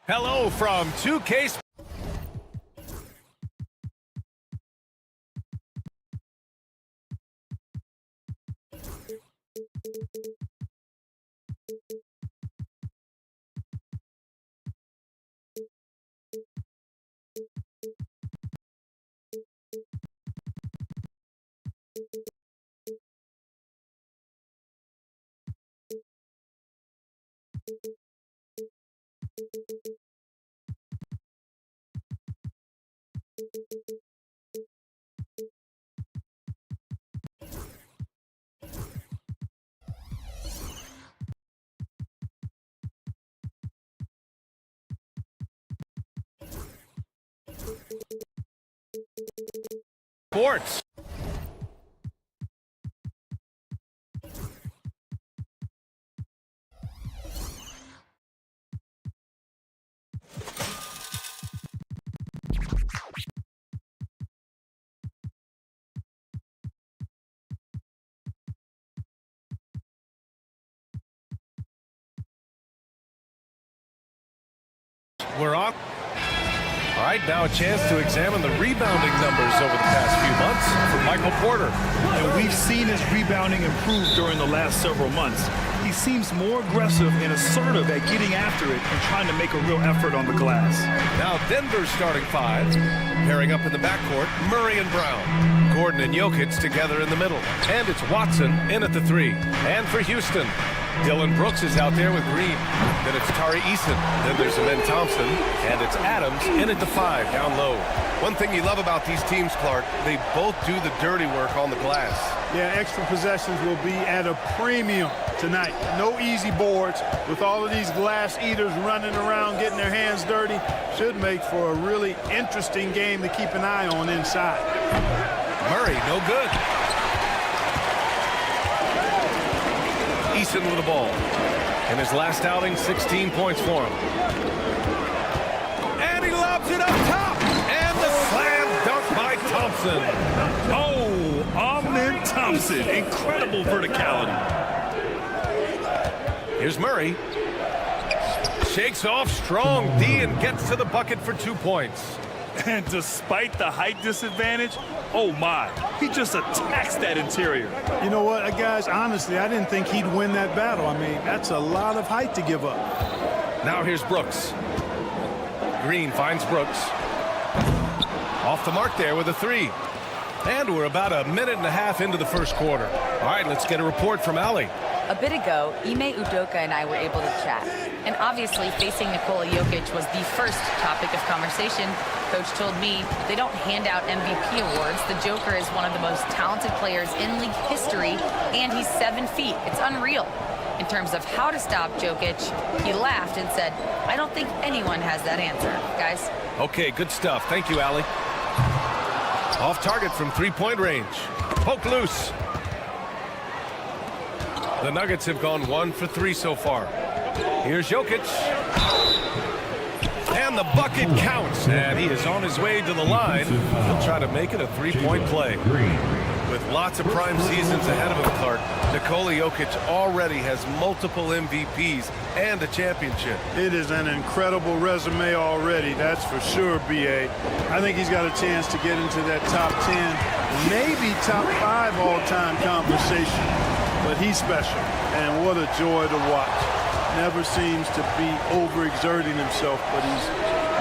Hello from 2K Sports. We're on. All right, now a chance to examine the rebounding numbers over the past few months for Michael Porter. And we've seen his rebounding improve during the last several months. He seems more aggressive and assertive at getting after it and trying to make a real effort on the glass. Now Denver's starting five. Pairing up in the backcourt, Murray and Brown. Gordon and Jokic together in the middle. And it's Watson in at the three. And for Houston, Dylan Brooks is out there with Green. Then it's Tari Eason. Then there's Amen Thompson. And it's Adams in at the five, down low. One thing you love about these teams, Clark, they both do the dirty work on the glass. Yeah, extra possessions will be at a premium tonight. No easy boards. With all of these glass eaters running around, getting their hands dirty, should make for a really interesting game to keep an eye on inside. Murray, no good. Eason with the ball. In his last outing, 16 points for him. And he lobs it up top. And the slam dunk by Thompson. Oh, Amen Thompson. Incredible verticality. Here's Murray. Shakes off strong D and gets to the bucket for 2 points. And despite the height disadvantage, oh my, he just attacks that interior. You know what, guys, honestly, I didn't think he'd win that battle. I mean, that's a lot of height to give up. Now here's Brooks. Green finds Brooks. Off the mark there with a three. And we're about a minute and a half into the first quarter. All right, let's get a report from Allie. A bit ago, Ime Udoka and I were able to chat. And obviously, facing Nikola Jokic was the first topic of conversation. Coach told me they don't hand out MVP awards. The Joker is one of the most talented players in league history, and he's 7 feet. It's unreal. In terms of how to stop Jokic, he laughed and said, I don't think anyone has that answer, guys. Okay, good stuff. Thank you, Allie. Off target from three-point range. Poke loose. The Nuggets have gone 1 for 3 so far. Here's Jokic. And the bucket counts. And he is on his way to the line. He'll try to make it a three-point play. With lots of prime seasons ahead of him, Clark, Nikola Jokic already has multiple MVPs and a championship. It is an incredible resume already, that's for sure, B.A. I think he's got a chance to get into that top 10, maybe top 5 all-time conversation. But he's special, and what a joy to watch. Never seems to be overexerting himself, but he's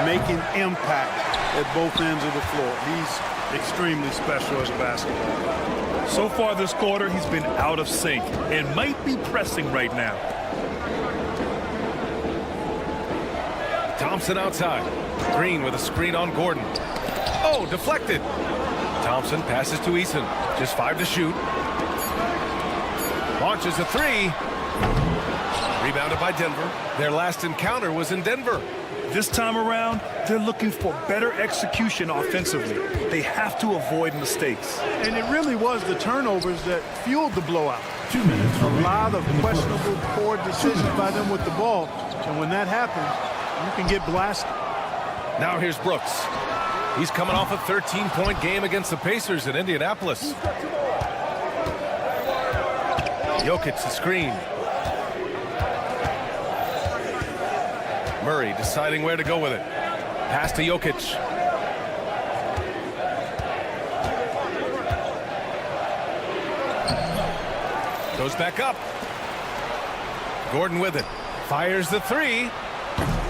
making impact at both ends of the floor. He's extremely special as a basketball. So far this quarter, he's been out of sync and might be pressing right now. Thompson outside. Green with a screen on Gordon. Oh, deflected. Thompson passes to Eason. Just 5 to shoot. Launches a three. Rebounded by Denver. Their last encounter was in Denver. This time around, they're looking for better execution offensively. They have to avoid mistakes. And it really was the turnovers that fueled the blowout. 2 minutes. A lot of questionable, poor decisions by them with the ball. And when that happens, you can get blasted. Now here's Brooks. He's coming off a 13-point game against the Pacers in Indianapolis. Jokic the screen. Murray deciding where to go with it. Pass to Jokic. Goes back up. Gordon with it. Fires the three.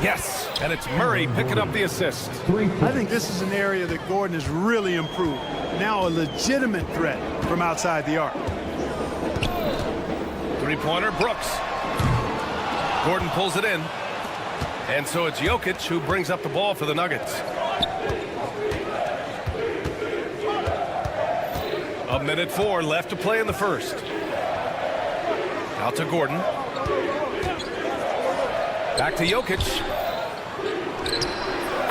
Yes, and it's Murray picking up the assist. I think this is an area that Gordon has really improved. Now a legitimate threat from outside the arc. Three-pointer, Brooks. Gordon pulls it in. And so it's Jokic who brings up the ball for the Nuggets. A minute 4 left to play in the first. Out to Gordon. Back to Jokic.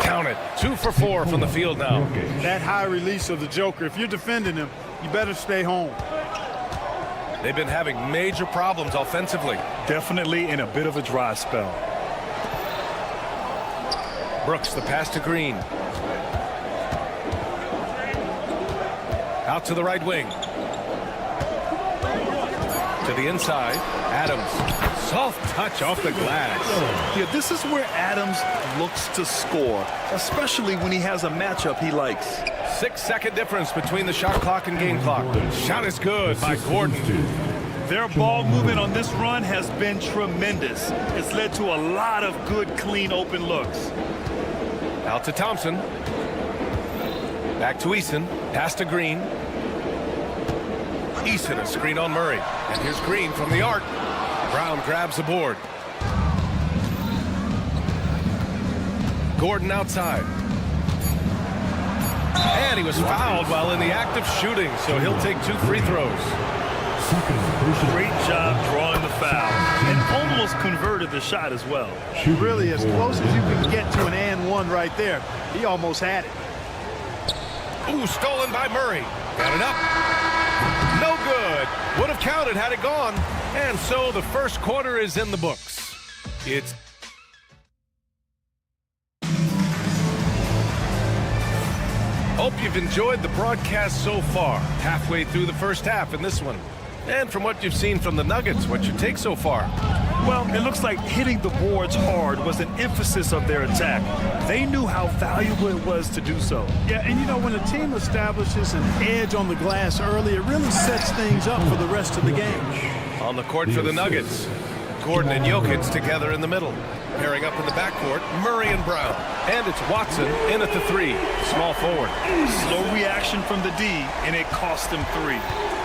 Count it. 2 for 4 from the field now. That high release of the Joker, if you're defending him, you better stay home. They've been having major problems offensively. Definitely in a bit of a dry spell. Brooks, the pass to Green. Out to the right wing. To the inside. Adams. Soft touch off the glass. Yeah, this is where Adams looks to score, especially when he has a matchup he likes. 6-second difference between the shot clock and game clock. Shot is good by Gordon. Their ball movement on this run has been tremendous. It's led to a lot of good, clean, open looks. Out to Thompson. Back to Eason. Pass to Green. Eason, a screen on Murray. And here's Green from the arc. Brown grabs the board. Gordon outside. And he was fouled while in the act of shooting, so he'll take 2 free throws. Great job drawing the foul and almost converted the shot as well. Really, as close as you can get to an and one right there. He almost had it. Ooh, stolen by Murray. Got it up. No good. Would have counted had it gone. And so the first quarter is in the books. It's Hope you've enjoyed the broadcast so far. Halfway through the first half in this one. And from what you've seen from the Nuggets, what's your take so far? Well, it looks like hitting the boards hard was an emphasis of their attack. They knew how valuable it was to do so. Yeah, and you know, when a team establishes an edge on the glass early, it really sets things up for the rest of the game. On the court for the Nuggets, Gordon and Jokic together in the middle. Pairing up in the backcourt, Murray and Brown. And it's Watson in at the 3, small forward. Slow reaction from the D, and it cost them 3.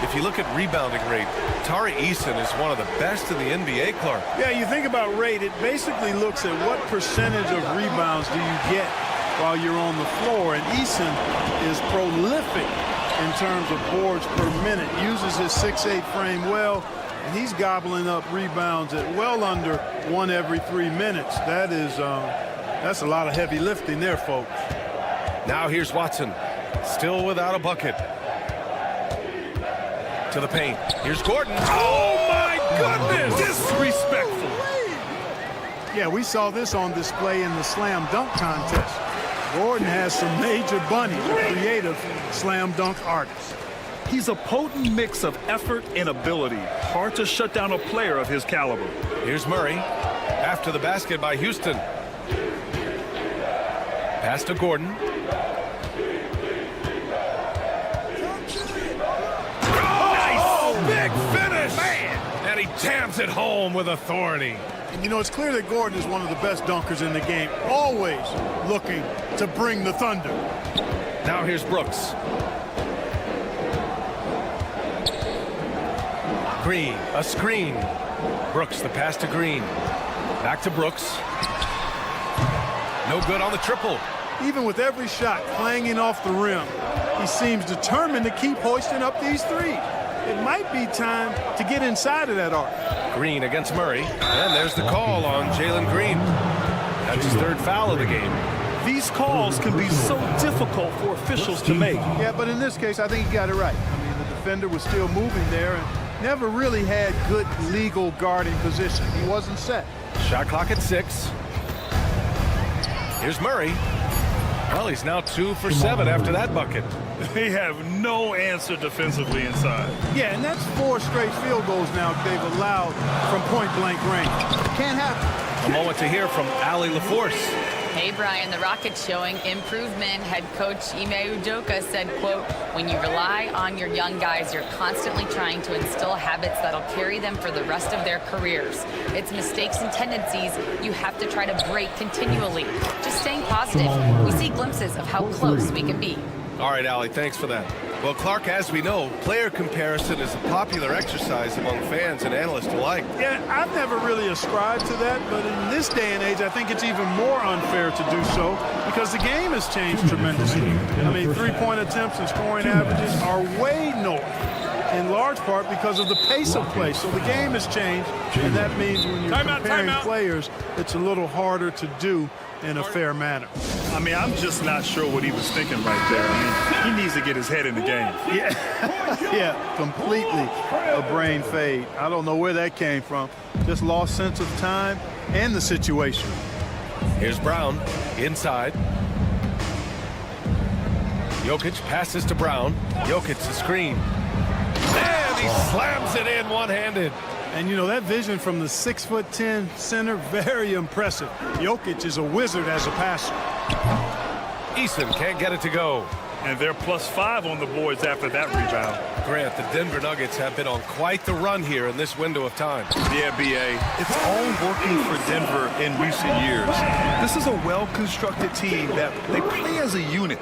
If you look at rebounding rate, Tari Eason is one of the best in the NBA, Clark. Yeah, you think about rate, it basically looks at what percentage of rebounds do you get while you're on the floor. And Eason is prolific in terms of boards per minute, uses his 6'8" frame well, and he's gobbling up rebounds at well under 1 every 3 minutes. That's a lot of heavy lifting there, folks. Now here's Watson, still without a bucket. To the paint. Here's Gordon. Oh, my goodness! Disrespectful. Yeah, we saw this on display in the slam dunk contest. Gordon has some major bunnies, a creative slam dunk artist. He's a potent mix of effort and ability. Hard to shut down a player of his caliber. Here's Murray. After the basket by Houston. Pass to Gordon. Big finish! Man! And he jams it home with authority. And you know, it's clear that Gordon is one of the best dunkers in the game, always looking to bring the thunder. Now here's Brooks. Green, a screen. Brooks, the pass to Green. Back to Brooks. No good on the triple. Even with every shot clanging off the rim, he seems determined to keep hoisting up these threes. It might be time to get inside of that arc. Green against Murray. And there's the call on Jalen Green. That's his 3rd foul of the game. These calls can be so difficult for officials to make. Yeah, but in this case, I think he got it right. I mean, the defender was still moving there and never really had good legal guarding position. He wasn't set. Shot clock at 6. Here's Murray. Well, he's now 2 for 7 after that bucket. They have no answer defensively inside. Yeah, and that's 4 straight field goals now they've allowed from point-blank range. Can't happen. A moment to hear from Allie LaForce. Hey, Brian, the Rockets showing improvement. Head coach Ime Udoka said, quote, when you rely on your young guys, you're constantly trying to instill habits that'll carry them for the rest of their careers. It's mistakes and tendencies you have to try to break continually. Just staying positive. We see glimpses of how close we can be. All right, Allie, thanks for that. Well, Clark, as we know, player comparison is a popular exercise among fans and analysts alike. Yeah, I've never really ascribed to that, but in this day and age, I think it's even more unfair to do so because the game has changed tremendously. I mean, three-point attempts and scoring averages are way north, in large part because of the pace of play. So the game has changed, and that means when you're comparing players, it's a little harder to do in a fair manner. I mean, I'm just not sure what he was thinking right there. I mean, he needs to get his head in the game. Yeah, completely a brain fade. I don't know where that came from. Just lost sense of time and the situation. Here's Brown inside. Jokic passes to Brown. Jokic the screen. And he slams it in one-handed. And, you know, that vision from the 6'10" center, very impressive. Jokic is a wizard as a passer. Eason can't get it to go. And they're +5 on the boards after that rebound. Grant, the Denver Nuggets have been on quite the run here in this window of time. Yeah, B.A. It's all working for Denver in recent years. This is a well-constructed team that they play as a unit,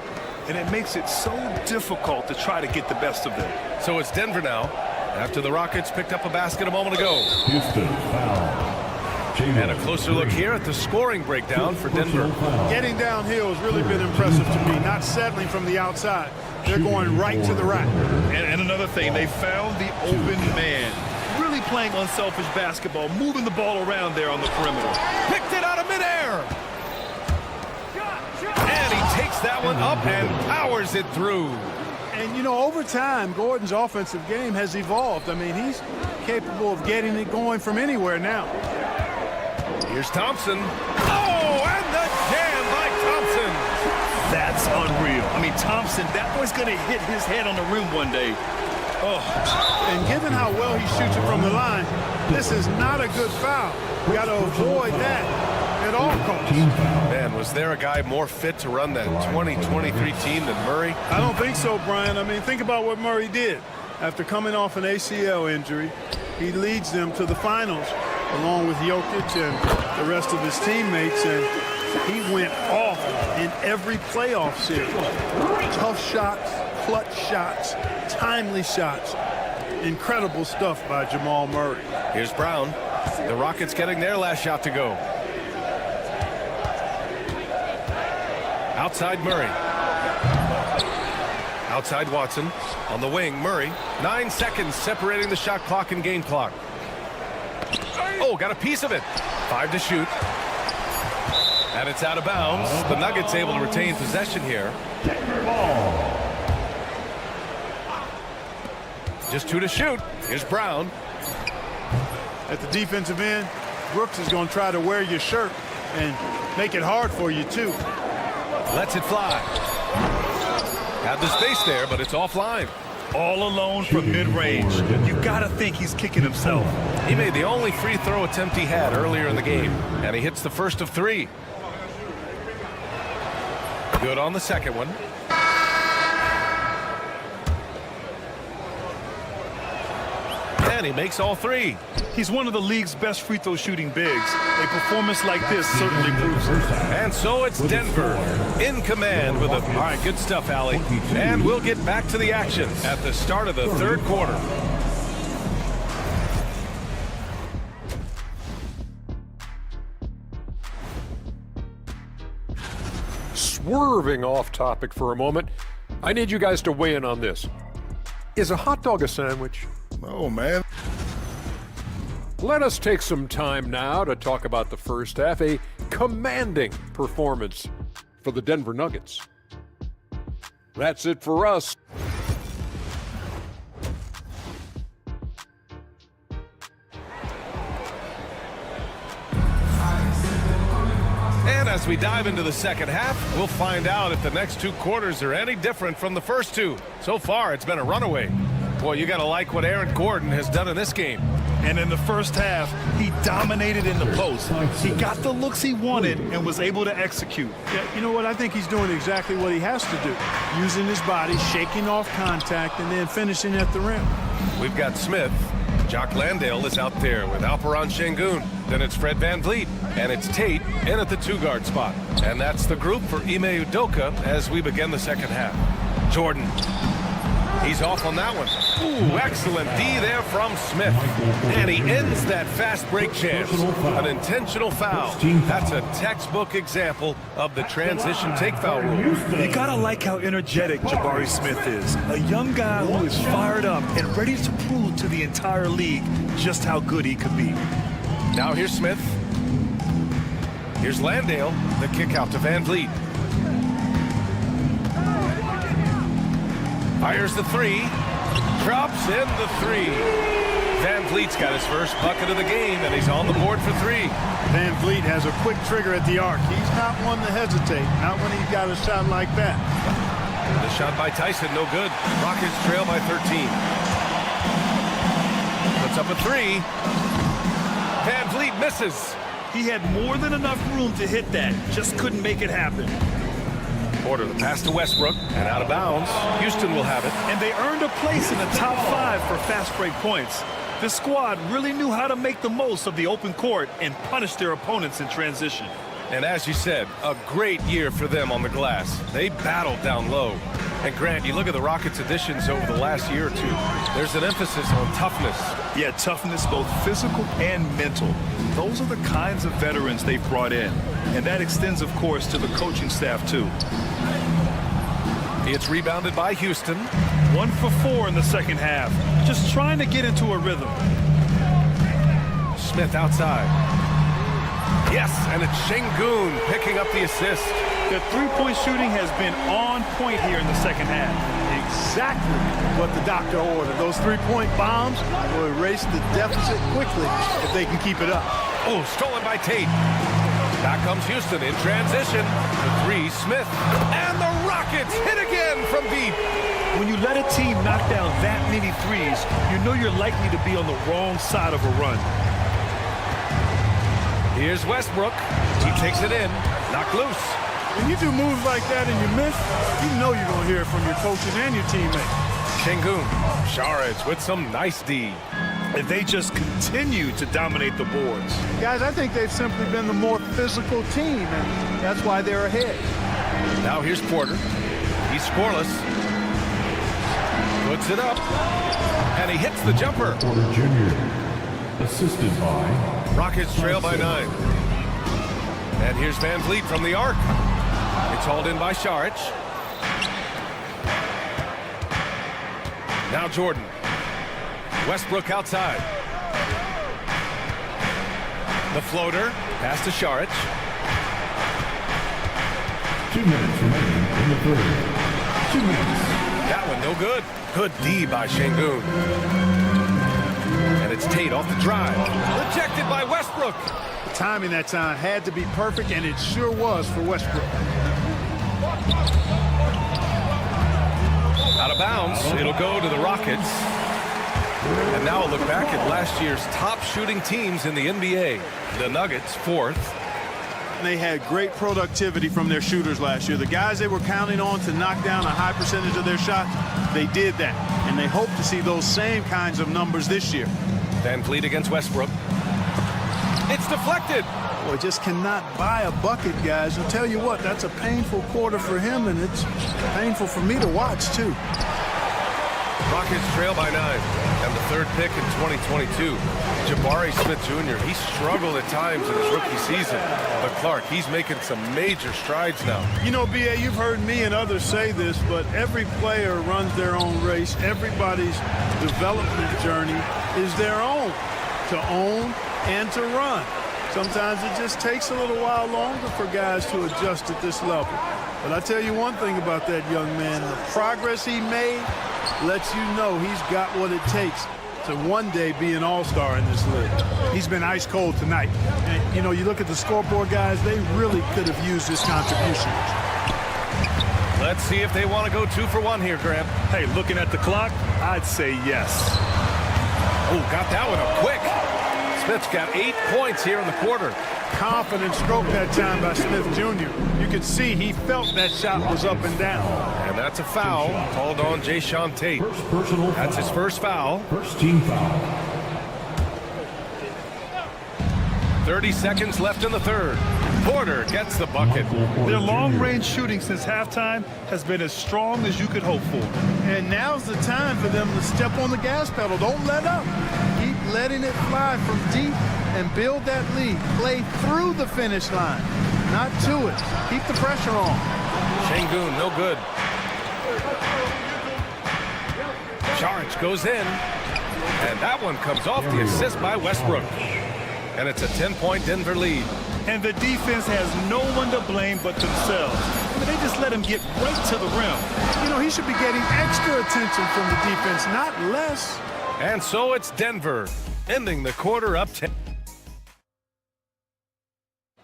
and it makes it so difficult to try to get the best of them. So it's Denver now, after the Rockets picked up a basket a moment ago. Houston foul. And a closer look here at the scoring breakdown for Denver. Getting downhill has really been impressive to me, not settling from the outside. They're going right to the rack. And another thing, they found the open man. Really playing unselfish basketball, moving the ball around there on the perimeter. Picked it out of midair. And he takes that one up and powers it through. And, you know, over time, Gordon's offensive game has evolved. I mean, he's capable of getting it going from anywhere now. Here's Thompson. Oh, and the jam by Thompson. That's unreal. I mean, Thompson, that boy's going to hit his head on the rim one day. Oh. And given how well he shoots it from the line, this is not a good foul. You got to avoid that at all costs. Man, was there a guy more fit to run that 2023 team than Murray? I don't think so, Brian. I mean, think about what Murray did. After coming off an ACL injury, he leads them to the finals along with Jokic and the rest of his teammates, and he went off in every playoff series. Tough shots, clutch shots, timely shots. Incredible stuff by Jamal Murray. Here's Brown. The Rockets getting their last shot to go. Outside Murray. Outside Watson. On the wing, Murray. 9 seconds separating the shot clock and game clock. Oh, got a piece of it. 5 to shoot. And it's out of bounds. The Nuggets able to retain possession here. Just 2 to shoot. Here's Brown. At the defensive end, Brooks is going to try to wear your shirt and make it hard for you, too. Lets it fly. Had the space there, but it's offline. All alone from mid-range. You got to think he's kicking himself. He made the only free throw attempt he had earlier in the game, and he hits the first of 3. Good on the second one. And he makes all 3. He's one of the league's best free throw shooting bigs. A performance like this certainly proves it. And so it's Denver in command with a... All right, good stuff, Allie. And we'll get back to the action at the start of the third quarter. Swerving off topic for a moment, I need you guys to weigh in on this. Is a hot dog a sandwich? Oh, man. Let us take some time now to talk about the first half, a commanding performance for the Denver Nuggets. That's it for us. And as we dive into the second half, we'll find out if the next 2 quarters are any different from the first 2. So far, it's been a runaway. Boy, you got to like what Aaron Gordon has done in this game. And in the first half, he dominated in the post. He got the looks he wanted and was able to execute. Yeah, you know what? I think he's doing exactly what he has to do. Using his body, shaking off contact, and then finishing at the rim. We've got Smith. Jock Landale is out there with Alperon Şengün. Then it's Fred VanVleet. And it's Tate in at the 2-guard spot. And that's the group for Ime Udoka as we begin the second half. Jordan. He's off on that one. Ooh, excellent D there from Smith. And he ends that fast break chance. An intentional foul. That's a textbook example of the transition take foul rule. You gotta like how energetic Jabari Smith is. A young guy who is fired up and ready to prove to the entire league just how good he could be. Now here's Smith. Here's Landale. The kick out to VanVleet. Fires the 3, drops in the 3. VanVleet's got his first bucket of the game, and he's on the board for 3. VanVleet has a quick trigger at the arc. He's not one to hesitate, not when he's got a shot like that. The shot by Tyson, no good. Rockets trail by 13. Puts up a 3. VanVleet misses. He had more than enough room to hit that, just couldn't make it happen. Porter, the pass to Westbrook, and out of bounds. Houston will have it. And they earned a place in the top 5 for fast break points. This squad really knew how to make the most of the open court and punish their opponents in transition. And as you said, a great year for them on the glass. They battled down low. And Grant, you look at the Rockets' additions over the last year or two. There's an emphasis on toughness. Yeah, toughness, both physical and mental. Those are the kinds of veterans they've brought in. And that extends, of course, to the coaching staff, too. It's rebounded by Houston. 1 for 4 in the second half. Just trying to get into a rhythm. Smith outside. Yes, and it's Şengün picking up the assist. The three-point shooting has been on point here in the second half. Exactly what the doctor ordered. Those 3-point bombs will erase the deficit quickly if they can keep it up. Oh, stolen by Tate. Back comes Houston in transition. The 3, Smith. And the Rockets hit again from deep. When you let a team knock down that many threes, you know you're likely to be on the wrong side of a run. Here's Westbrook. He takes it in. Knocked loose. When you do moves like that and you miss, you know you're going to hear it from your coaches and your teammates. Şengün. Saric with some nice D. And they just continue to dominate the boards. Guys, I think they've simply been the more physical team, and that's why they're ahead. Now here's Porter. He's scoreless. Puts it up. And he hits the jumper. Porter Jr., assisted by Rockets trail by 9. And here's VanVleet from the arc. It's hauled in by Saric. Now Jordan. Westbrook outside. The floater. Pass to Saric. 2 minutes remaining in the third. 2 minutes. That one no good. Good D by Şengün. And it's Tate off the drive. Rejected by Westbrook. The timing that time had to be perfect, and it sure was for Westbrook. Out of bounds. It'll go to the Rockets. And now a look back at last year's top shooting teams in the NBA. The Nuggets, 4th. They had great productivity from their shooters last year. The guys they were counting on to knock down a high percentage of their shots, they did that. And they hope to see those same kinds of numbers this year. VanVleet against Westbrook. It's deflected. Boy, just cannot buy a bucket, guys. I'll tell you what, that's a painful quarter for him, and it's painful for me to watch, too. Rockets trail by 9. And the 3rd pick in 2022. Jabari Smith Jr., he struggled at times in his rookie season. But Clark, he's making some major strides now. You know, B.A., you've heard me and others say this, but every player runs their own race. Everybody's development journey is their own, to own and to run. Sometimes it just takes a little while longer for guys to adjust at this level. But I tell you one thing about that young man, the progress he made lets you know he's got what it takes to one day be an all-star in this league. He's been ice cold tonight. And, you know, you look at the scoreboard, guys, they really could have used this contribution. Let's see if they want to go 2 for 1 here, Graham. Hey, looking at the clock, I'd say yes. Oh, got that one up quick. Smith's got 8 points here in the quarter. Confident stroke that time by Smith Jr. You could see he felt that shot was up and down. And that's a foul called on Jayshawn Tate. First personal That's his first foul. First team foul. 30 seconds left in the third. Porter gets the bucket. Their long-range shooting since halftime has been as strong as you could hope for. And now's the time for them to step on the gas pedal. Don't let up. Keep letting it fly from deep and build that lead. Play through the finish line, not to it. Keep the pressure on. Şengün, no good. Charge goes in. And that one comes off the assist by Westbrook. And it's a 10-point Denver lead. And the defense has no one to blame but themselves. I mean, they just let him get right to the rim. You know, he should be getting extra attention from the defense, not less. And so it's Denver, ending the quarter up 10.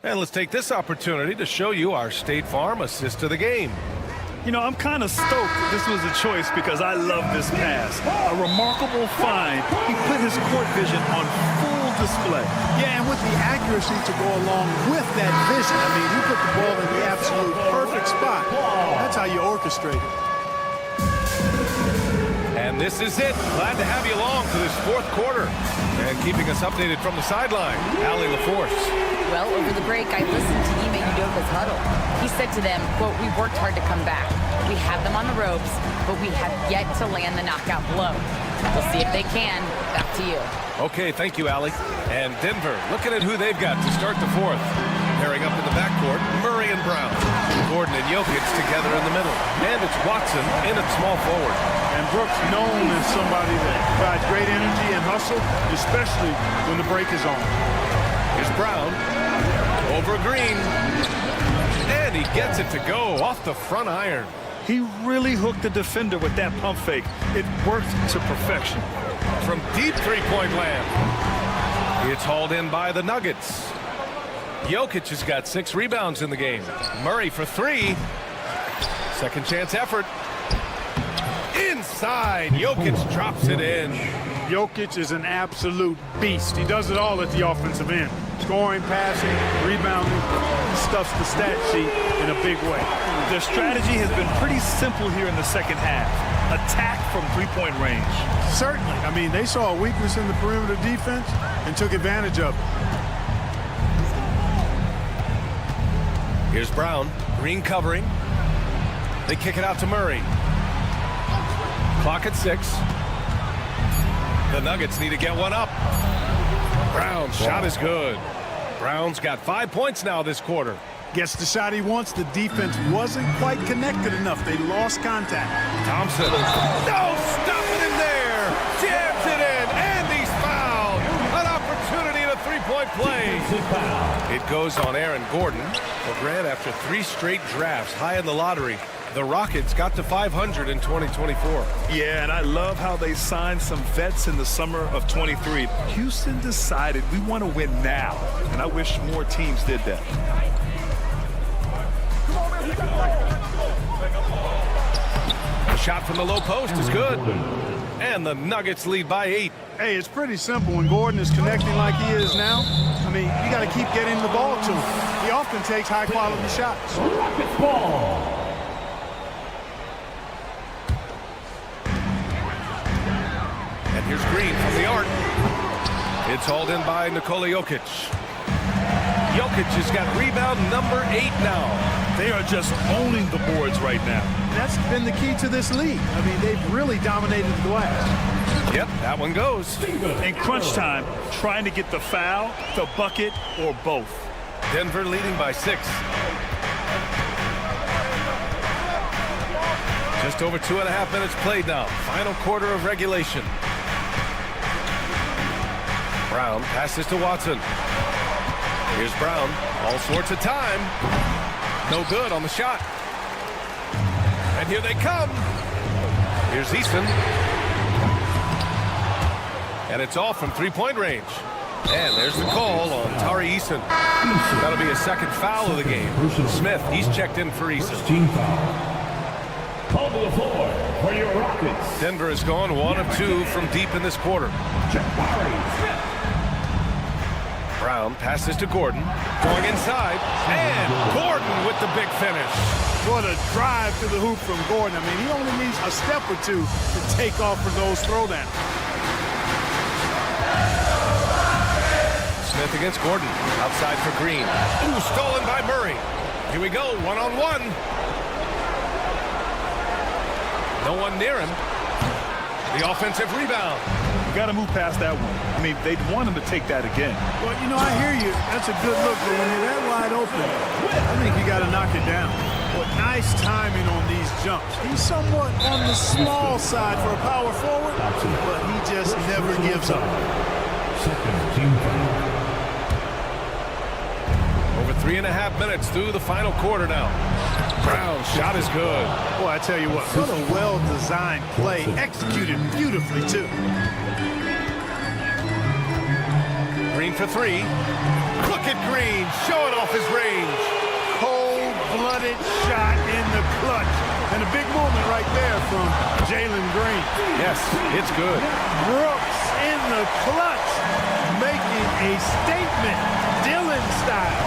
And let's take this opportunity to show you our State Farm assist of the game. You know, I'm kind of stoked this was a choice because I love this pass. A remarkable find. He put his court vision on full display. Yeah, and with the accuracy to go along with that vision. I mean, you put the ball in the absolute perfect spot. That's how you orchestrate it. And this is it. Glad to have you along for this fourth quarter. And keeping us updated from the sideline, Allie LaForce. Well, over the break, I listened to Ime Udoka's huddle. He said to them, quote, "We worked hard to come back. We have them on the ropes, but we have yet to land the knockout blow. We'll see if they can." Back to you. Okay, thank you, Allie. And Denver, looking at who they've got to start the fourth. Pairing up in the backcourt, Murray and Brown. Gordon and Jokic together in the middle. And it's Watson in at small forward. And Brooks known as somebody that provides great energy and hustle, especially when the break is on. Here's Brown over Green. And he gets it to go off the front iron. He really hooked the defender with that pump fake. It worked to perfection. From deep three-point land. It's hauled in by the Nuggets. Jokic has got 6 rebounds in the game. Murray for 3. Second chance effort. Inside. Jokic drops it in. Jokic is an absolute beast. He does it all at the offensive end. Scoring, passing, rebounding, stuffs the stat sheet in a big way. Their strategy has been pretty simple here in the second half. Attack from three-point range. Certainly. I mean, they saw a weakness in the perimeter defense and took advantage of it. Here's Brown. Green covering. They kick it out to Murray. Clock at 6. The Nuggets need to get one up. Brown's shot is good. Brown's got 5 points now this quarter. Gets the shot he wants. The defense wasn't quite connected enough. They lost contact. Thompson. No, stopping him there. Jams it in, and he's fouled. An opportunity in a three-point play. It goes on Aaron Gordon. Well, Grant, after 3 straight drafts high in the lottery, the Rockets got to 500 in 2024. Yeah, and I love how they signed some vets in the summer of 23. Houston decided we want to win now, and I wish more teams did that. The shot from the low post is good. And the Nuggets lead by 8. Hey, it's pretty simple. When Gordon is connecting like he is now, I mean, you got to keep getting the ball to him. He often takes high-quality shots. Rockets ball. And here's Green from the arc. It's hauled in by Nikola Jokic. Jokic has got rebound number 8 now. They are just owning the boards right now. That's been the key to this league. I mean, they've really dominated the glass. Yep, that one goes. In crunch time, trying to get the foul, the bucket, or both. Denver leading by 6. Just over 2.5 minutes played now. Final quarter of regulation. Brown passes to Watson. Here's Brown. All sorts of time. No good on the shot. And here they come. Here's Easton. And it's off from three-point range. And there's the call on Tari Eason. That'll be his second foul of the game. Smith, he's checked in for Eason. Team foul. Call to the floor for your Rockets. Denver has gone 1 of 2 from deep in this quarter. Brown passes to Gordon. Going inside. And Gordon with the big finish. What a drive to the hoop from Gordon. I mean, he only needs a step or two to take off for those throwdowns. Smith against Gordon. Outside for Green. Ooh, stolen by Murray. Here we go, one-on-one. No one near him. The offensive rebound. You got to move past that one. I mean, they'd want him to take that again. Well, you know, I hear you. That's a good look, but when you're that wide open, I think you got to knock it down. But nice timing on these jumps. He's somewhat on the small side for a power forward, but he just never gives up. Over 3.5 minutes through the final quarter now. Brown's shot is good. Boy, I tell you what a well-designed play, executed beautifully, too. Green for three. Look at Green showing off his range. Cold-blooded shot in the clutch. And a big moment right there from Jalen Green. Yes, it's good. Brooks in the clutch, making a statement, Dylan style.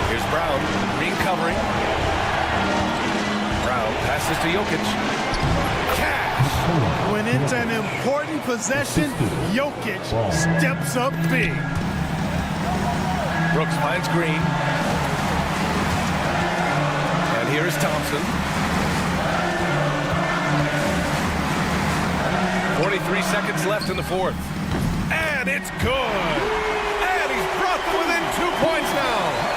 Here's Brown. Green covering. Brown passes to Jokic. Cash. When it's an important possession, Jokic steps up big. Brooks finds Green. And here is Thompson. 43 seconds left in the fourth. And it's good. And he's brought them within 2 points now.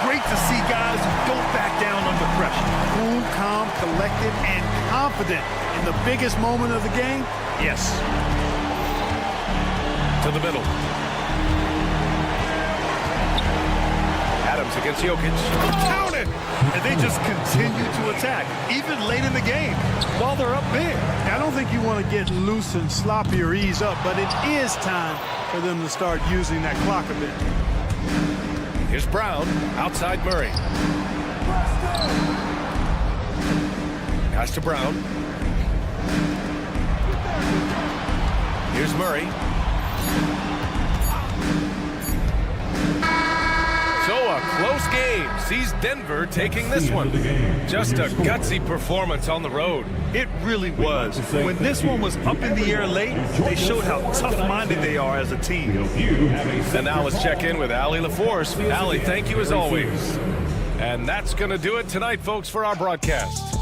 Great to see guys who don't back down under pressure. Cool, calm, collected, and confident in the biggest moment of the game. Yes. To the middle. Adams against Jokic. Counted! And they just continue to attack, even late in the game, while they're up big. I don't think you want to get loose and sloppy or ease up, but it is time for them to start using that clock a bit. Here's Brown, outside Murray. Pass to Brown. Here's Murray. So a close game sees Denver taking this one. Just a gutsy performance on the road. It really was. When this one was up in the air late, they showed how tough-minded they are as a team. And now let's check in with Allie LaForce. Allie, thank you as always. And that's going to do it tonight, folks, for our broadcast.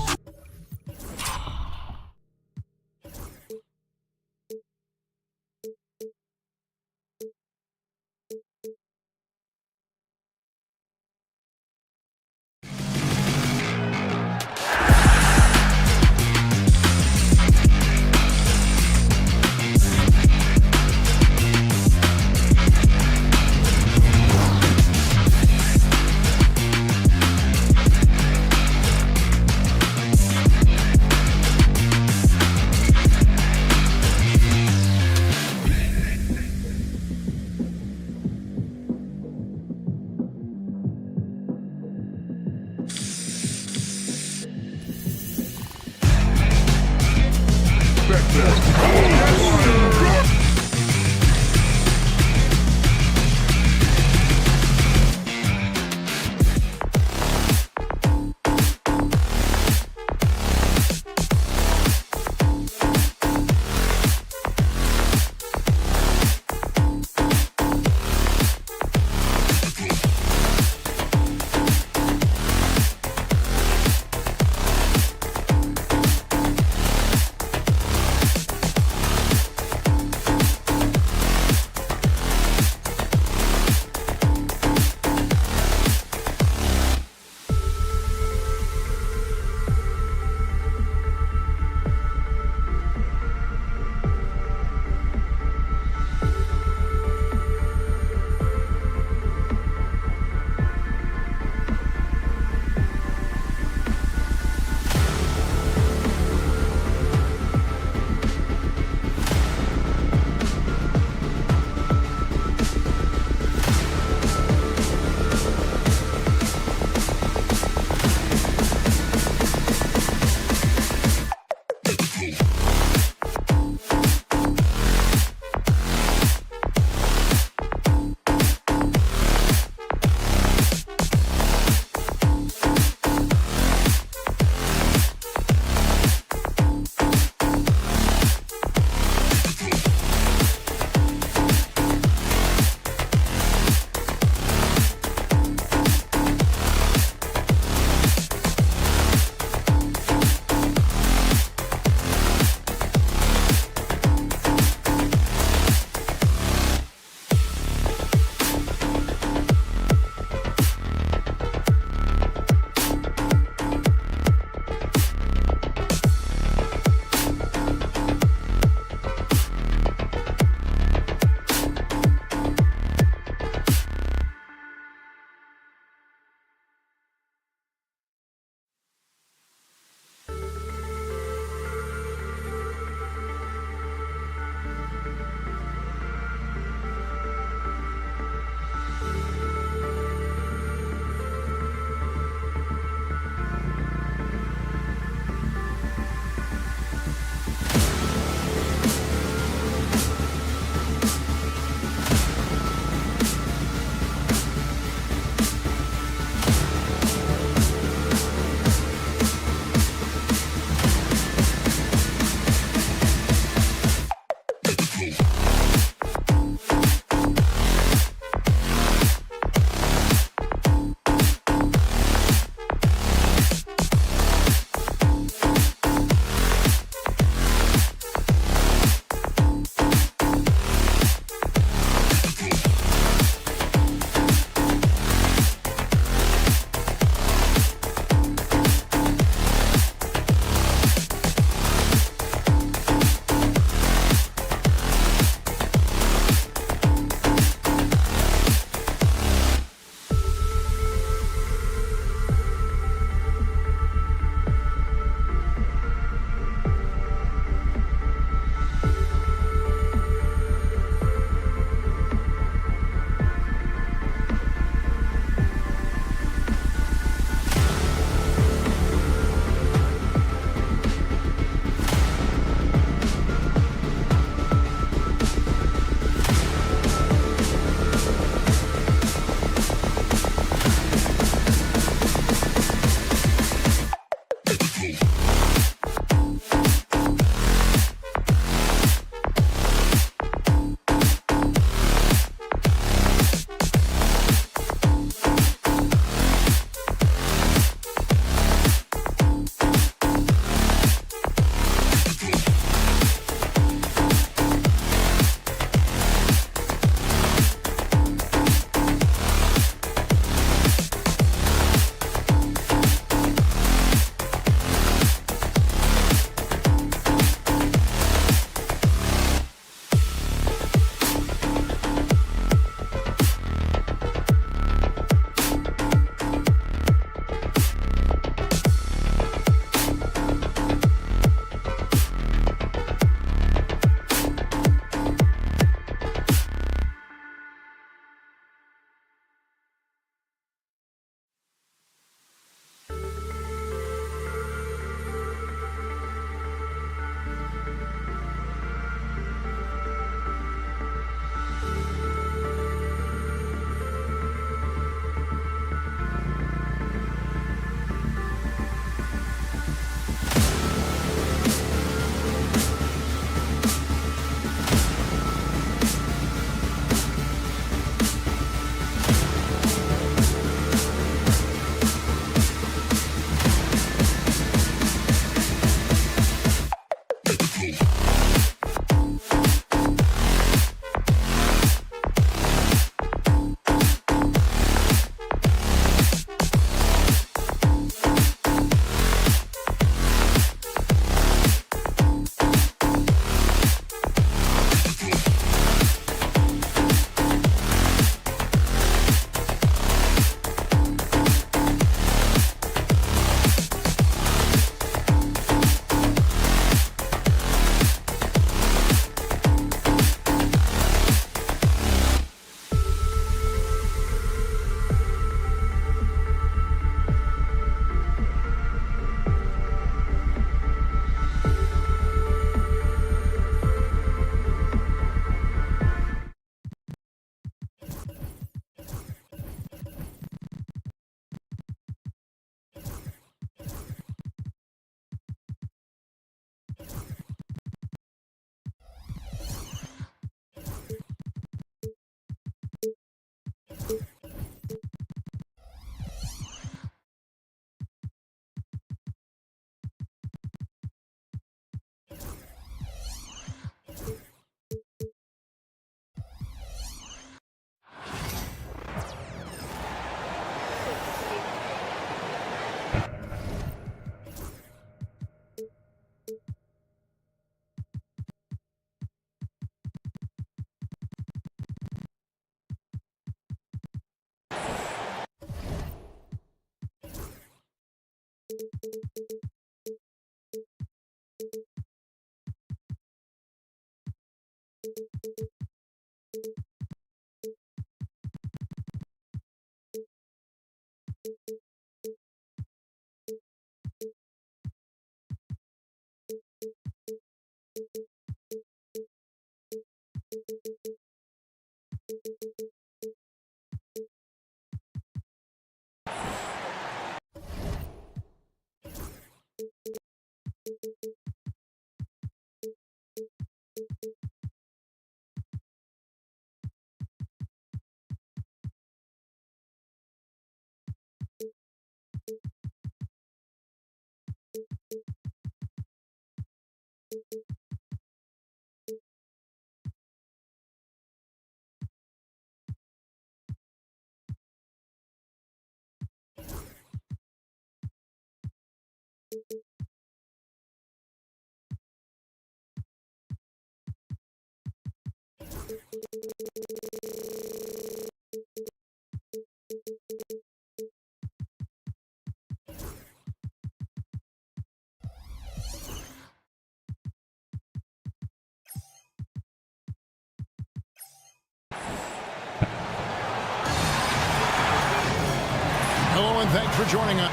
Hello and thanks for joining us.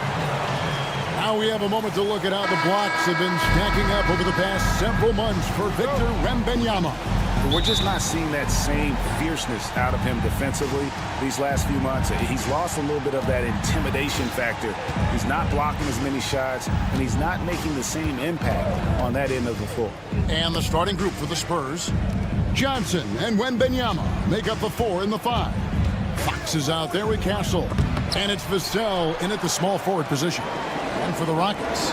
Now we have a moment to look at how the blocks have been stacking up over the past several months for Victor Wembanyama. We're just not seeing that same fierceness out of him defensively these last few months. He's lost a little bit of that intimidation factor. He's not blocking as many shots, and he's not making the same impact on that end of the floor. And the starting group for the Spurs, Johnson and Wembanyama make up the 4 and the 5. Fox is out there with Castle. And it's Vassell in at the small forward position. And for the Rockets,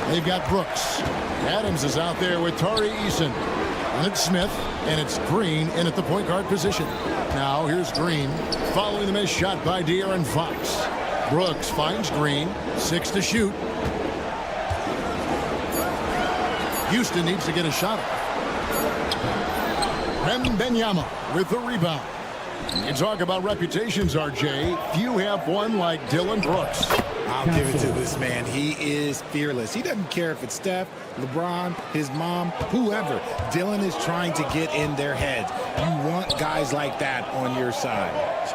they've got Brooks. Adams is out there with Tari Eason. And it's Smith, and it's Green in at the point guard position. Now here's Green, following the missed shot by De'Aaron Fox. Brooks finds Green, 6 to shoot. Houston needs to get a shot up. Wembanyama with the rebound. You talk about reputations, RJ. Few have one like Dylan Brooks. I'll give it to this man. He is fearless. He doesn't care if it's Steph, LeBron, his mom, whoever. Dylan is trying to get in their heads. You want guys like that on your side.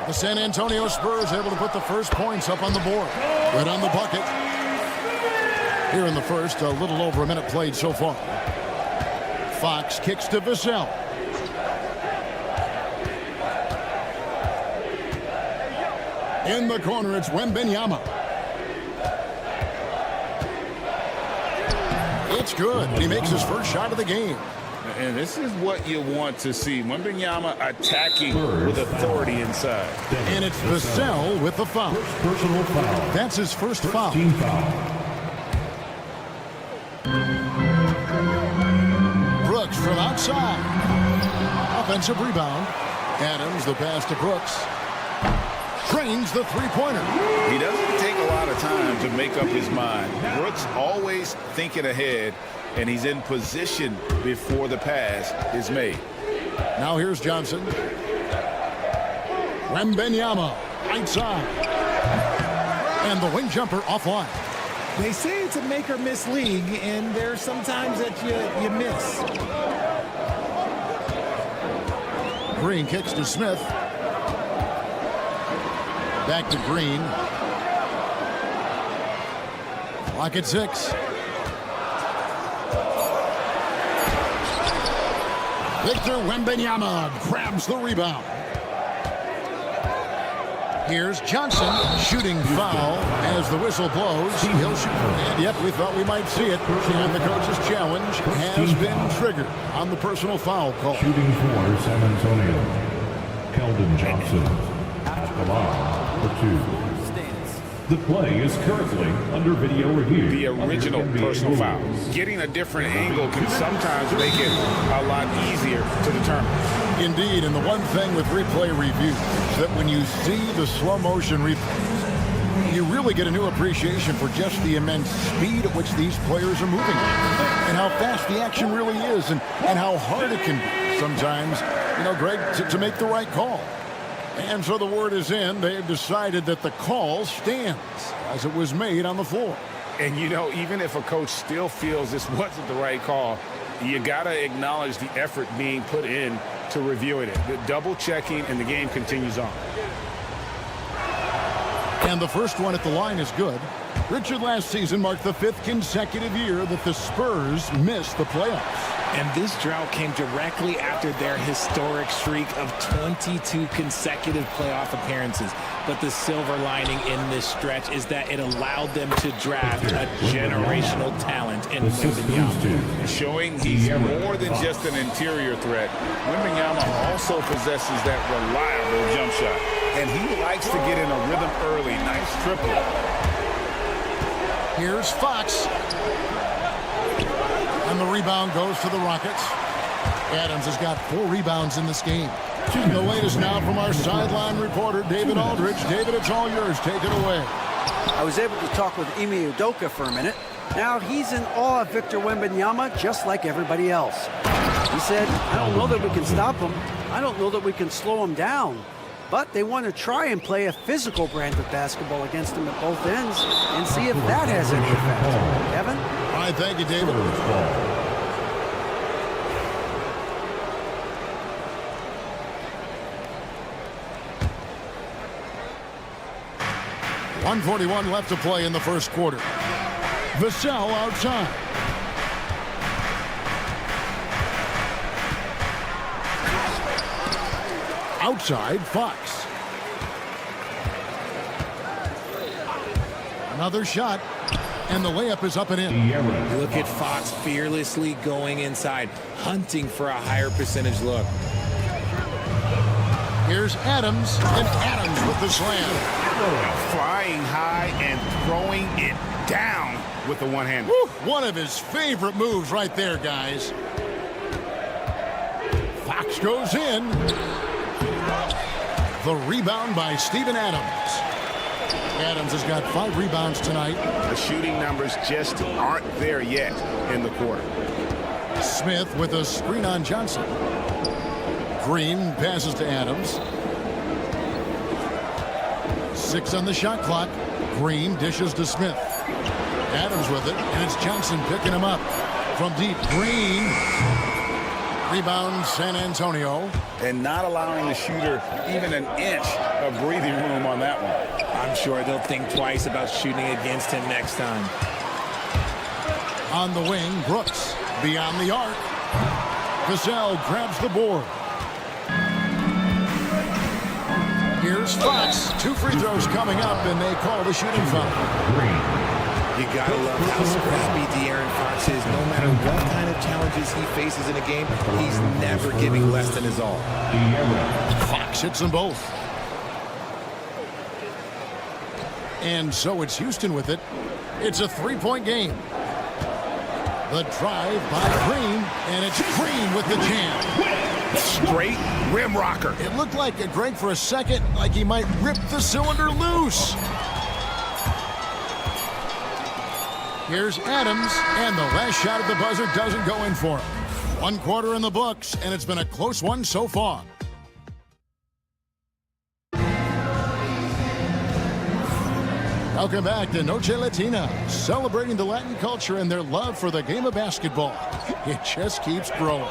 The San Antonio Spurs able to put the first points up on the board. Right on the bucket. Here in the first, a little over a minute played so far. Fox kicks to Vassell. In the corner, it's Wembanyama. It's good. He makes his first shot of the game. And this is what you want to see. Wembanyama attacking with authority inside. And it's Vassell with the foul. Personal foul. That's his first foul. Team foul. Brooks from outside. Offensive rebound. Adams, the pass to Brooks. Trains the three-pointer. He doesn't take a lot of time to make up his mind. Brooks always thinking ahead, and he's in position before the pass is made. Now here's Johnson. Wembanyama, right side. And the wing jumper offline. They say it's a make-or-miss league, and there's sometimes that you miss. Green kicks to Smith. Back to Green. Clock at 6. Victor Wembanyama grabs the rebound. Here's Johnson shooting foul as the whistle blows. He'll shoot. And yep, we thought we might see it. And the coach's challenge has been triggered on the personal foul call. Shooting for San Antonio, Keldon Johnson at the line for 2. The play is currently under video review. The original personal foul. Getting a different angle can sometimes make it a lot easier to determine. Indeed, and the one thing with replay review is that when you see the slow motion replays, you really get a new appreciation for just the immense speed at which these players are moving and how fast the action really is and how hard it can be sometimes, Greg, to make the right call. And so the word is in. They've decided that the call stands as it was made on the floor. And, even if a coach still feels this wasn't the right call, you got to acknowledge the effort being put in to reviewing it. The double checking, and the game continues on. And the first one at the line is good. Richard, last season marked the 5th consecutive year that the Spurs missed the playoffs. And this drought came directly after their historic streak of 22 consecutive playoff appearances. But the silver lining in this stretch is that it allowed them to draft a generational talent in Wembanyama. Showing he's more than just an interior threat. Wembanyama also possesses that reliable jump shot. And he likes to get in a rhythm early. Nice triple. Here's Fox. And the rebound goes to the Rockets. Adams has got 4 rebounds in this game. And the latest now from our sideline reporter, David Aldridge. David, it's all yours. Take it away. I was able to talk with Ime Udoka for a minute. Now, he's in awe of Victor Wembanyama, just like everybody else. He said, I don't know that we can stop him. I don't know that we can slow him down. But they want to try and play a physical brand of basketball against him at both ends and see if that has any effect. Kevin? All right, thank you, David. 1:41 left to play in the first quarter. Vassell outside. Outside, Fox. Another shot, and the layup is up and in. Look at Fox fearlessly going inside, hunting for a higher percentage look. Here's Adams, and Adams with the slam. Flying high and throwing it down with the one-hander. One of his favorite moves right there, guys. Fox goes in. The rebound by Steven Adams. Adams has got 5 rebounds tonight. The shooting numbers just aren't there yet in the quarter. Smith with a screen on Johnson. Green passes to Adams. 6 on the shot clock. Green dishes to Smith. Adams with it, and it's Johnson picking him up. From deep, Green. Rebound, San Antonio. And not allowing the shooter even an inch of breathing room on that one. I'm sure they'll think twice about shooting against him next time. On the wing, Brooks. Beyond the arc. Vassell grabs the board. Here's Fox. 2 free throws coming up, and they call the shooting foul. You gotta love how scrappy De'Aaron Fox is. No matter what kind of challenges he faces in a game, he's never giving less than his all. Fox hits them both. And so it's Houston with it. It's a 3-point game. The drive by Green, and it's Green with the jam. Straight rim rocker. It looked like Greg for a second, like he might rip the cylinder loose. Here's Adams, and the last shot at the buzzer doesn't go in for him. 1 quarter in the books, and it's been a close one so far. Welcome back to Noche Latina, celebrating the Latin culture and their love for the game of basketball. It just keeps growing.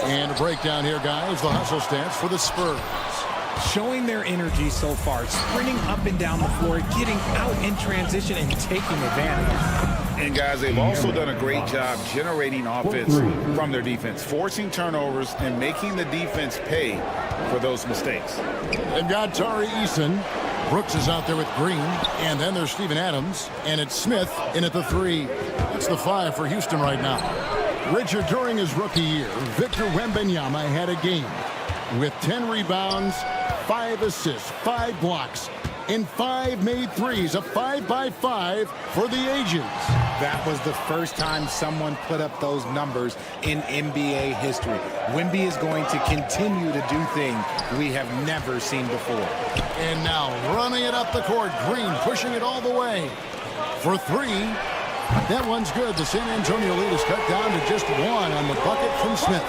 And a breakdown here, guys, the hustle stats for the Spurs. Showing their energy so far, sprinting up and down the floor, getting out in transition and taking advantage. And guys, they've also done a great job generating offense from their defense, forcing turnovers and making the defense pay for those mistakes. They've got Tari Eason. Brooks is out there with Green, and then there's Steven Adams, and it's Smith in at the 3. That's the 5 for Houston right now. Richard, during his rookie year, Victor Wembanyama had a game with 10 rebounds, 5 assists, 5 blocks, and 5 made threes, a 5-by-5 for the ages. That was the first time someone put up those numbers in NBA history. Wemby is going to continue to do things we have never seen before. And now running it up the court, Green pushing it all the way for 3. That one's good. The San Antonio lead is cut down to just 1 on the bucket from Smith.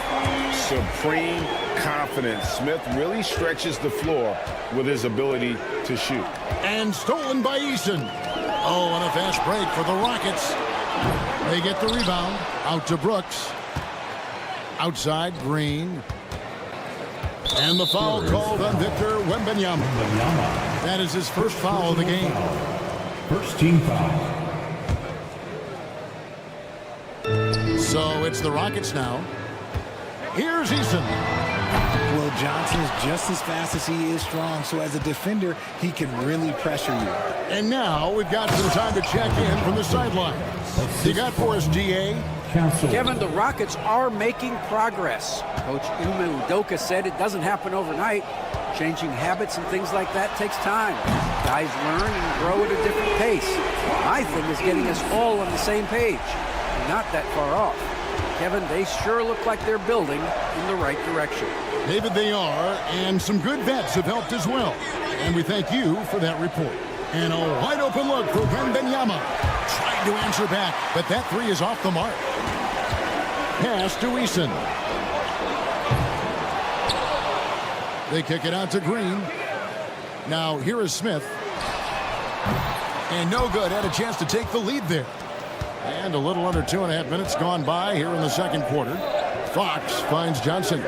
Supreme confidence. Smith really stretches the floor with his ability to shoot. And stolen by Eason. Oh, and a fast break for the Rockets. They get the rebound. Out to Brooks. Outside, Green. And the foul called on Victor Wembanyama. That is his first foul of the game. First team foul. So it's the Rockets now. Here's Eason. Well, Johnson is just as fast as he is strong, so as a defender, he can really pressure you. And now we've got some time to check in from the sideline. You got for us, DA? Kevin, the Rockets are making progress. Coach Ime Udoka said it doesn't happen overnight. Changing habits and things like that takes time. Guys learn and grow at a different pace. My thing is getting us all on the same page. Not that far off. Kevin, they sure look like they're building in the right direction. David, they are, and some good vets have helped as well. And we thank you for that report. And a wide open look for Wembanyama. Tried to answer back, but that three is off the mark. Pass to Eason. They kick it out to Green. Now here is Smith. And no good. Had a chance to take the lead there. And a little under 2.5 minutes gone by here in the second quarter. Fox finds Johnson.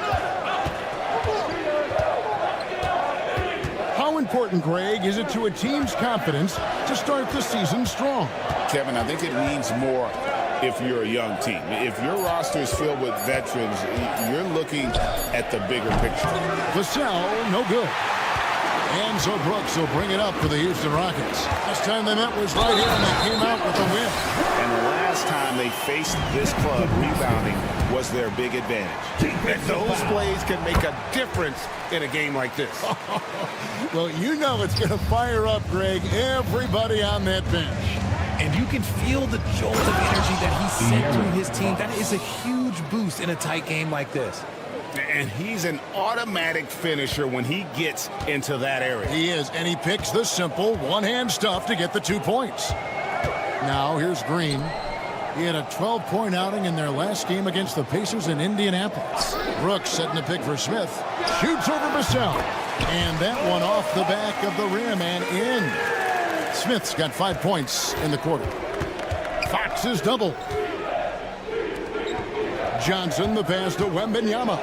How important, Greg, is it to a team's confidence to start the season strong? Kevin, I think it means more if you're a young team. If your roster is filled with veterans, you're looking at the bigger picture. Vassell, no good. And so Brooks will bring it up for the Houston Rockets. Last time they met was right here, and they came out with a win. And the last time they faced this club, rebounding was their big advantage. And those plays can make a difference in a game like this. Well, you know it's going to fire up, Greg, everybody on that bench. And you can feel the jolt of energy that he sent through his team. That is a huge boost in a tight game like this. And he's an automatic finisher when he gets into that area. He is, and he picks the simple one-hand stuff to get the 2 points. Now here's Green. He had a 12-point outing in their last game against the Pacers in Indianapolis. Brooks setting the pick for Smith. Shoots over Vassell. And that one off the back of the rim and in. Smith's got 5 points in the quarter. Fox is double. Johnson, the pass to Wembanyama.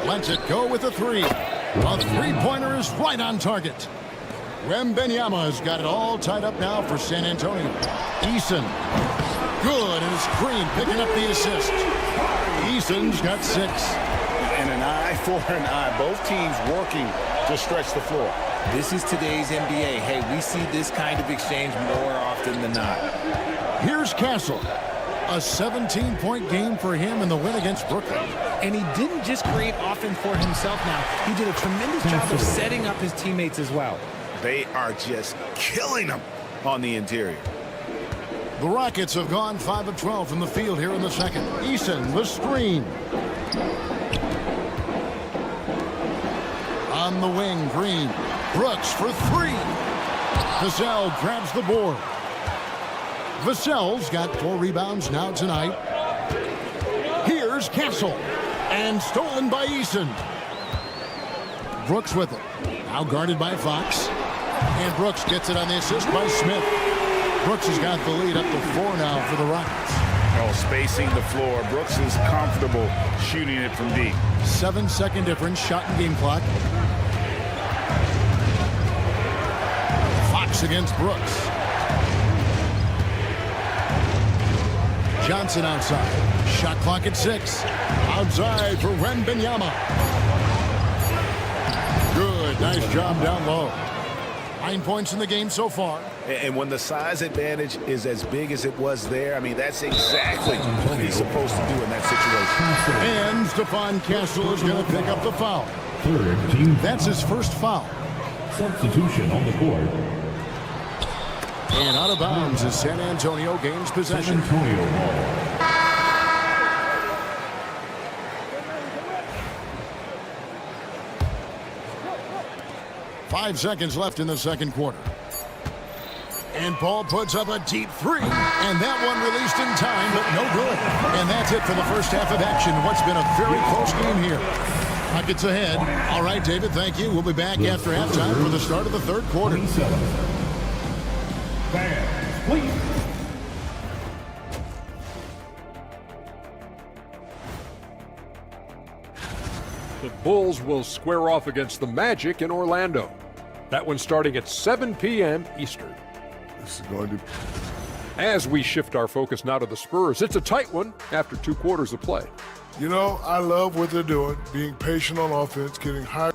Lets it go with a three. A three-pointer is right on target. Wembanyama has got it all tied up now for San Antonio. Eason. Good, and it's Green picking up the assist. Eason's got 6. And an eye for an eye. Both teams working to stretch the floor. This is today's NBA. Hey, we see this kind of exchange more often than not. Here's Castle. A 17-point game for him in the win against Brooklyn. And he didn't just create offense for himself now. He did a tremendous job of setting up his teammates as well. They are just killing them on the interior. The Rockets have gone 5 of 12 from the field here in the second. Eason, the screen. On the wing, Green. Brooks for 3. Vassell grabs the board. Vassell's got 4 rebounds now tonight. Here's Castle. And stolen by Eason. Brooks with it. Now guarded by Fox. And Brooks gets it on the assist by Smith. Brooks has got the lead up to 4 now for the Rockets. Oh, spacing the floor. Brooks is comfortable shooting it from deep. 7-second difference, shot and game clock. Fox against Brooks. Johnson outside. Shot clock at 6. Outside for Wembanyama. Good. Nice job down low. 9 points in the game so far. And when the size advantage is as big as it was there, I mean, that's exactly what he's supposed to do in that situation. And Stephon Castle is going to pick up the foul. Third team. That's his first foul. Substitution on the court. And out of bounds as San Antonio gains possession. San Antonio ball. 5 seconds left in the second quarter. And Paul puts up a deep 3. And that one released in time, but no good. And that's it for the first half of action. What's been a very close game here. Rockets ahead. All right, David, thank you. We'll be back after halftime for the start of the third quarter. The Bulls will square off against the Magic in Orlando. That one's starting at 7 p.m. Eastern. This is going to... As we shift our focus now to the Spurs, it's a tight one after 2 quarters of play. You know, I love what they're doing, being patient on offense, getting high.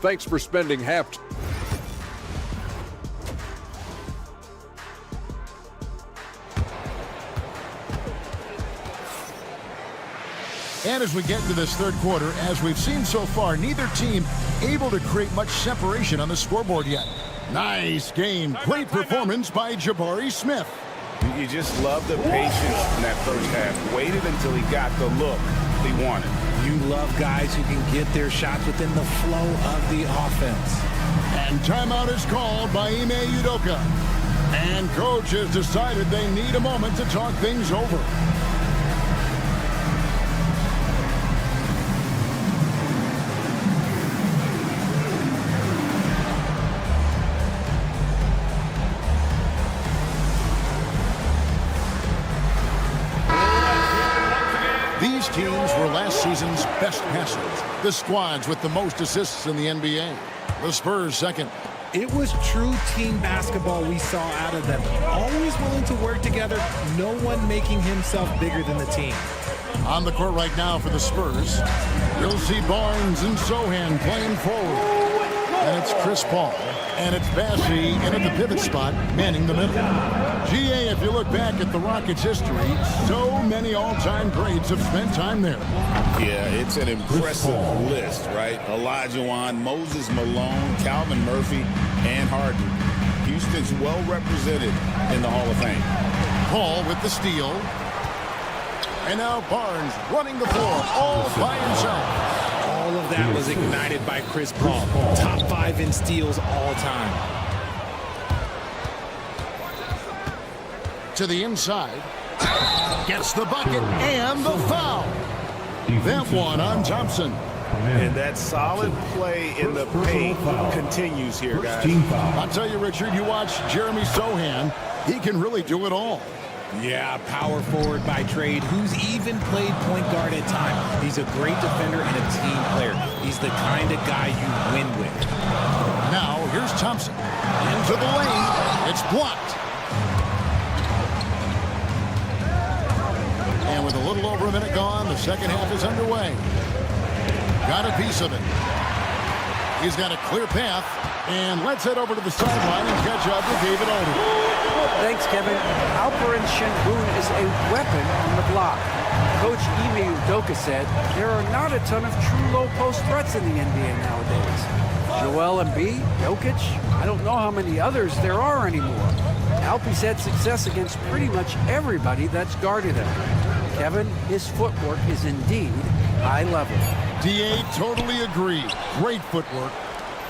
Thanks for spending half. And as we get into this third quarter, as we've seen so far, neither team able to create much separation on the scoreboard yet. Nice game. Great performance by Jabari Smith. You just love the patience in that first half. Waited until he got the look he wanted. You love guys who can get their shots within the flow of the offense. And timeout is called by Ime Udoka. And coach has decided they need a moment to talk things over. These teams were last season's best passers, the squads with the most assists in the NBA. The Spurs second. It was true team basketball we saw out of them. Always willing to work together, no one making himself bigger than the team. On the court right now for the Spurs, you'll see Barnes and Sohan playing forward. And it's Chris Paul. And it's Bassey in at the pivot spot, manning the middle. GA, if you look back at the Rockets' history, so many all-time greats have spent time there. Yeah, it's an impressive list, right? Olajuwon, Moses Malone, Calvin Murphy, and Harden. Houston's well represented in the Hall of Fame. Paul with the steal. And now Barnes running the floor all by himself. All of that was ignited by Chris Paul. Top 5 in steals all time. To the inside. Gets the bucket and the foul. That one on Thompson. And that solid play in the paint continues here, guys. I'll tell you, Richard, you watch Jeremy Sohan. He can really do it all. Yeah, power forward by trade, who's even played point guard at times. He's a great defender and a team player. He's the kind of guy you win with. Now, here's Thompson. Into the lane. It's blocked. And with a little over a minute gone, the second half is underway. Got a piece of it. He's got a clear path. And let's head over to the sideline and catch up with David Aldridge. Thanks, Kevin. Alperen Sengun is a weapon on the block. Coach Ime Udoka said there are not a ton of true low-post threats in the NBA nowadays. Joel Embiid, Jokic, I don't know how many others there are anymore. Alpie's had success against pretty much everybody that's guarded him. Kevin, his footwork is indeed high level. DA totally agree. Great footwork.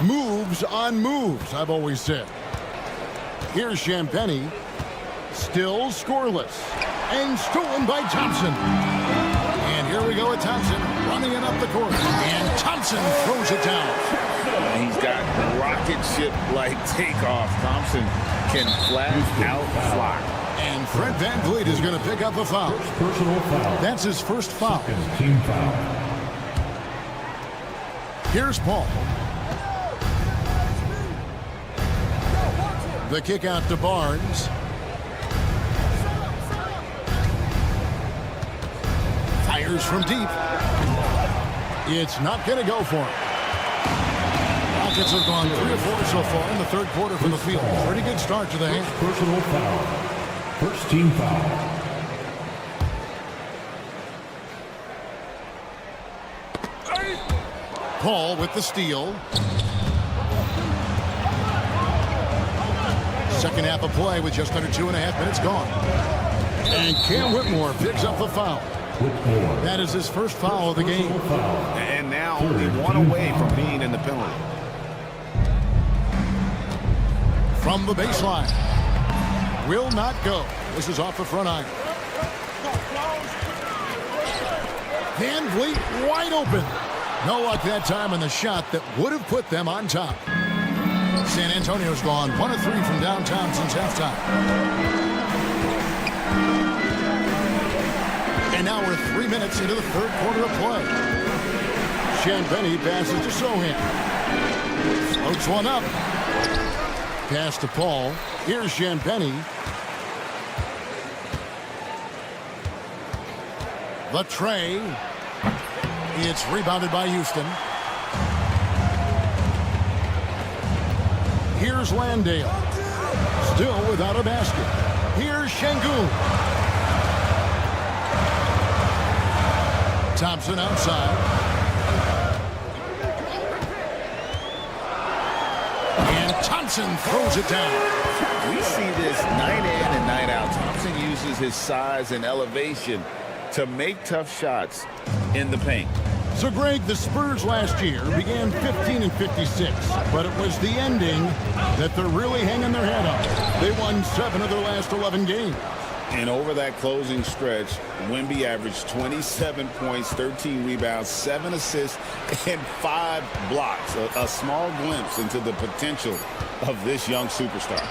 Moves on moves, I've always said. Here's Champagnie. Still scoreless. And stolen by Thompson. And here we go with Thompson running it up the court. And Thompson throws it down. He's got rocket ship-like takeoff. Thompson can flat out fly. And Fred VanVleet is going to pick up a foul. Personal foul. That's his first foul. Team foul. Here's Paul. The kick out to Barnes. Fires from deep. It's not going to go for him. Rockets have gone 3 or 4 so far in the third quarter from the field. Pretty good start to the half. Personal foul. First team foul. Paul with the steal. Second half of play with just under 2.5 minutes gone. And Cam Whitmore picks up the foul. That is his first foul of the game. And now only one away from being in the penalty. From the baseline. Will not go. This is off the front iron. VanVleet wide open. No luck that time on the shot that would have put them on top. San Antonio's gone 1 of 3 from downtown since halftime. And now we're 3 minutes into the third quarter of play. Champagnie passes to Sohan. Floats one up. Pass to Paul. Here's Champagnie. The tray. It's rebounded by Houston. Here's Landale. Still without a basket. Here's Sengun. Thompson outside. And Thompson throws it down. We see this night in and night out. Thompson uses his size and elevation to make tough shots in the paint. So, Greg, the Spurs last year began 15-56, but it was the ending that they're really hanging their head on. They won 7 of their last 11 games. And over that closing stretch, Wemby averaged 27 points, 13 rebounds, 7 assists, and 5 blocks. A small glimpse into the potential of this young superstar.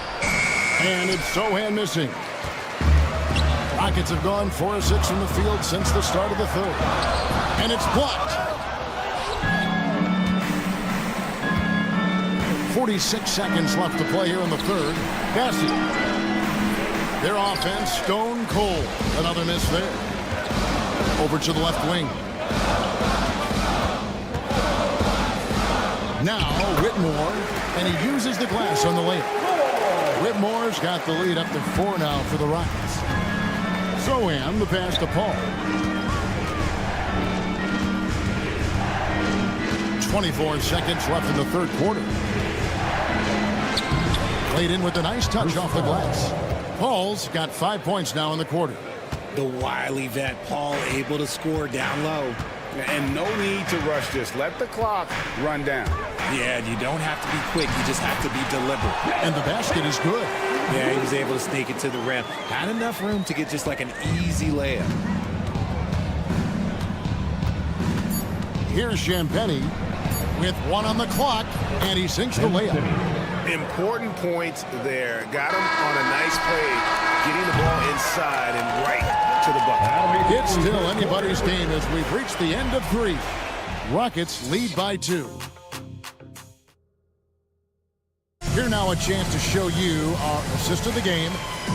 And it's Sohan missing. Rockets have gone 4 of 6 from the field since the start of the third. And it's blocked. 46 seconds left to play here in the third. Cassie. Their offense stone cold. Another miss there. Over to the left wing. Now Whitmore, and he uses the glass on the layup. Whitmore's got the lead up to 4 now for the Rockets. Sohan, the pass to Paul. 24 seconds left in the third quarter. Played in with a nice touch off the glass. Paul's got 5 points now in the quarter. The wily vet Paul able to score down low. And no need to rush this. Let the clock run down. Yeah, you don't have to be quick. You just have to be deliberate. And the basket is good. Yeah, he was able to sneak it to the rim. Had enough room to get just like an easy layup. Here's Champagny with 1 on the clock, and he sinks the layup. Important points there. Got him on a nice play, getting the ball inside and right to the bucket. It's still anybody's game as we've reached the end of 3. Rockets lead by 2. Here now a chance to show you our assist of the game,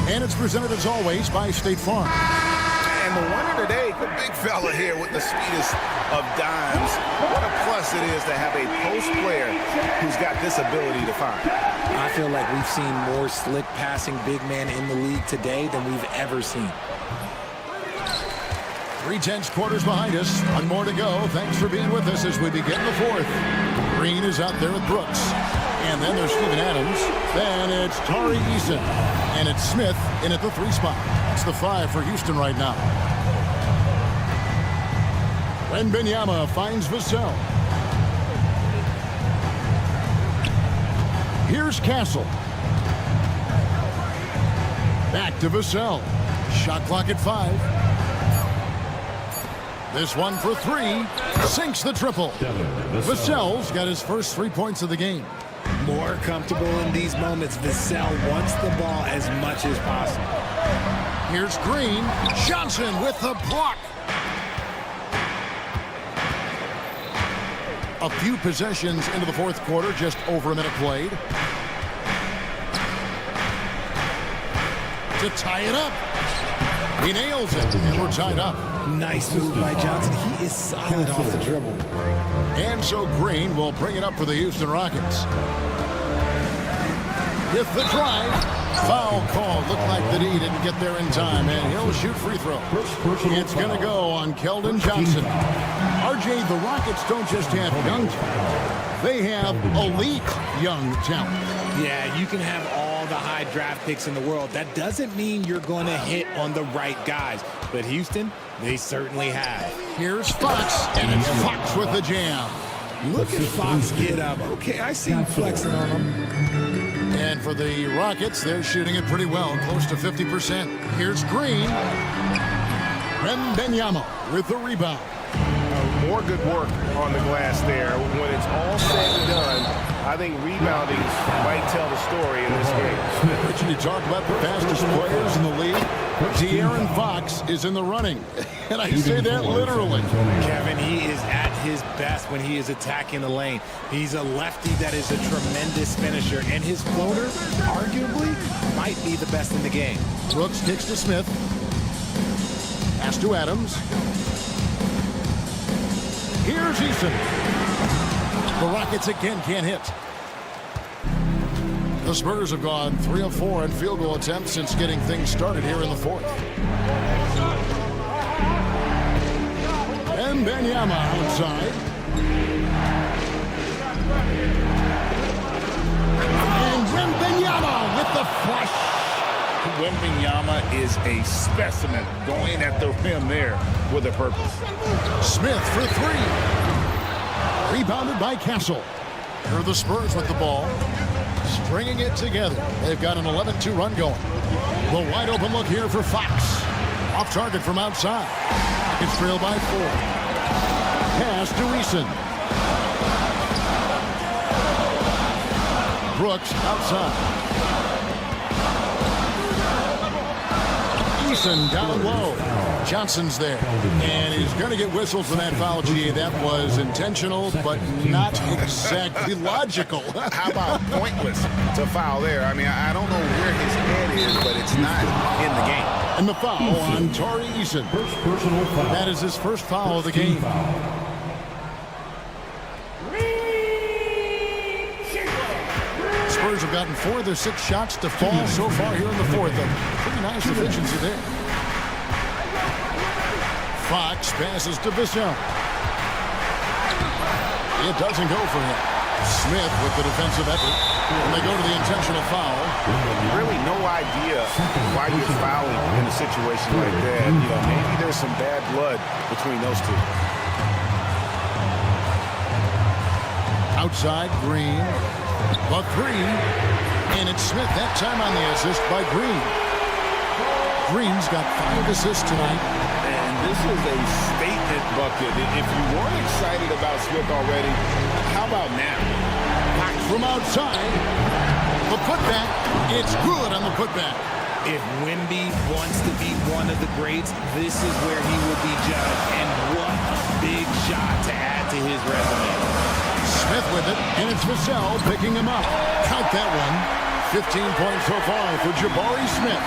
and it's presented as always by State Farm. And the winner today, the big fella here with the sweetest of dimes. What a plus it is to have a post player who's got this ability to find. I feel like we've seen more slick passing big man in the league today than we've ever seen. 3/10 quarters behind us. 1 more to go. Thanks for being with us as we begin the fourth. Green is out there with Brooks. And then there's Steven Adams. Then it's Tari Eason. And it's Smith in at the 3 spot. It's the 5 for Houston right now. Wembanyama finds Vassell. Here's Castle. Back to Vassell. Shot clock at 5. This one for 3. Sinks the triple. Vassell's got his first 3 points of the game. More comfortable in these moments. Vassell wants the ball as much as possible. Here's Green. Johnson with the block. A few possessions into the fourth quarter, just over a minute played. To tie it up. He nails it, and we're tied up. Nice move by Johnson. He is solid off the dribble. And so Green will bring it up for the Houston Rockets. With the drive, foul call. Looked like that he didn't get there in time, and he'll shoot free throw. It's going to go on Keldon Johnson. RJ, the Rockets don't just have young talent. They have elite young talent. Yeah, you can have all the high draft picks in the world. That doesn't mean you're going to hit on the right guys. But Houston, they certainly have. Here's Fox, and it's Fox with the jam. Look at Fox get up. Okay, I see him flexing on him. And for the Rockets, they're shooting it pretty well, close to 50%. Here's Green. Wembanyama with the rebound. More good work on the glass there. When it's all said and done, I think rebounding might tell the story in this game. Richard, you talk about the fastest players in the league. De'Aaron Fox is in the running. And I say that literally. Kevin, he is at his best when he is attacking the lane. He's a lefty that is a tremendous finisher. And his floater, arguably, might be the best in the game. Brooks kicks to Smith. Pass to Adams. Here's Eason. The Rockets again can't hit. The Spurs have gone 3 of 4 in field goal attempts since getting things started here in the fourth. Wembanyama outside. And Wembanyama with the flush. Wembanyama is a specimen going at the rim there with a purpose. Smith for three. Rebounded by Castle. Here are the Spurs with the ball. Stringing it together. They've got an 11-2 run going. The wide open look here for Fox. Off target from outside. It's trailed by 4. Pass to Eason. Brooks outside. Eason down low. Johnson's there. And he's going to get whistles for that foul, G. That was intentional, but not exactly logical. How about pointless to foul there? I mean, I don't know where his head is, but it's not in the game. And the foul on Torrey Eason. First personal foul. That is his first foul of the game. Spurs have gotten 4 of their 6 shots to fall so far here in the fourth. A pretty nice efficiency there. Fox passes to Bissell. It doesn't go for him. Smith with the defensive effort. And they go to the intentional foul. Really no idea why you're fouling in a situation like that. You know, maybe there's some bad blood between those two. Outside, Green. A 3. And it's Smith that time on the assist by Green. Green's got 5 assists tonight. And this is a statement bucket. If you weren't excited about Smith already, how about now? From outside, the putback, it's good on the putback. If Wemby wants to be one of the greats, this is where he will be judged. And what a big shot to add to his resume. Smith with it, and it's Vassell picking him up. Count that one. 15 points so far for Jabari Smith.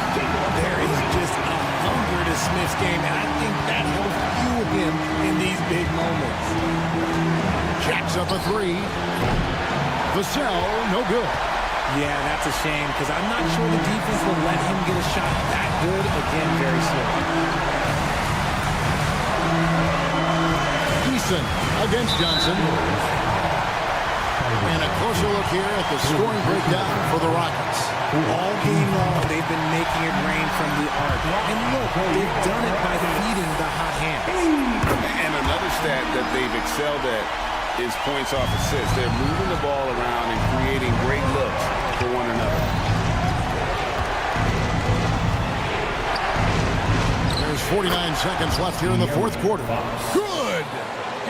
There is just a hunger to Smith's game, and I think that helps fuel him in these big moments. Jacks up a 3. Vassell, no good. Yeah, that's a shame, because I'm not sure the defense will let him get a shot that good again very soon. Eason against Johnson. And a closer look here at the scoring breakdown for the Rockets. All game long, they've been making it rain from the arc. And look, they've done it by feeding the hot hands. And another stat that they've excelled at is points off assists. They're moving the ball around and creating great looks for one another. There's 49 seconds left here in the fourth quarter. Good!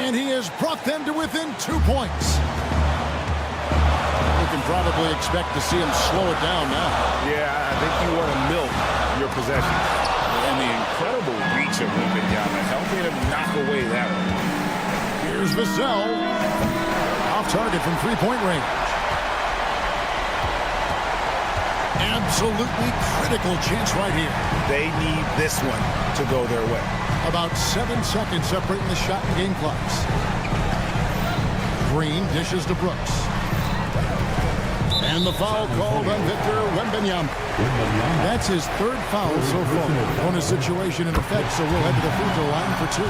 And he has brought them to within 2 points. You can probably expect to see him slow it down now. Yeah, I think you want to milk your possession. And the incredible reach of Wembanyama helping him knock away that one. Here's Vassell. Off target from three-point range. Absolutely critical chance right here. They need this one to go their way. About 7 seconds separating the shot and game clocks. Green dishes to Brooks. And the foul called on Victor Wembanyama. That's his 3rd foul so far on a situation in effect, so we'll head to the free throw line for 2.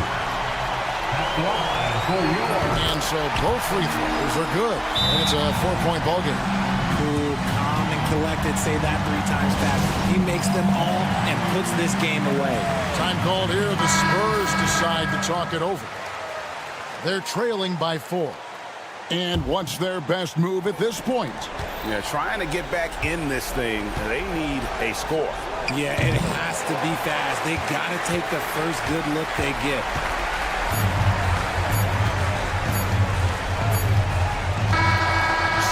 And so both free throws are good. And it's a 4-point ball game. Cool, calm, and collected. Say that 3 times fast. He makes them all and puts this game away. Time called here. The Spurs decide to talk it over. They're trailing by 4. And what's their best move at this point? Yeah, trying to get back in this thing, they need a score. Yeah, it has to be fast. They got to take the first good look they get.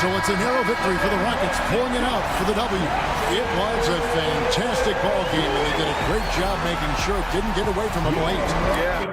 So it's a narrow victory for the Rockets, pulling it out for the W. It was a fantastic ball game, and they did a great job making sure it didn't get away from them late. Yeah.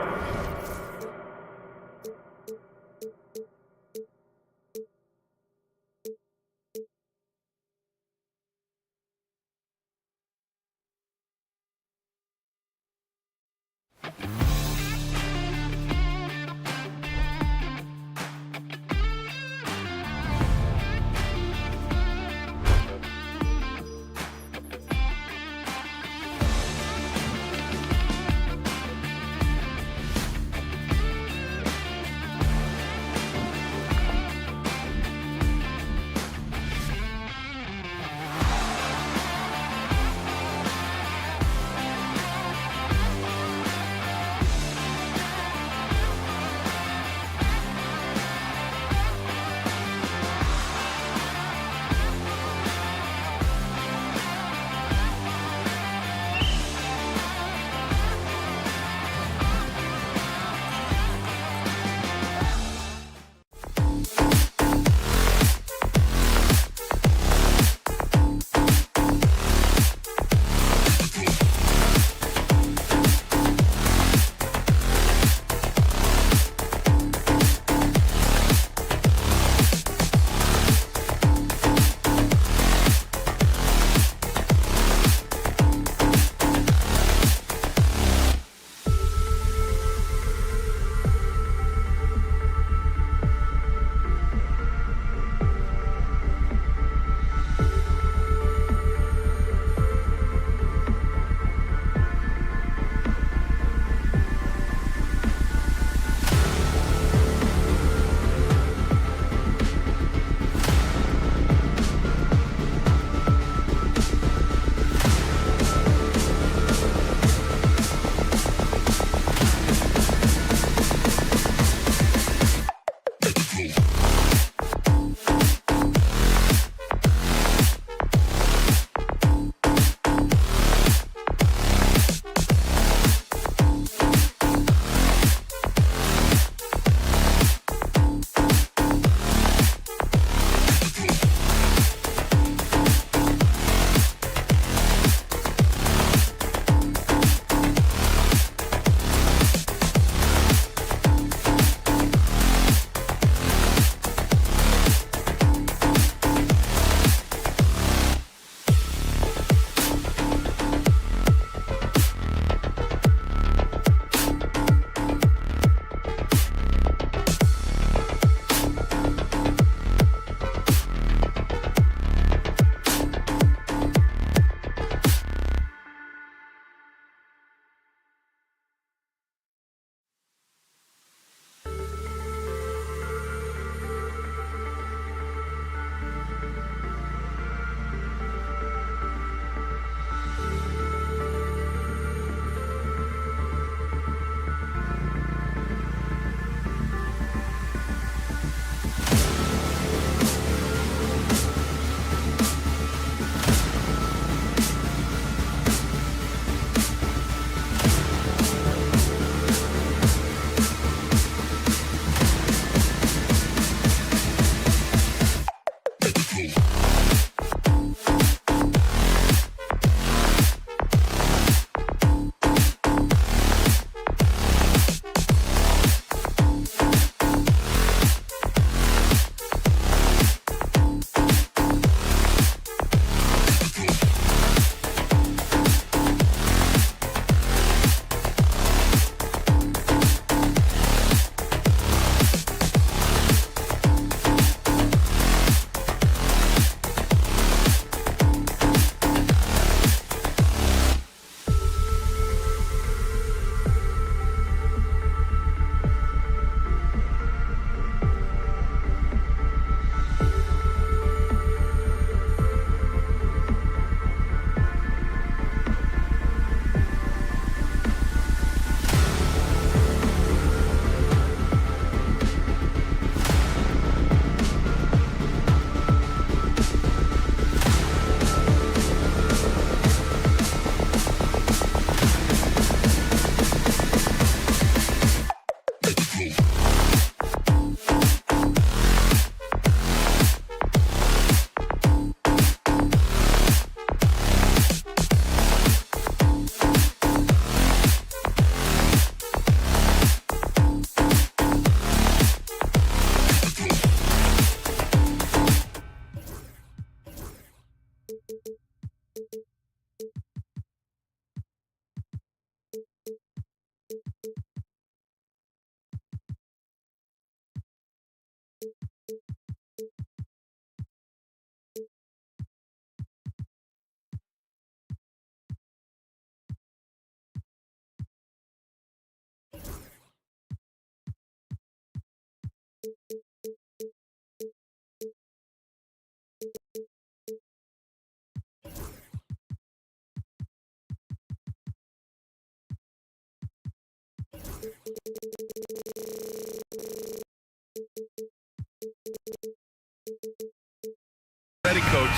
Ready, coach.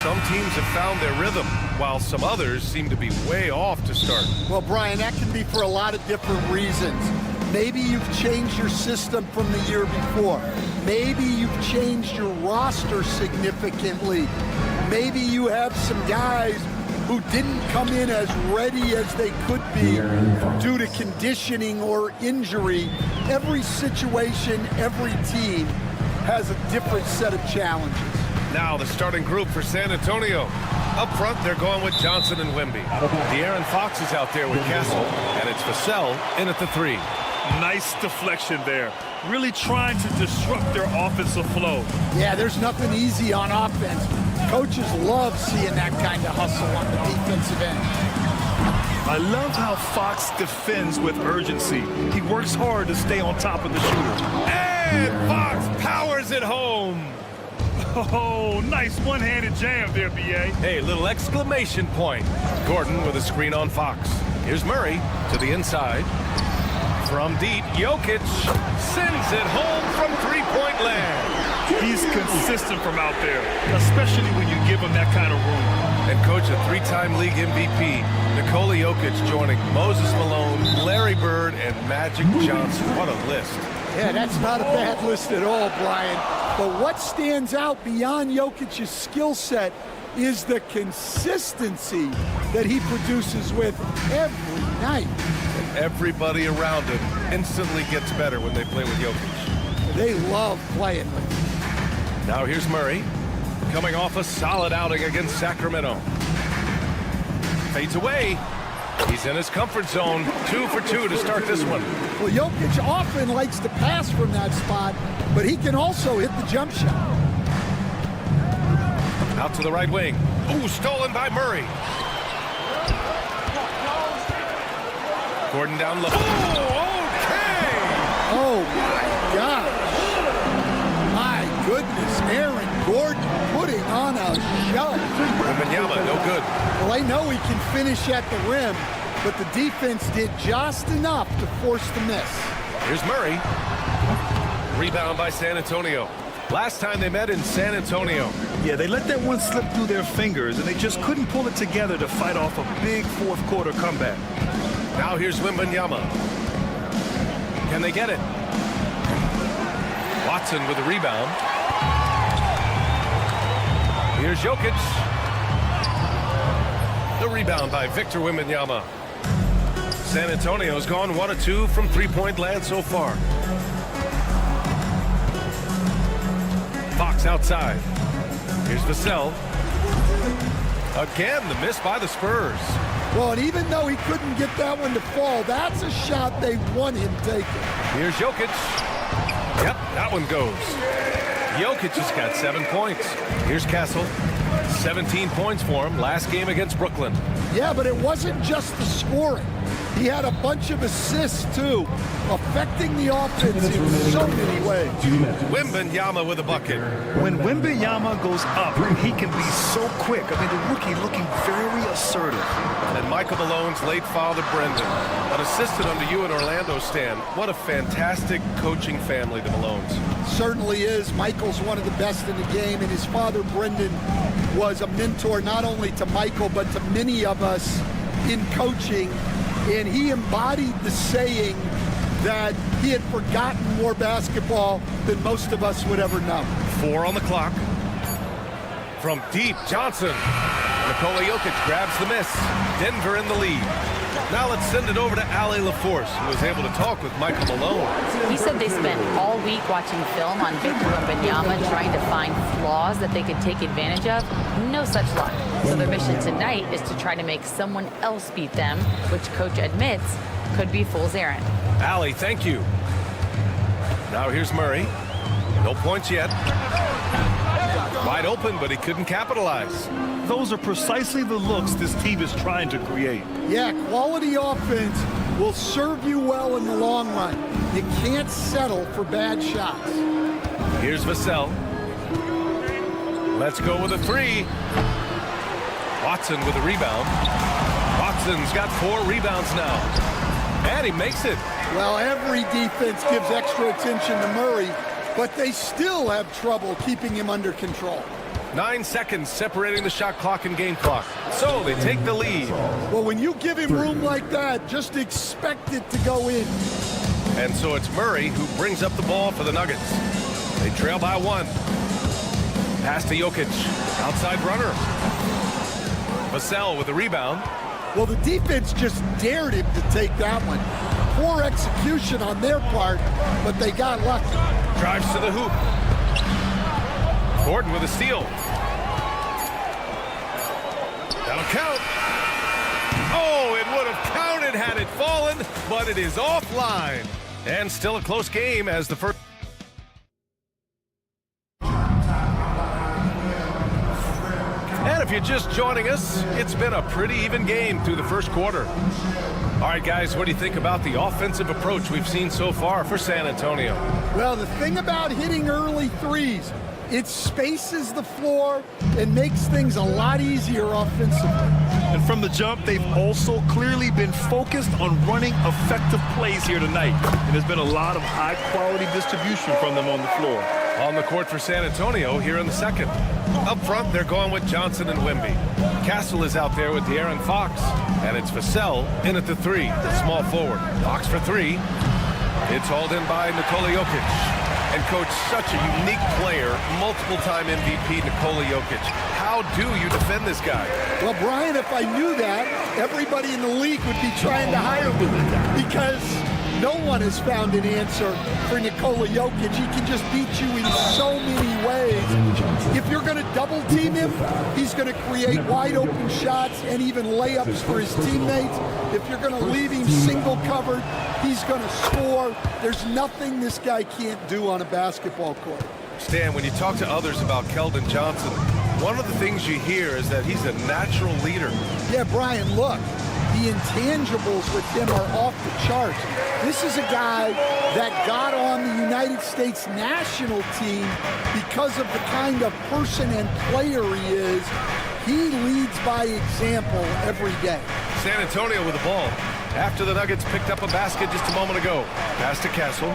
Some teams have found their rhythm, while some others seem to be way off to start. Well, Brian, that can be for a lot of different reasons. Maybe you've changed your system from the year before. Maybe you've changed your roster significantly. Maybe you have some guys who didn't come in as ready as they could be due to conditioning or injury. Every situation, every team has a different set of challenges. Now the starting group for San Antonio. Up front, they're going with Johnson and Wemby. De'Aaron Fox is out there with Castle, and it's Vassell in at the 3. Nice deflection there. Really trying to disrupt their offensive flow. Yeah, there's nothing easy on offense. Coaches love seeing that kind of hustle on the defensive end. I love how Fox defends with urgency. He works hard to stay on top of the shooter. And Fox powers it home. Oh, nice one-handed jam there, B.A. Hey, little exclamation point. Gordon with a screen on Fox. Here's Murray to the inside. From deep, Jokic sends it home from three-point land. He's consistent from out there, especially when you give him that kind of room. And coach, a three-time league MVP, Nikola Jokic joining Moses Malone, Larry Bird, and Magic Johnson. What a list. Yeah, that's not a bad list at all, Brian. But what stands out beyond Jokic's skill set is the consistency that he produces with every night. And everybody around him instantly gets better when they play with Jokic. They love playing with him. Now here's Murray, coming off a solid outing against Sacramento. Fades away. He's in his comfort zone. 2 for 2 to start this one. Well, Jokic often likes to pass from that spot, but he can also hit the jump shot. Out to the right wing. Ooh, stolen by Murray. Gordon down low. Oh, okay! Oh, my gosh. My goodness, Aaron Gordon putting on a show. Wembanyama, no good. Well, I know he can finish at the rim, but the defense did just enough to force the miss. Here's Murray. Rebound by San Antonio. Last time they met in San Antonio. Yeah, they let that one slip through their fingers, and they just couldn't pull it together to fight off a big fourth-quarter comeback. Now here's Wembanyama. Can they get it? Watson with the rebound. Here's Jokic. The rebound by Victor Wembanyama. San Antonio's gone 1 of 2 from three-point land so far. Fox outside. Here's Vassell. Again, the miss by the Spurs. Well, and even though he couldn't get that one to fall, that's a shot they want him taking. Here's Jokic. Yep, that one goes. Jokic has got 7 points. Here's Castle. 17 points for him last game against Brooklyn. Yeah, but it wasn't just the scoring. He had a bunch of assists, too, affecting the offense in so many ways. Wembanyama with a bucket. When Wembanyama goes up, he can be so quick. I mean, the rookie looking very assertive. And Michael Malone's late father, Brendan, an assistant under you in Orlando, Stan. What a fantastic coaching family, the Malones. Certainly is. Michael's one of the best in the game, and his father, Brendan, was a mentor not only to Michael, but to many of us in coaching. And he embodied the saying that he had forgotten more basketball than most of us would ever know. 4 on the clock. From deep, Johnson. Nikola Jokic grabs the miss. Denver in the lead. Now let's send it over to Allie LaForce, who was able to talk with Michael Malone. He said they spent all week watching film on Victor Wembanyama, trying to find flaws that they could take advantage of. No such luck. So their mission tonight is to try to make someone else beat them, which coach admits could be fool's errand. Allie, thank you. Now here's Murray. No points yet. Wide open, but he couldn't capitalize. Those are precisely the looks this team is trying to create. Yeah, quality offense will serve you well in the long run. You can't settle for bad shots. Here's Vassell. Let's go with a three. Watson with a rebound. Watson's got 4 rebounds now. And he makes it. Well, every defense gives extra attention to Murray, but they still have trouble keeping him under control. 9 seconds separating the shot clock and game clock. So they take the lead. Well, when you give him room like that, just expect it to go in. And so it's Murray who brings up the ball for the Nuggets. They trail by 1. Pass to Jokic. Outside runner. Vassell with the rebound. Well, the defense just dared him to take that one. Poor execution on their part, but they got lucky. Drives to the hoop. Gordon with a steal. That'll count. Oh, it would have counted had it fallen, but it is offline. And still a close game as the first. And if you're just joining us, it's been a pretty even game through the first quarter. All right, guys, what do you think about the offensive approach we've seen so far for San Antonio? Well, the thing about hitting early threes, it spaces the floor and makes things a lot easier offensively. And from the jump, they've also clearly been focused on running effective plays here tonight. And there's been a lot of high-quality distribution from them on the floor. On the court for San Antonio here in the second. Up front, they're going with Johnson and Wemby. Castle is out there with De'Aaron Fox. And it's Vassell in at the 3, the small forward. Fox for 3. It's hauled in by Nikola Jokic. And coach, such a unique player, multiple-time MVP Nikola Jokic. How do you defend this guy? Well, Brian, if I knew that, everybody in the league would be trying to hire me because no one has found an answer for Nikola Jokic. He can just beat you in so many ways. If you're going to double team him, he's going to create wide open shots and even layups for his teammates. If you're going to leave him single covered, he's going to score. There's nothing this guy can't do on a basketball court. Stan, when you talk to others about Keldon Johnson, one of the things you hear is that he's a natural leader. Yeah, Brian, look. The intangibles with him are off the charts. This is a guy that got on the United States national team because of the kind of person and player he is. He leads by example every day. San Antonio with the ball. After the Nuggets picked up a basket just a moment ago. Pass to Castle.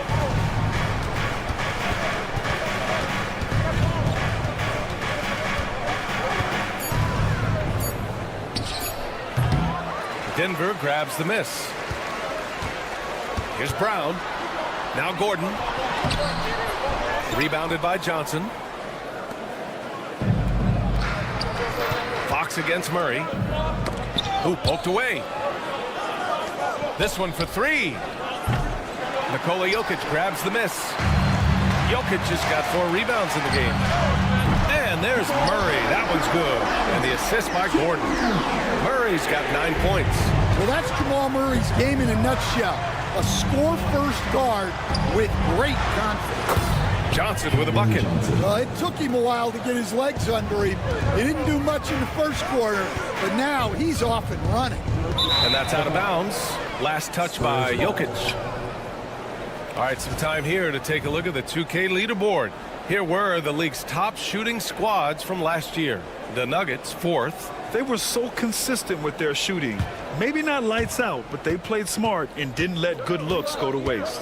Denver grabs the miss. Here's Brown. Now Gordon. Rebounded by Johnson. Fox against Murray. Who poked away. This one for 3. Nikola Jokic grabs the miss. Jokic just got 4 rebounds in the game. And there's Murray. That one's good. And the assist by Gordon. Murray's got 9 points. Well, that's Jamal Murray's game in a nutshell. A score-first guard with great confidence. Johnson with a bucket. Well, it took him a while to get his legs under him. He didn't do much in the first quarter, but now he's off and running. And that's out of bounds. Last touch by Jokic. All right, some time here to take a look at the 2K leaderboard. Here were the league's top shooting squads from last year. The Nuggets, 4th. They were so consistent with their shooting. Maybe not lights out, but they played smart and didn't let good looks go to waste.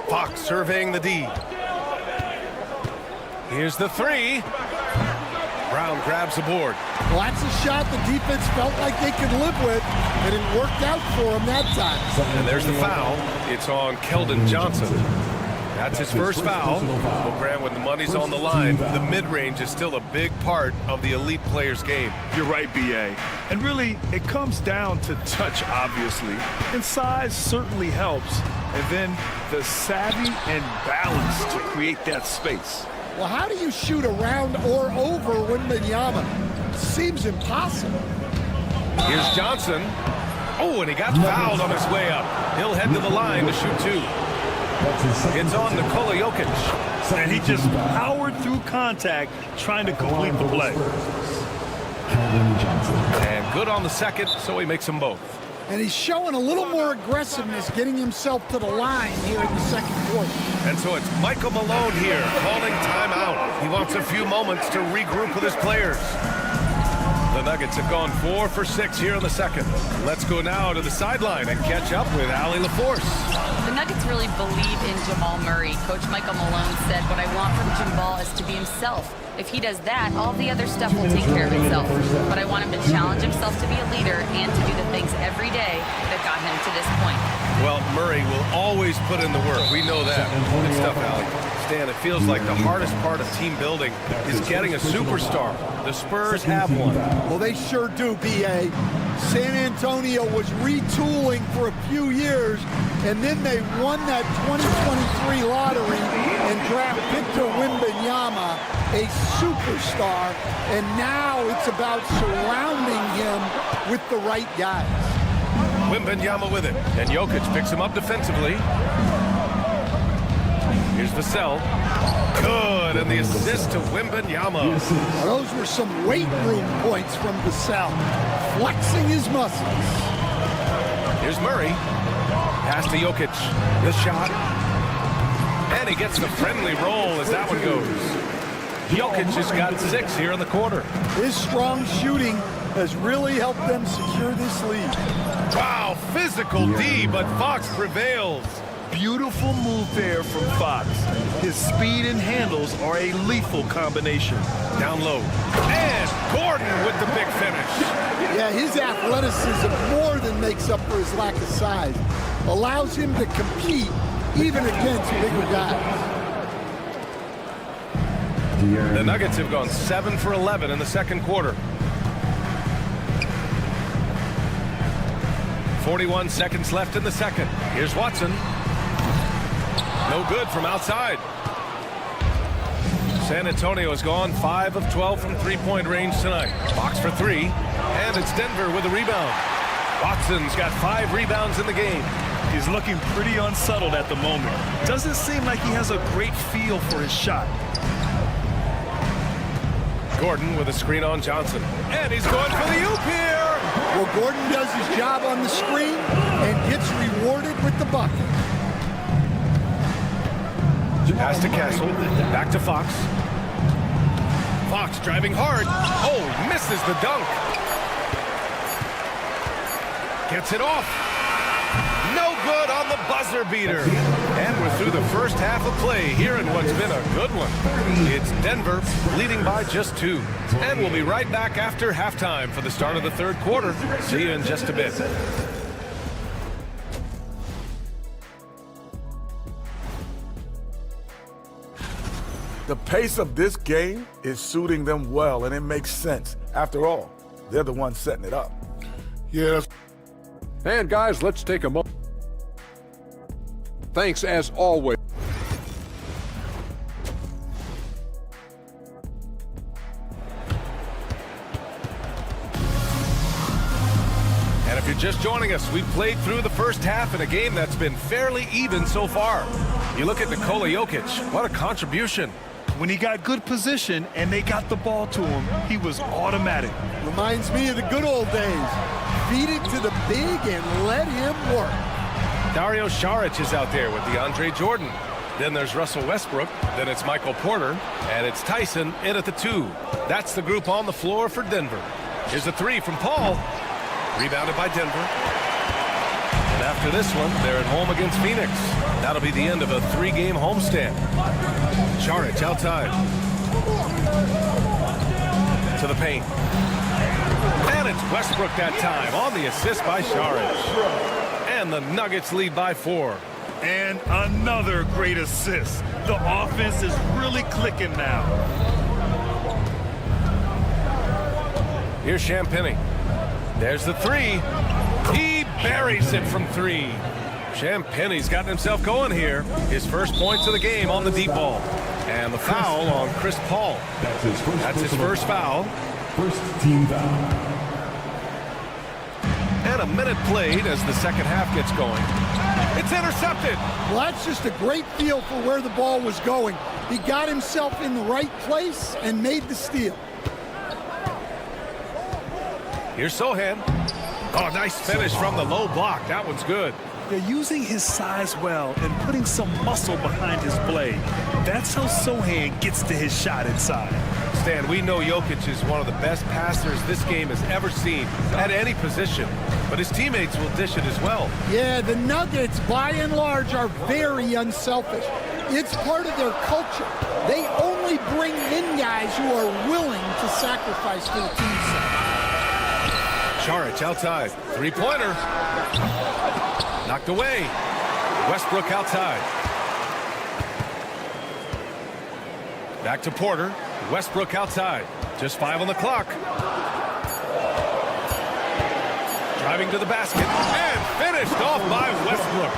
Fox surveying the D. Here's the 3. Brown grabs the board. Well, that's a shot the defense felt like they could live with, and it worked out for them that time. And there's the foul. It's on Keldon Johnson. That's his first foul. Well, Grant, when the money's on the line, the mid-range is still a big part of the elite player's game. You're right, B.A. And really, it comes down to touch, obviously. And size certainly helps. And then the savvy and balance to create that space. Well, how do you shoot around or over Wembanyama? Seems impossible. Here's Johnson. Oh, and he got fouled on his way up. He'll head to the line to shoot 2. It's on Nikola Jokic. And he just powered through contact trying to complete the play. And good on the second, so he makes them both. And he's showing a little more aggressiveness, getting himself to the line here in the second quarter. And so it's Michael Malone here calling timeout. He wants a few moments to regroup with his players. The Nuggets have gone 4 for 6 here in the second. Let's go now to the sideline and catch up with Allie LaForce. The Nuggets really believe in Jamal Murray. Coach Michael Malone said, what I want from Jamal is to be himself. If he does that, all the other stuff will take care of itself. But I want him to challenge himself to be a leader and to do the things every day that got him to this point. Well, Murray will always put in the work. We know that. Good stuff, Allie. Stan, it feels like the hardest part of team building is getting a superstar. The Spurs have one. Well, they sure do, B.A. San Antonio was retooling for a few years, and then they won that 2023 lottery and draft Victor Wembanyama, a superstar, and now it's about surrounding him with the right guys. Wembanyama with it, and Jokic picks him up defensively. Here's Vassell. Good, and the assist to Wembanyama. Those were some weight room points from Vassell, flexing his muscles. Here's Murray. Pass to Jokic. The shot. And he gets the friendly roll as that one goes. Jokic has got 6 here in the quarter. His strong shooting has really helped them secure this lead. Wow, physical D, but Fox prevails. Beautiful move there from Fox. His speed and handles are a lethal combination. Down low. And Gordon with the big finish. Yeah, his athleticism more than makes up for his lack of size. Allows him to compete even against bigger guys. The Nuggets have gone 7 for 11 in the second quarter. 41 seconds left in the second. Here's Watson. No good from outside. San Antonio has gone 5 of 12 from three-point range tonight. Fox for 3, and it's Denver with a rebound. Watson's got 5 rebounds in the game. He's looking pretty unsettled at the moment. Doesn't seem like he has a great feel for his shot. Gordon with a screen on Johnson. And he's going for the oop here. Well, Gordon does his job on the screen and gets rewarded with the bucket. Pass to Castle. Back to Fox. Fox driving hard. Oh, misses the dunk. Gets it off. No good on the buzzer beater. And we're through the first half of play here in what's been a good one. It's Denver leading by just 2. And we'll be right back after halftime for the start of the third quarter. See you in just a bit. The pace of this game is suiting them well, and it makes sense. After all, they're the ones setting it up. Yes. And guys, let's take a moment. Thanks as always. And if you're just joining us, we've played through the first half in a game that's been fairly even so far. You look at Nikola Jokic, what a contribution. When he got good position and they got the ball to him, he was automatic. Reminds me of the good old days. Feed it to the big and let him work. Dario Saric is out there with DeAndre Jordan. Then there's Russell Westbrook. Then it's Michael Porter. And it's Tyson in at the 2. That's the group on the floor for Denver. Here's a 3 from Paul. Rebounded by Denver. And after this one, they're at home against Phoenix. That'll be the end of a 3-game homestand. Saric outside. To the paint. And it's Westbrook that time on the assist by Saric. And the Nuggets lead by 4. And another great assist. The offense is really clicking now. Here's Champagnie. There's the 3. He buries it from 3. Champagnie's gotten himself going here. His first points of the game on the deep ball. And the foul on Chris Paul. That's his first foul. First team foul. And a minute played as the second half gets going. It's intercepted. Well, that's just a great feel for where the ball was going. He got himself in the right place and made the steal. Here's Sohan. Oh, nice finish from the low block. That one's good. They're using his size well and putting some muscle behind his blade. That's how Sohan gets to his shot inside. Stan, we know Jokic is one of the best passers this game has ever seen at any position, but his teammates will dish it as well. Yeah, the Nuggets, by and large, are very unselfish. It's part of their culture. They only bring in guys who are willing to sacrifice for the team side. Saric outside. Three-pointer. Knocked away. Westbrook outside. Back to Porter. Westbrook outside. Just 5 on the clock. Driving to the basket and finished off by Westbrook.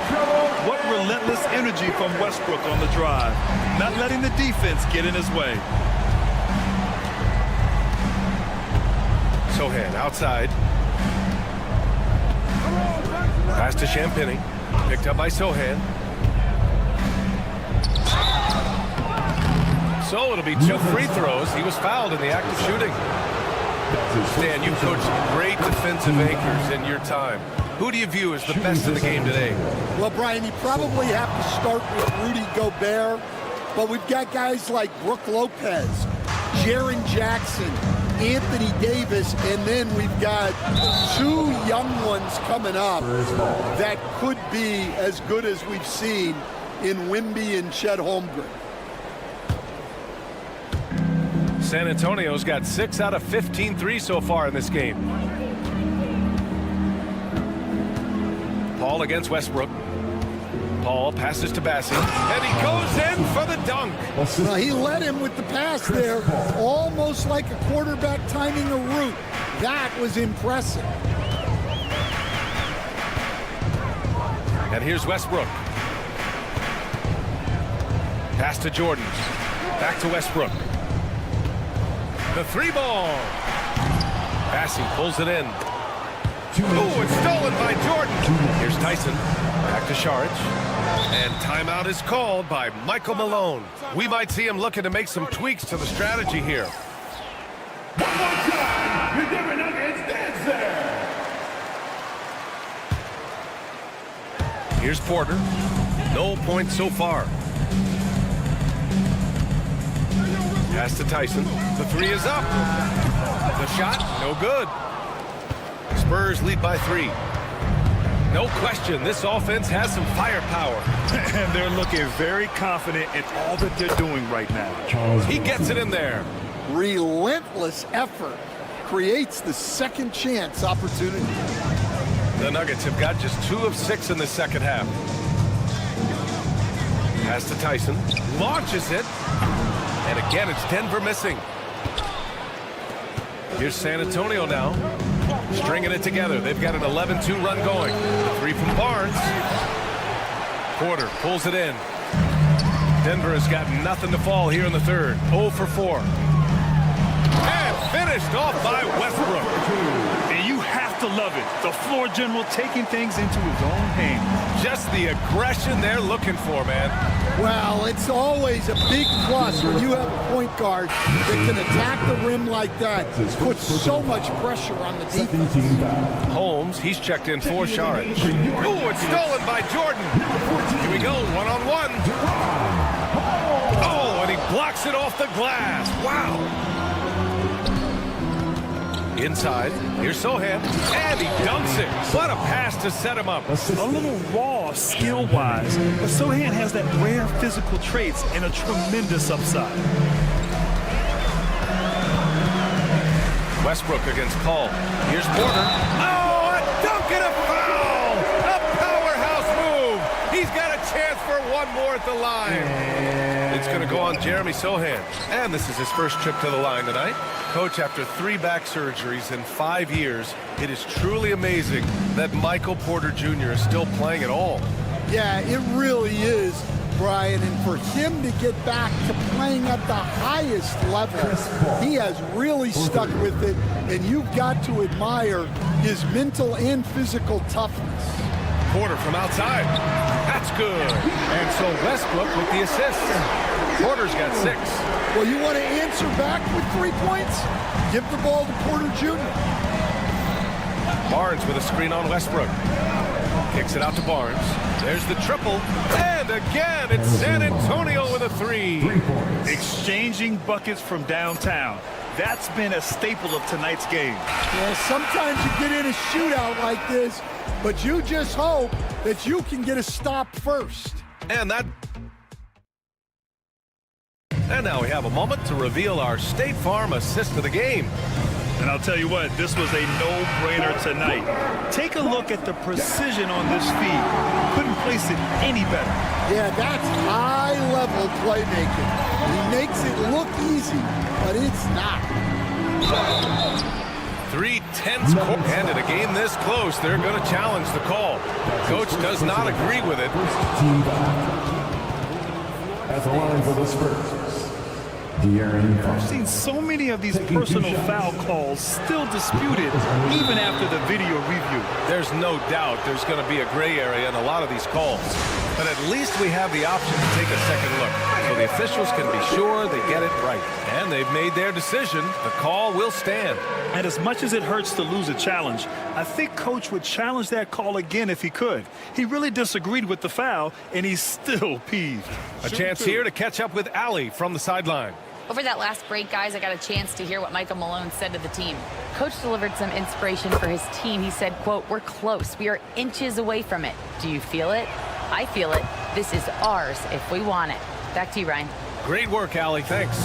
What relentless energy from Westbrook on the drive. Not letting the defense get in his way. Sohan outside. Pass to Champagny. Picked up by Sohan. So it'll be 2 free throws. He was fouled in the act of shooting. Stan, you've coached great defensive anchors in your time. Who do you view as the best in the game today? Well, Brian, you probably have to start with Rudy Gobert, but we've got guys like Brook Lopez, Jaren Jackson, Anthony Davis, and then we've got 2 young ones coming up that could be as good as we've seen in Wemby and Chet Holmgren. San Antonio's got 6 out of 15 threes so far in this game. Paul against Westbrook. Paul passes to Bassi, and he goes in for the dunk. Well, he led him with the pass there, almost like a quarterback timing a route. That was impressive. And here's Westbrook. Pass to Jordan. Back to Westbrook. The 3-ball. Bassi pulls it in. Oh, it's stolen by Jordan. Here's Tyson. Back to Saric. And timeout is called by Michael Malone. We might see him looking to make some tweaks to the strategy here. One more time. The Denver Nuggets dance there. Here's Porter. No points so far. Pass to Tyson. The 3 is up. The shot, no good. Spurs lead by 3. No question, this offense has some firepower. And they're looking very confident in all that they're doing right now. He gets it in there. Relentless effort creates the second chance opportunity. The Nuggets have got just 2 of 6 in the second half. Pass to Tyson. Launches it. And again, it's Denver missing. Here's San Antonio now. Stringing it together. They've got an 11-2 run going. The 3 from Barnes. Porter pulls it in. Denver has got nothing to fall here in the third. 0 for 4. And finished off by Westbrook. And you have to love it. The floor general taking things into his own hands. Just the aggression they're looking for, man. Well, it's always a big plus when you have a point guard that can attack the rim like that. Puts so much pressure on the defense. Holmes, he's checked in for Saric. Oh, it's stolen by Jordan. Here we go, 1-on-1. Oh, and he blocks it off the glass. Wow. Inside, here's Sohan, and he dunks it. What a pass to set him up. A little raw skill-wise, but Sohan has that rare physical traits and a tremendous upside. Westbrook against Paul. Here's Porter. Oh, a dunk and a foul! A powerhouse move! He's got a chance for 1 more at the line. It's going to go on Jeremy Sohan. And this is his first trip to the line tonight. Coach, after 3 back surgeries in 5 years, it is truly amazing that Michael Porter Jr. is still playing at all. Yeah, it really is, Brian. And for him to get back to playing at the highest level, he has really stuck with it. And you've got to admire his mental and physical toughness. Porter from outside. That's good. And so Westbrook with the assist. Porter's got 6. Well, you want to answer back with 3 points? Give the ball to Porter Jr. Barnes with a screen on Westbrook. Kicks it out to Barnes. There's the triple. And again, it's San Antonio with a 3. Exchanging buckets from downtown. That's been a staple of tonight's game. Well, sometimes you get in a shootout like this, but you just hope that you can get a stop first. And now we have a moment to reveal our State Farm assist of the game. And I'll tell you what, this was a no-brainer tonight. Take a look at the precision on this feed. Couldn't place it any better. Yeah, that's high-level playmaking. He makes it look easy, but it's not. 3/10 and in a game this close, they're going to challenge the call. Coach does not agree with it. At the line for the Spurs, I've seen so many of these personal foul calls still disputed even after the video review. There's no doubt there's going to be a gray area in a lot of these calls. But at least we have the option to take a second look, so the officials can be sure they get it right. And they've made their decision. The call will stand. And as much as it hurts to lose a challenge, I think Coach would challenge that call again if he could. He really disagreed with the foul, and he's still peeved. A chance here to catch up with Allie from the sideline. Over that last break, guys, I got a chance to hear what Michael Malone said to the team. Coach delivered some inspiration for his team. He said, quote, "We're close. We are inches away from it. Do you feel it? I feel it. This is ours if we want it." Back to you, Ryan. Great work, Allie. Thanks.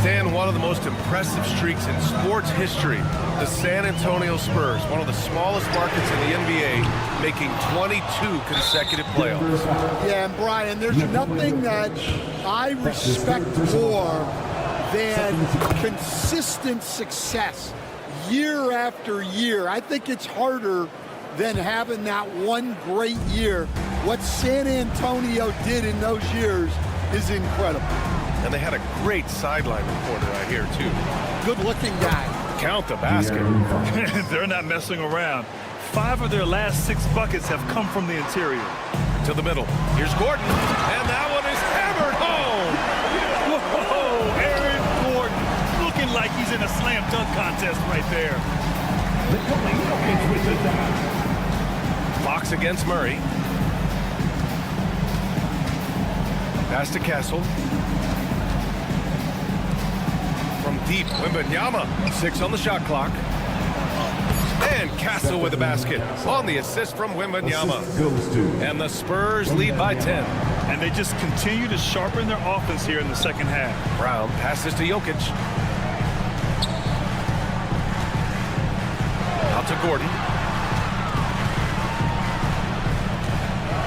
Stan, one of the most impressive streaks in sports history. The San Antonio Spurs, one of the smallest markets in the NBA, making 22 consecutive playoffs. Yeah, and Brian, there's nothing that I respect more than consistent success year after year. I think it's harder than having that one great year. What San Antonio did in those years is incredible. And they had a great sideline reporter, I hear, too. Good-looking guy. Count the basket. They're not messing around. 5 of their last 6 buckets have come from the interior. To the middle. Here's Gordon. And that one is hammered home. Whoa, Aaron Gordon. Looking like he's in a slam dunk contest right there. Fox against Murray. Pass to Castle. From deep, Wembanyama. 6 on the shot clock. And Castle with the basket on the assist from Wembanyama. And the Spurs lead by 10. And they just continue to sharpen their offense here in the second half. Brown passes to Jokic. Out to Gordon.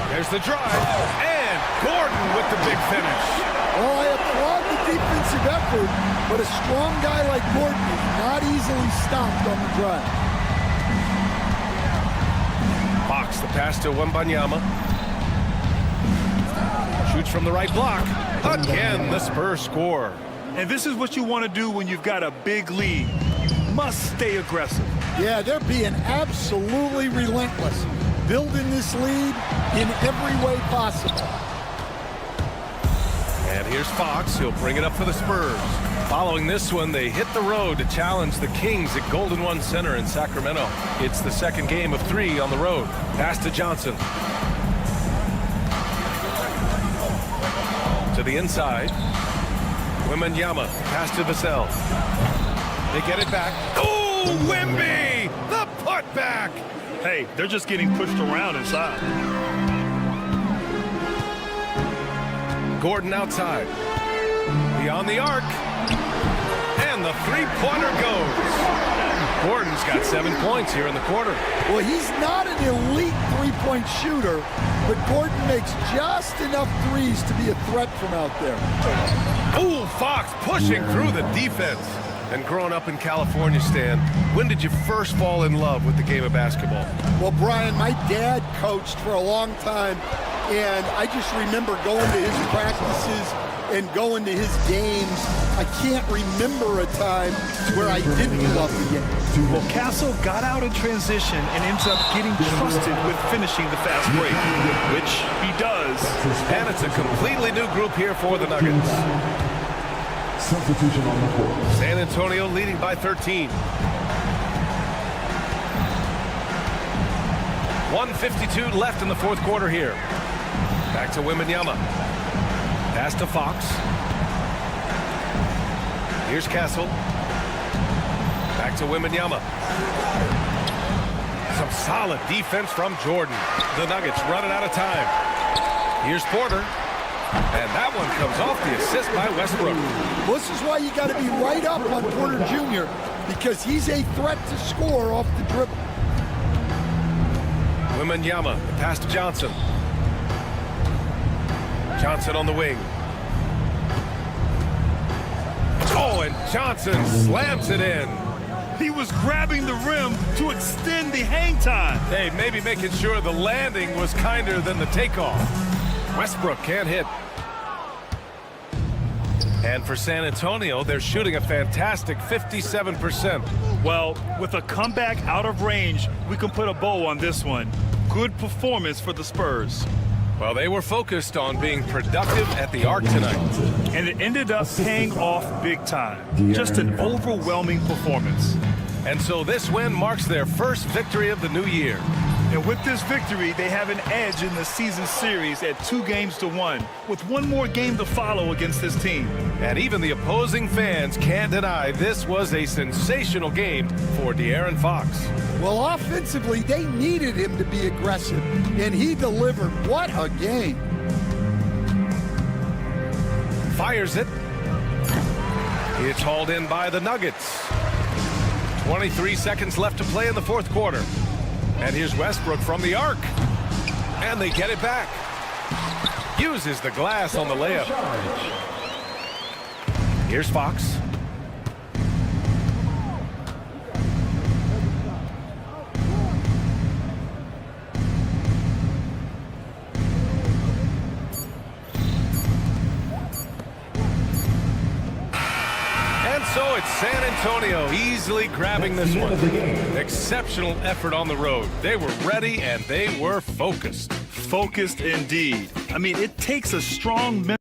There's the drive. And Gordon with the big finish. Well, I applaud the defensive effort, but a strong guy like Gordon is not easily stopped on the drive. Fox, the pass to Wembanyama. Shoots from the right block. Again, the Spurs score. And this is what you want to do when you've got a big lead. You must stay aggressive. Yeah, they're being absolutely relentless, building this lead in every way possible. And here's Fox. He'll bring it up for the Spurs. Following this one, they hit the road to challenge the Kings at Golden One Center in Sacramento. It's the second game of 3 on the road. Pass to Johnson. To the inside. Wembanyama. Pass to Vassell. They get it back. Oh, Wemby! The putback! Hey, they're just getting pushed around inside. Gordon outside. Beyond the arc. And the three-pointer goes. Gordon's got 7 points here in the quarter. Well, he's not an elite three-point shooter, but Gordon makes just enough threes to be a threat from out there. Ooh, Fox pushing through the defense. And growing up in California, Stan, when did you first fall in love with the game of basketball? Well, Brian, my dad coached for a long time And I just remember going to his practices and going to his games. I can't remember a time where I didn't love the game. Well, Castle got out in transition and ends up getting trusted with finishing the fast break, which he does. And it's a completely new group here for the Nuggets. Substitution on the court. San Antonio leading by 13. 1:52 left in the fourth quarter here. Back to Wembanyama. Pass to Fox. Here's Castle. Back to Wembanyama. Some solid defense from Jordan. The Nuggets running out of time. Here's Porter. And that one comes off the assist by Westbrook. This is why you got to be right up on Porter Jr. because he's a threat to score off the dribble. Wembanyama, pass to Johnson. Johnson on the wing. Oh, and Johnson slams it in. He was grabbing the rim to extend the hang time. Hey, maybe making sure the landing was kinder than the takeoff. Westbrook can't hit. And for San Antonio, they're shooting a fantastic 57%. Well, with a comeback out of range, we can put a bow on this one. Good performance for the Spurs. Well, they were focused on being productive at the arc tonight. And it ended up paying off big time. Just an overwhelming performance. And so this win marks their first victory of the new year. And with this victory, they have an edge in the season series at 2-1, with one more game to follow against this team. And even the opposing fans can't deny this was a sensational game for De'Aaron Fox. Well, offensively, they needed him to be aggressive, and he delivered. What a game. Fires it. It's hauled in by the Nuggets. 23 seconds left to play in the fourth quarter. And here's Westbrook from the arc. And they get it back. Uses the glass on the layup. Here's Fox. So it's San Antonio easily grabbing this one. Exceptional effort on the road. They were ready and they were focused. Focused indeed. I mean, it takes a strong mental.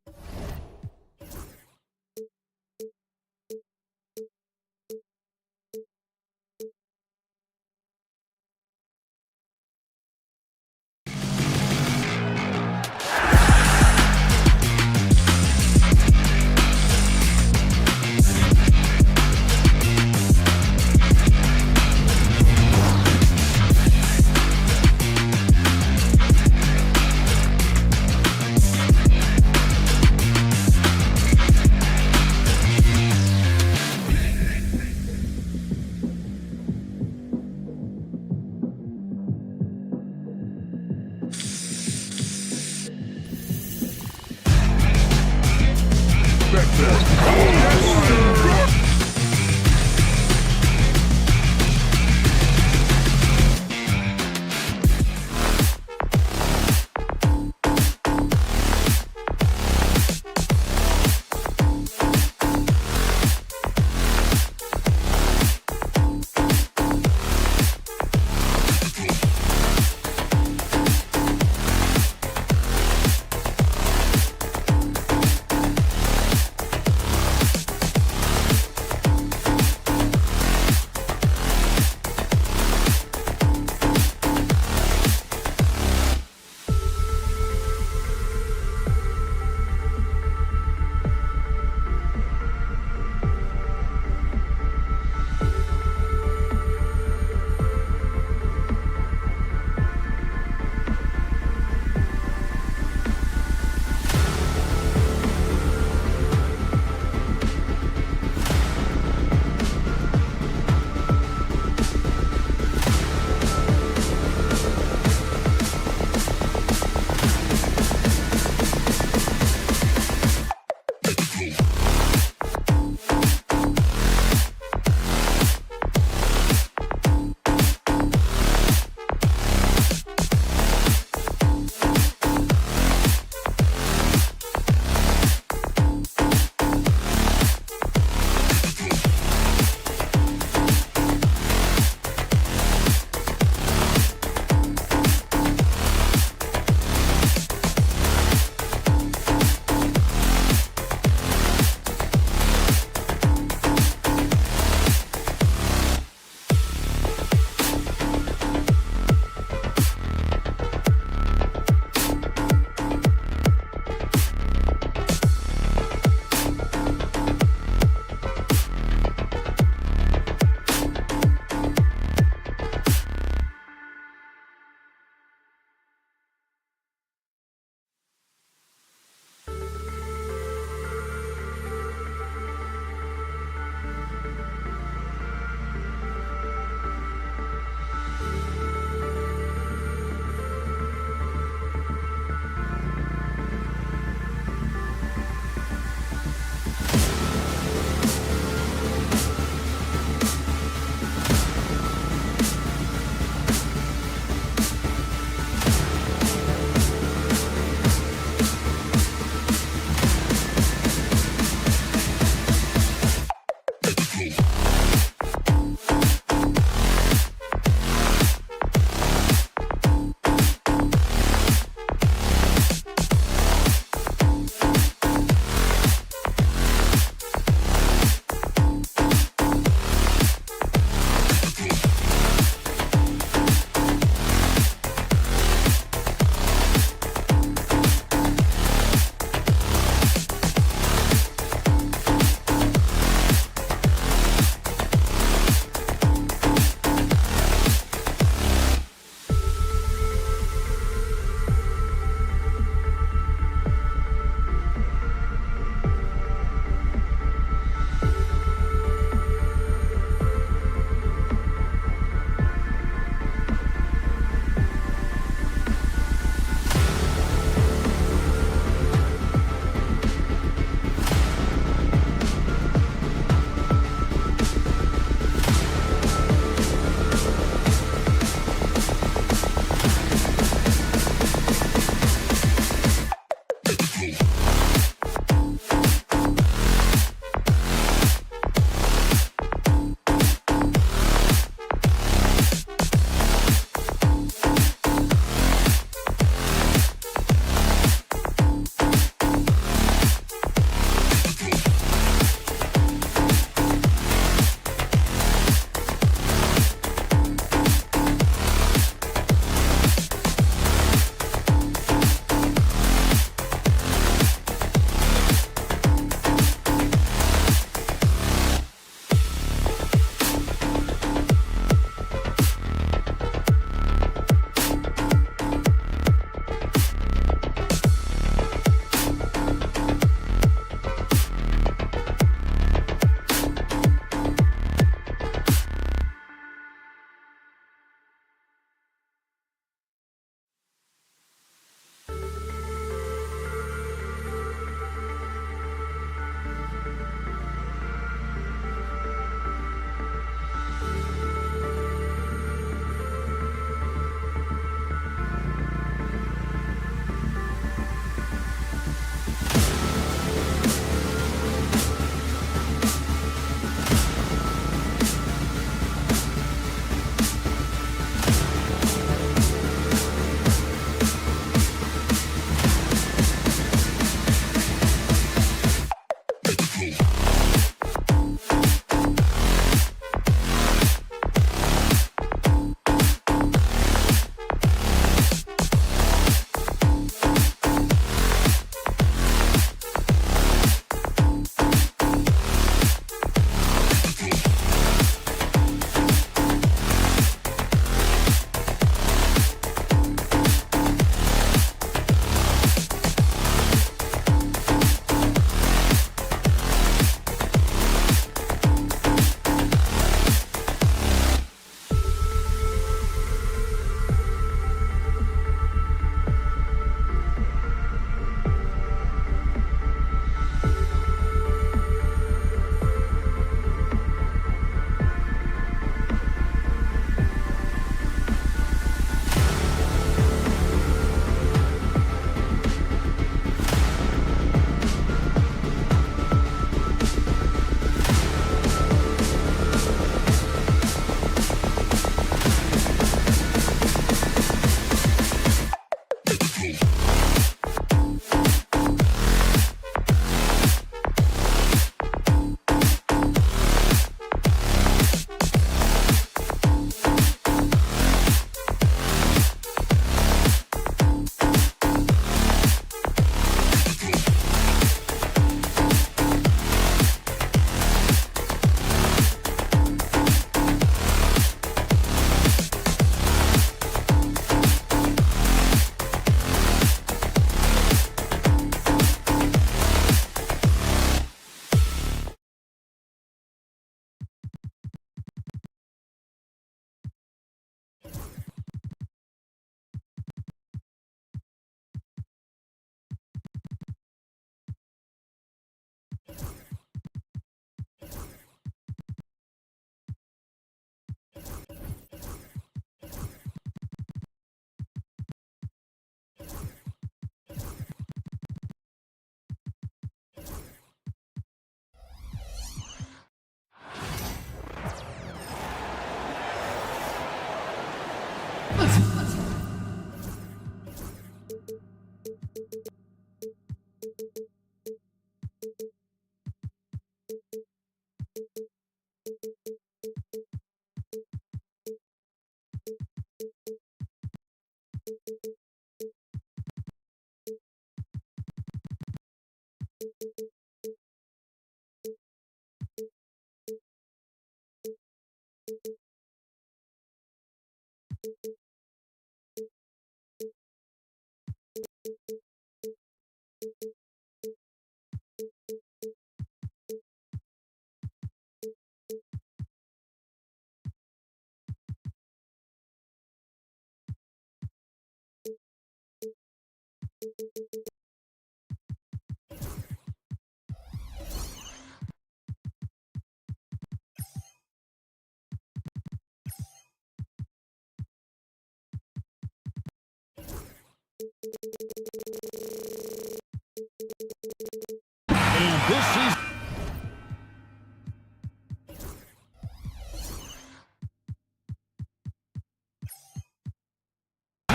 And this season,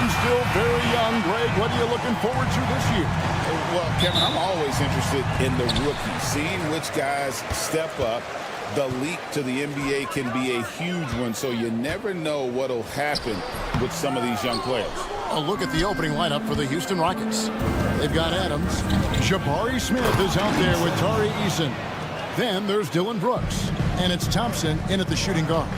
still very young. Greg, what are you looking forward to this year? Well, Kevin, I'm always interested in the rookies, seeing which guys step up. The leap to the NBA can be a huge one, so you never know what will happen with some of these young players. A look at the opening lineup for the Houston Rockets. They've got Adams. Jabari Smith is out there with Tari Eason. Then there's Dylan Brooks. And it's Thompson in at the shooting guard.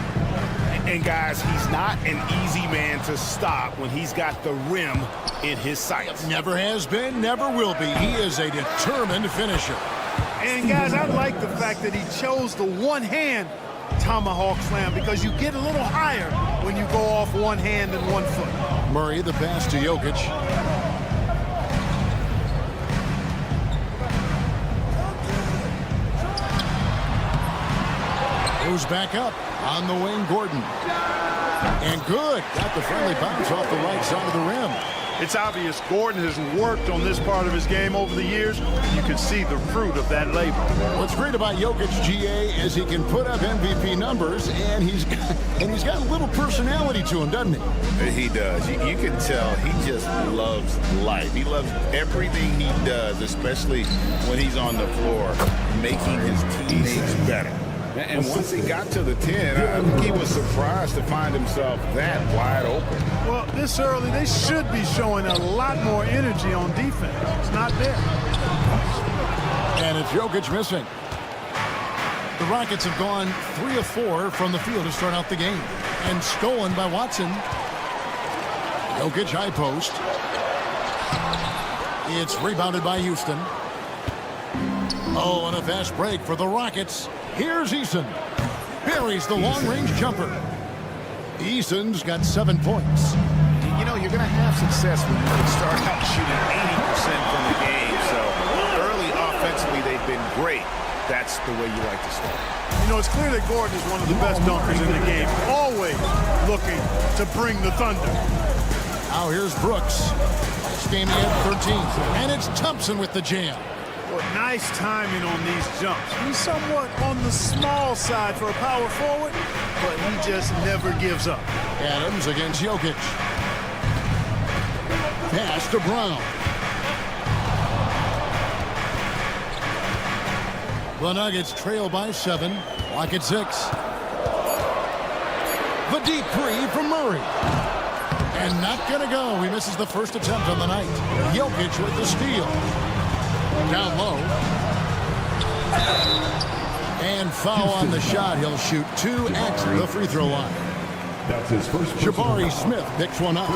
And guys, he's not an easy man to stop when he's got the rim in his sights. Never has been, never will be. He is a determined finisher. And guys, I like the fact that he chose the one-hand tomahawk slam because you get a little higher when you go off one hand and 1 foot. Murray, the pass to Jokic. Goes back up on the wing, Gordon. And good. Got the friendly bounce off the right side of the rim. It's obvious Gordon has worked on this part of his game over the years. You can see the fruit of that labor. What's great about Jokic, GA, is he can put up MVP numbers, and he's got a little personality to him, doesn't he? He does. You can tell he just loves life. He loves everything he does, especially when he's on the floor, making his teammates better. And once he got to the 10, I think he was surprised to find himself that wide open. Well, this early, they should be showing a lot more energy on defense. It's not there. And it's Jokic missing. The Rockets have gone 3 of 4 from the field to start out the game. And stolen by Watson. Jokic high post. It's rebounded by Houston. Oh, and a fast break for the Rockets. Here's Eason. Buries the long-range jumper. Eason's got 7 points. You know, you're going to have success when you can start out shooting 80% from the game. So early offensively, they've been great. That's the way you like to start. You know, it's clear that Gordon is one of the best dunkers in the game. Always looking to bring the thunder. Now here's Brooks. Standing at 13. And it's Thompson with the jam. Well, nice timing on these jumps. He's somewhat on the small side for a power forward, but he just never gives up. Adams against Jokic. Pass to Brown. The Nuggets trail by 7. Lock at 6. The deep three from Murray. And not going to go. He misses the first attempt on the night. Jokic with the steal. Down low. And foul on the shot. He'll shoot 2 at the free throw line. That's his first. Jabari Smith picks one up.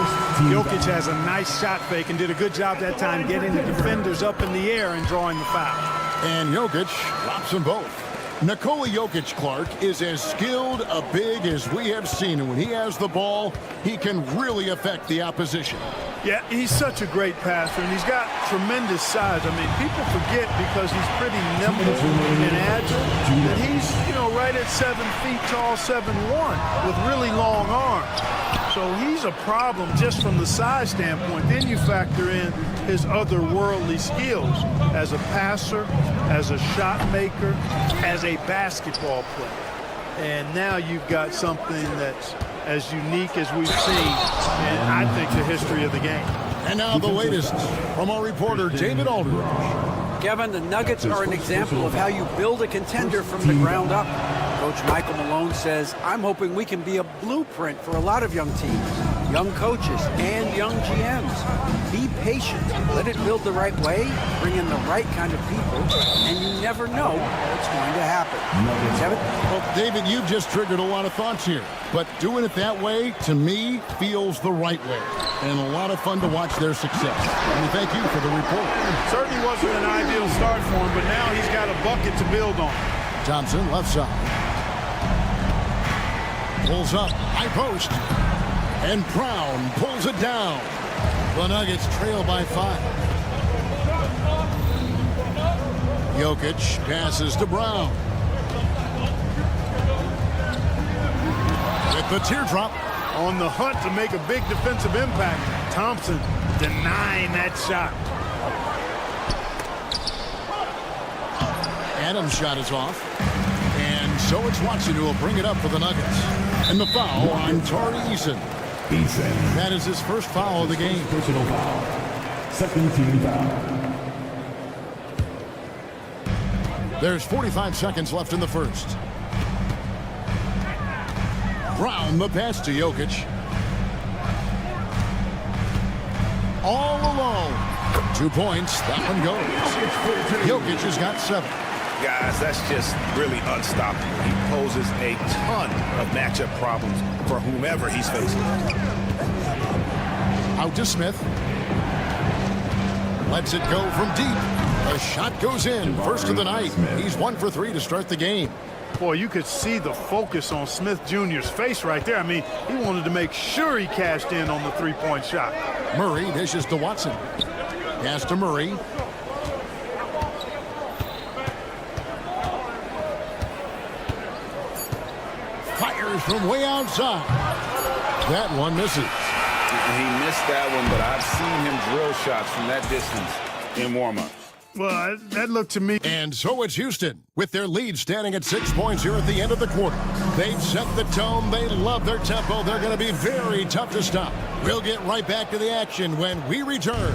Jokic has a nice shot fake and did a good job that time getting the defenders up in the air and drawing the foul. And Jokic lops them both. Nikola Jokic, Clark, is as skilled a big as we have seen. And when he has the ball, he can really affect the opposition. Yeah, he's such a great passer, and he's got tremendous size. I mean, people forget because he's pretty nimble and agile that he's, you know, right at 7 feet tall, 7'1", with really long arms. So he's a problem just from the size standpoint. Then you factor in his otherworldly skills as a passer, as a shot maker, as a basketball player. And now you've got something that's as unique as we've seen in, I think, the history of the game. And now the latest from our reporter, David Aldridge. Kevin, the Nuggets are an example of how you build a contender from the ground up. Coach Michael Malone says, I'm hoping we can be a blueprint for a lot of young teams. young coaches, and young GMs. Be patient. Let it build the right way, bring in the right kind of people, and you never know what's going to happen. Kevin? Well, David, you've just triggered a lot of thoughts here. But doing it that way, to me, feels the right way. And a lot of fun to watch their success. And thank you for the report. Certainly wasn't an ideal start for him, but now he's got a bucket to build on. Thompson, left side. Pulls up, high post. And Brown pulls it down. The Nuggets trail by 5. Jokic passes to Brown. With the teardrop. On the hunt to make a big defensive impact. Thompson denying that shot. Adams' shot is off. And so it's Watson who will bring it up for the Nuggets. And the foul on Tari Eason. That is his first foul of the game. Personal foul. Second team foul. There's 45 seconds left in the first. Brown, the pass to Jokic. All alone. 2 points. That one goes. Jokic has got 7. Guys, that's just really unstoppable. He poses a ton of matchup problems for whomever he's facing. Out to Smith. Lets it go from deep. The shot goes in. First of the night. He's 1 for 3 to start the game. Boy, you could see the focus on Smith Jr.'s face right there. I mean, he wanted to make sure he cashed in on the three-point shot. Murray dishes to Watson. Pass to Murray. Fires from way outside. That one misses. He missed that one, but I've seen him drill shots from that distance in warm-up. Well, that looked to me. And so it's Houston, with their lead standing at 6 points here at the end of the quarter. They've set the tone. They love their tempo. They're going to be very tough to stop. We'll get right back to the action when we return.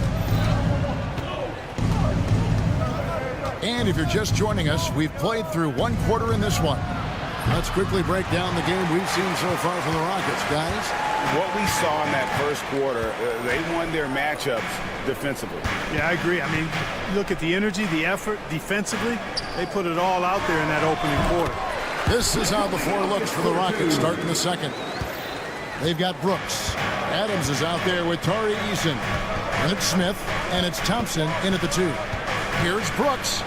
And if you're just joining us, we've played through 1 quarter in this one. Let's quickly break down the game we've seen so far from the Rockets, guys. What we saw in that first quarter, they won their matchups defensively. Yeah, I agree. I mean, look at the energy, the effort defensively. They put it all out there in that opening quarter. This is how the floor looks for the Rockets starting the second. They've got Brooks. Adams is out there with Tari Eason. And it's Smith, and it's Thompson in at the 2. Here's Brooks.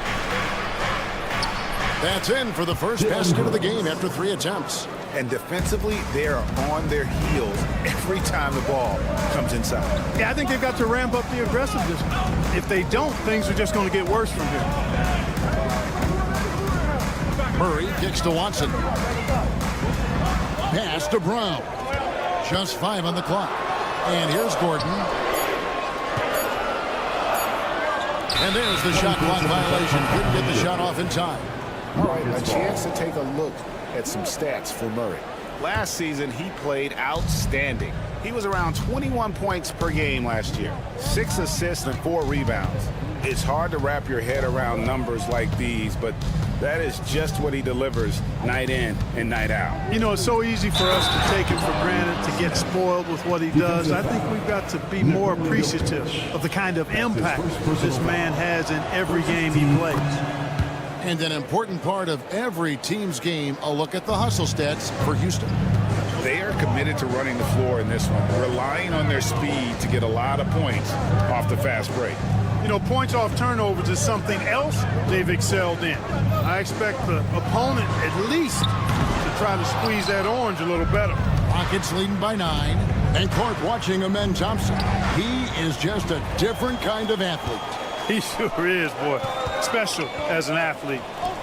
That's in for the first basket of the game after 3 attempts. And defensively, they are on their heels every time the ball comes inside. Yeah, I think they've got to ramp up the aggressiveness. If they don't, things are just going to get worse from here. Murray kicks to Watson. Pass to Brown. Just 5 on the clock. And here's Gordon. And there's the shot clock violation. Couldn't get the shot off in time. All right, a chance to take a look at some stats for Murray. Last season, he played outstanding. He was around 21 points per game last year, 6 assists and 4 rebounds. It's hard to wrap your head around numbers like these, but that is just what he delivers night in and night out. You know, it's so easy for us to take him for granted, to get spoiled with what he does. I think we've got to be more appreciative of the kind of impact this man has in every game he plays. And an important part of every team's game, a look at the hustle stats for Houston. They are committed to running the floor in this one, relying on their speed to get a lot of points off the fast break. You know, points off turnovers is something else they've excelled in. I expect the opponent at least to try to squeeze that orange a little better. Rockets leading by 9. And Clark watching Amen Thompson. He is just a different kind of athlete. He sure is, boy. Special as an athlete.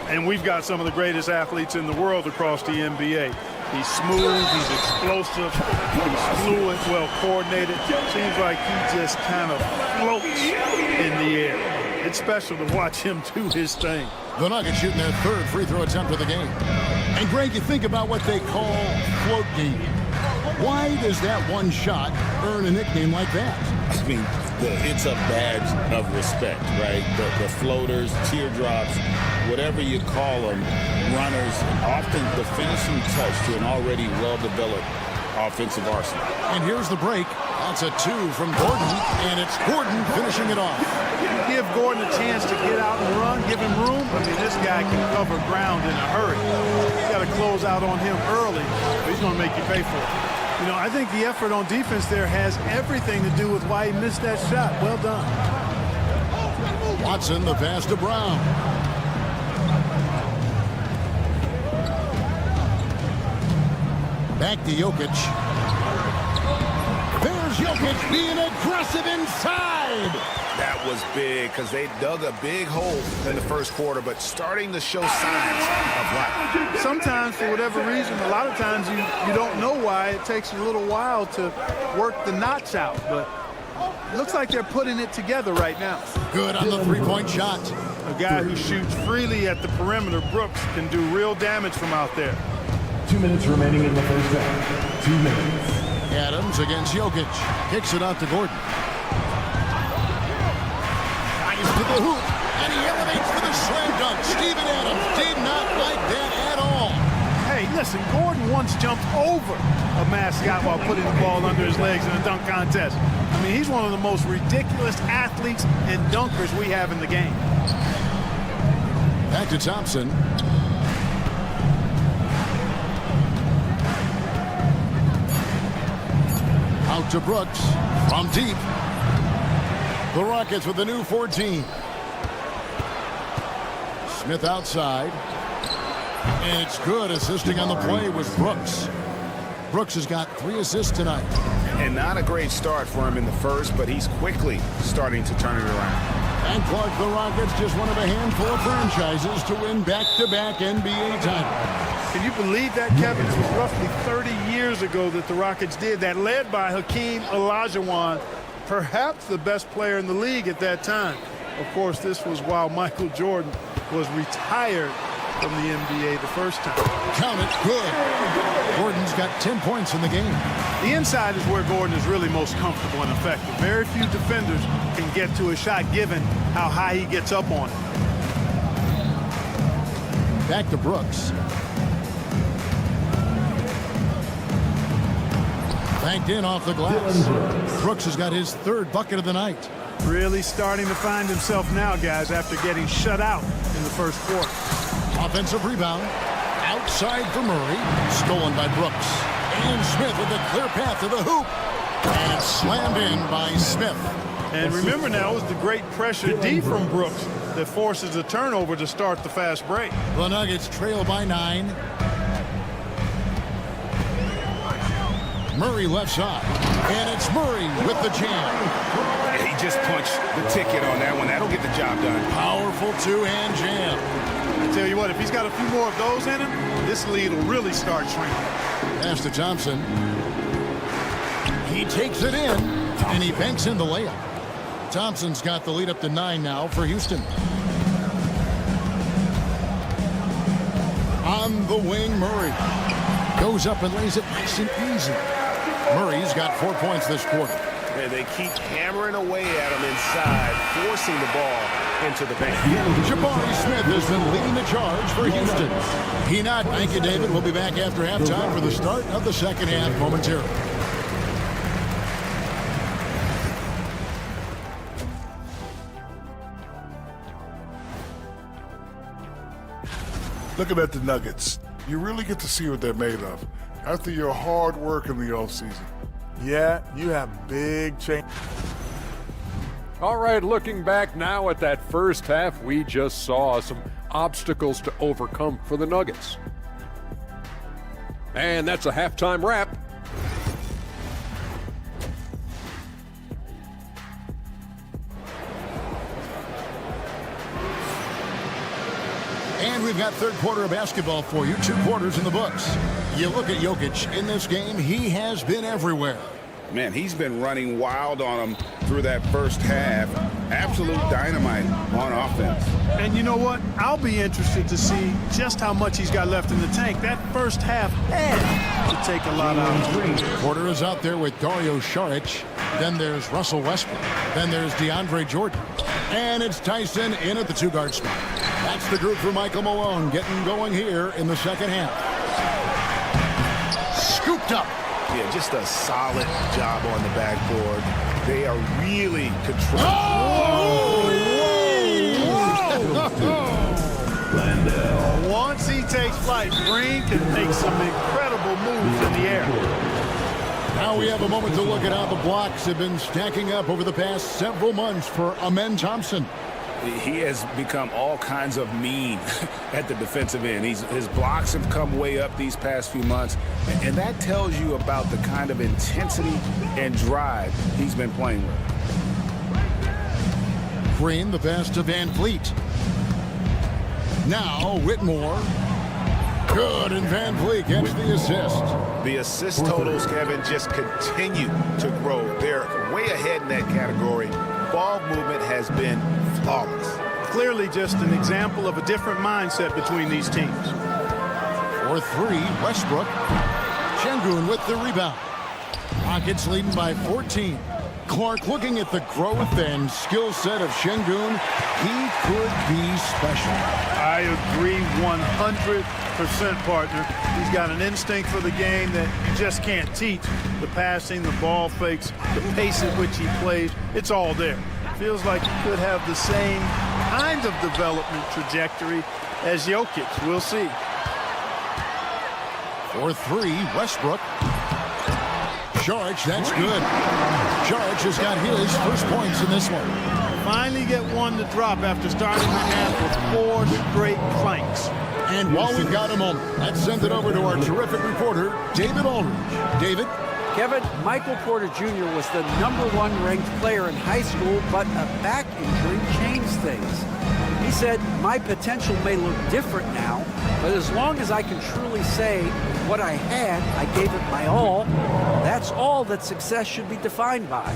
And we've got some of the greatest athletes in the world across the NBA. He's smooth, he's explosive, he's fluid, well coordinated. Seems like he just kind of floats in the air. It's special to watch him do his thing. The Nuggets shooting their 3rd free throw attempt of the game. And Greg, you think about what they call float game. Why does that one shot earn a nickname like that? I mean, it's a badge of respect, right? The floaters, teardrops, whatever you call them, runners, often the finishing touch to an already well-developed offensive arsenal. And here's the break. That's a 2 from Gordon, and it's Gordon finishing it off. Give Gordon a chance to get out and run, give him room. I mean, this guy can cover ground in a hurry. You got to close out on him early, but he's going to make you pay for it. You know, I think the effort on defense there has everything to do with why he missed that shot. Well done. Watson, the pass to Brown. Back to Jokic. There's Jokic being aggressive inside. That was big because they dug a big hole in the first quarter, but starting to show signs of life. Sometimes, for whatever reason, a lot of times you don't know why. It takes a little while to work the knots out, but it looks like they're putting it together right now. Good on the three-point shot. A guy who shoots freely at the perimeter, Brooks, can do real damage from out there. 2 minutes remaining in the first half. 2 minutes. Adams against Jokic. Kicks it out to Gordon. Drives to the hoop, and he elevates for the slam dunk. Steven Adams did not like that at all. Hey, listen, Gordon once jumped over a mascot while putting the ball under his legs in a dunk contest. I mean, he's one of the most ridiculous athletes and dunkers we have in the game. Back to Thompson. Out to Brooks from deep. The Rockets with the new 14. Smith outside. And it's good. Assisting on the play was Brooks. Brooks has got 3 assists tonight. And not a great start for him in the first, but he's quickly starting to turn it around. And Clark, the Rockets, just one of a handful of franchises to win back-to-back NBA titles. Can you believe that, Kevin? It was roughly 30 years ago that the Rockets did that, led by Hakeem Olajuwon, perhaps the best player in the league at that time. Of course, this was while Michael Jordan was retired from the NBA the first time. Count it, good. Gordon's got 10 points in the game. The inside is where Gordon is really most comfortable and effective. Very few defenders can get to a shot given how high he gets up on it. Back to Brooks. Banked in off the glass. Brooks has got his 3rd bucket of the night. Really starting to find himself now, guys, after getting shut out in the first quarter. Offensive rebound. Outside for Murray. Stolen by Brooks. And Smith with a clear path to the hoop. And slammed in by Smith. And remember now, it was the great pressure D from Brooks that forces a turnover to start the fast break. The Nuggets trail by 9. Murray left side. And it's Murray with the jam. He just punched the ticket on that one. That'll get the job done. Powerful two-hand jam. I tell you what, if he's got a few more of those in him, this lead will really start shrinking. Pass to Thompson. He takes it in, and he banks in the layup. Thompson's got the lead up to 9 now for Houston. On the wing, Murray. Goes up and lays it nice and easy. Murray's got 4 points this quarter. And they keep hammering away at him inside, forcing the ball into the paint. Jabari Smith has been leading the charge for Houston. Peanut, thank you, David. We'll be back after halftime for the start of the second half momentarily. Looking at the Nuggets, you really get to see what they're made of after your hard work in the offseason. Yeah, you have big change. All right, looking back now at that first half, we just saw some obstacles to overcome for the Nuggets. And that's a halftime wrap. And we've got third quarter of basketball for you. 2 quarters in the books. You look at Jokic in this game, he has been everywhere. Man, he's been running wild on him through that first half. Absolute dynamite on offense. And you know what? I'll be interested to see just how much he's got left in the tank. That first half had to take a lot out. Porter is out there with Dario Saric. Then there's Russell Westbrook. Then there's DeAndre Jordan. And it's Tyson in at the 2-guard spot. That's the group for Michael Malone getting going here in the second half. Scooped up. Yeah, just a solid job on the backboard. They are really controlling. Once he takes flight, Green can make some incredible moves in the air. Now we have a moment to look at how the blocks have been stacking up over the past several months for Amen Thompson. He has become all kinds of mean at the defensive end. His blocks have come way up these past few months, and that tells you about the kind of intensity and drive he's been playing with. Green, the pass to Van Vliet. Now Whitmore. Good, and Van Vliet gets the assist. The assist totals, Kevin, just continue to grow. They're way ahead in that category. Ball movement has been flawless. Clearly just an example of a different mindset between these teams. For three, Westbrook. Şengün with the rebound. Rockets leading by 14. Clark looking at the growth and skill set of Şengün. He could be special. I agree 100%, partner. He's got an instinct for the game that you just can't teach. The passing, the ball fakes, the pace at which he plays, it's all there. Feels like he could have the same kind of development trajectory as Jokic. We'll see. For three, Westbrook. Saric, that's good. Saric has got his first points in this one. Finally get one to drop after starting the half with 4 straight clanks. And while we've got a moment, let's send it over to our terrific reporter, David Aldridge. David? Kevin, Michael Porter Jr. was the #1 ranked player in high school, but a back injury changed things. He said, my potential may look different now, but as long as I can truly say what I had, I gave it my all, that's all that success should be defined by.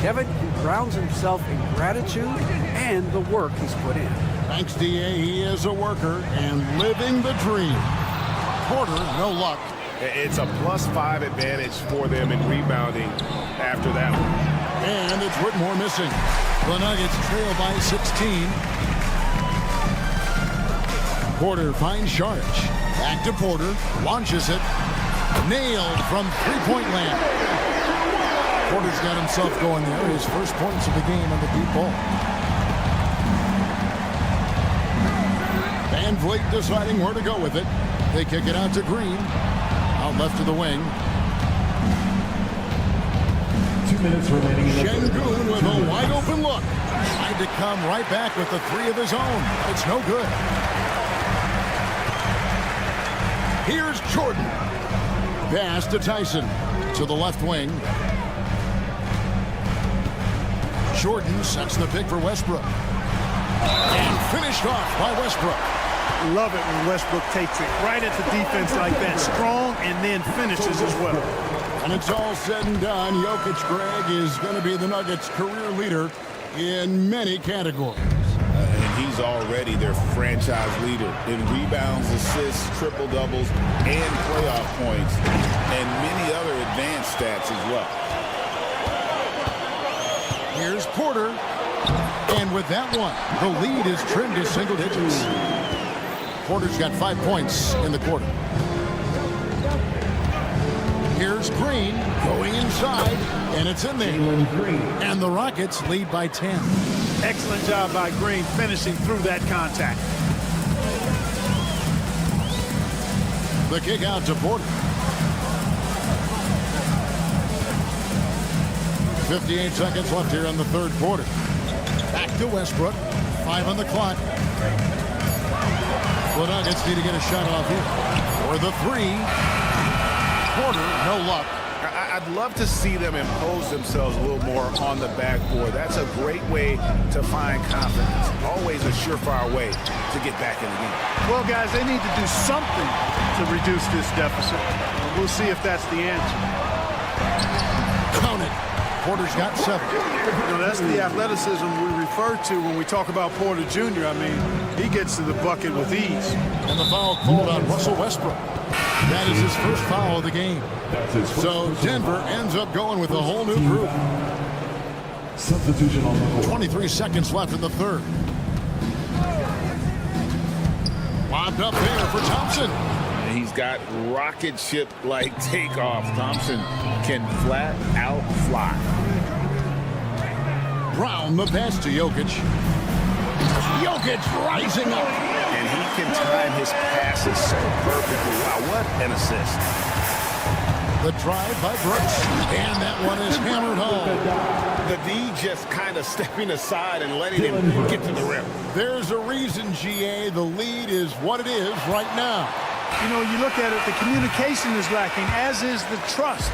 Kevin, he grounds himself in gratitude and the work he's put in. Thanks, D.A. He is a worker and living the dream. Porter, no luck. It's a +5 advantage for them in rebounding after that one. And it's Whitmore missing. The Nuggets trail by 16. Porter finds Saric. Back to Porter. Launches it. Nailed from three-point land. Porter's got himself going there. His first points of the game on the deep ball. Van Vliet deciding where to go with it. They kick it out to Green. Out left to the wing. 2 minutes remaining. Şengün with a wide open look. Tried to come right back with the three of his own. It's no good. Here's Jordan. Pass to Tyson. To the left wing. Jordan sets the pick for Westbrook. And finished off by Westbrook. Love it when Westbrook takes it right at the defense like that. Strong and then finishes as well. And it's all said and done. Jokic, Greg, is going to be the Nuggets' career leader in many categories. And he's already their franchise leader in rebounds, assists, triple-doubles, and playoff points, and many other advanced stats as well. Here's Porter. And with that one, the lead is trimmed to single digits. Porter's got 5 points in the quarter. Here's Green going inside, and it's in there. And the Rockets lead by 10. Excellent job by Green finishing through that contact. The kick out to Porter. 58 seconds left here in the third quarter. Back to Westbrook. 5 on the clock. The Nuggets need to get a shot off here. For the three. Porter, no luck. I'd love to see them impose themselves a little more on the backboard. That's a great way to find confidence. Always a surefire way to get back in the game. Well, guys, they need to do something to reduce this deficit. We'll see if that's the answer. Count it. Porter's got 7. That's the athleticism we refer to when we talk about Porter Jr. I mean, he gets to the bucket with ease. And the foul called on Russell Westbrook. That is his first foul of the game. So Denver ends up going with a whole new group. Substitution on the floor. 23 seconds left in the third. Lobbed up there for Thompson. he's got rocket ship-like takeoff. Thompson can flat out fly. Brown, the pass to Jokic. Jokic rising up. And he can time his passes so perfectly. Wow, what an assist. The drive by Brooks. And that one is hammered home. The D just kind of stepping aside and letting him get to the rim. There's a reason, GA, the lead is what it is right now. You know, you look at it, the communication is lacking, as is the trust.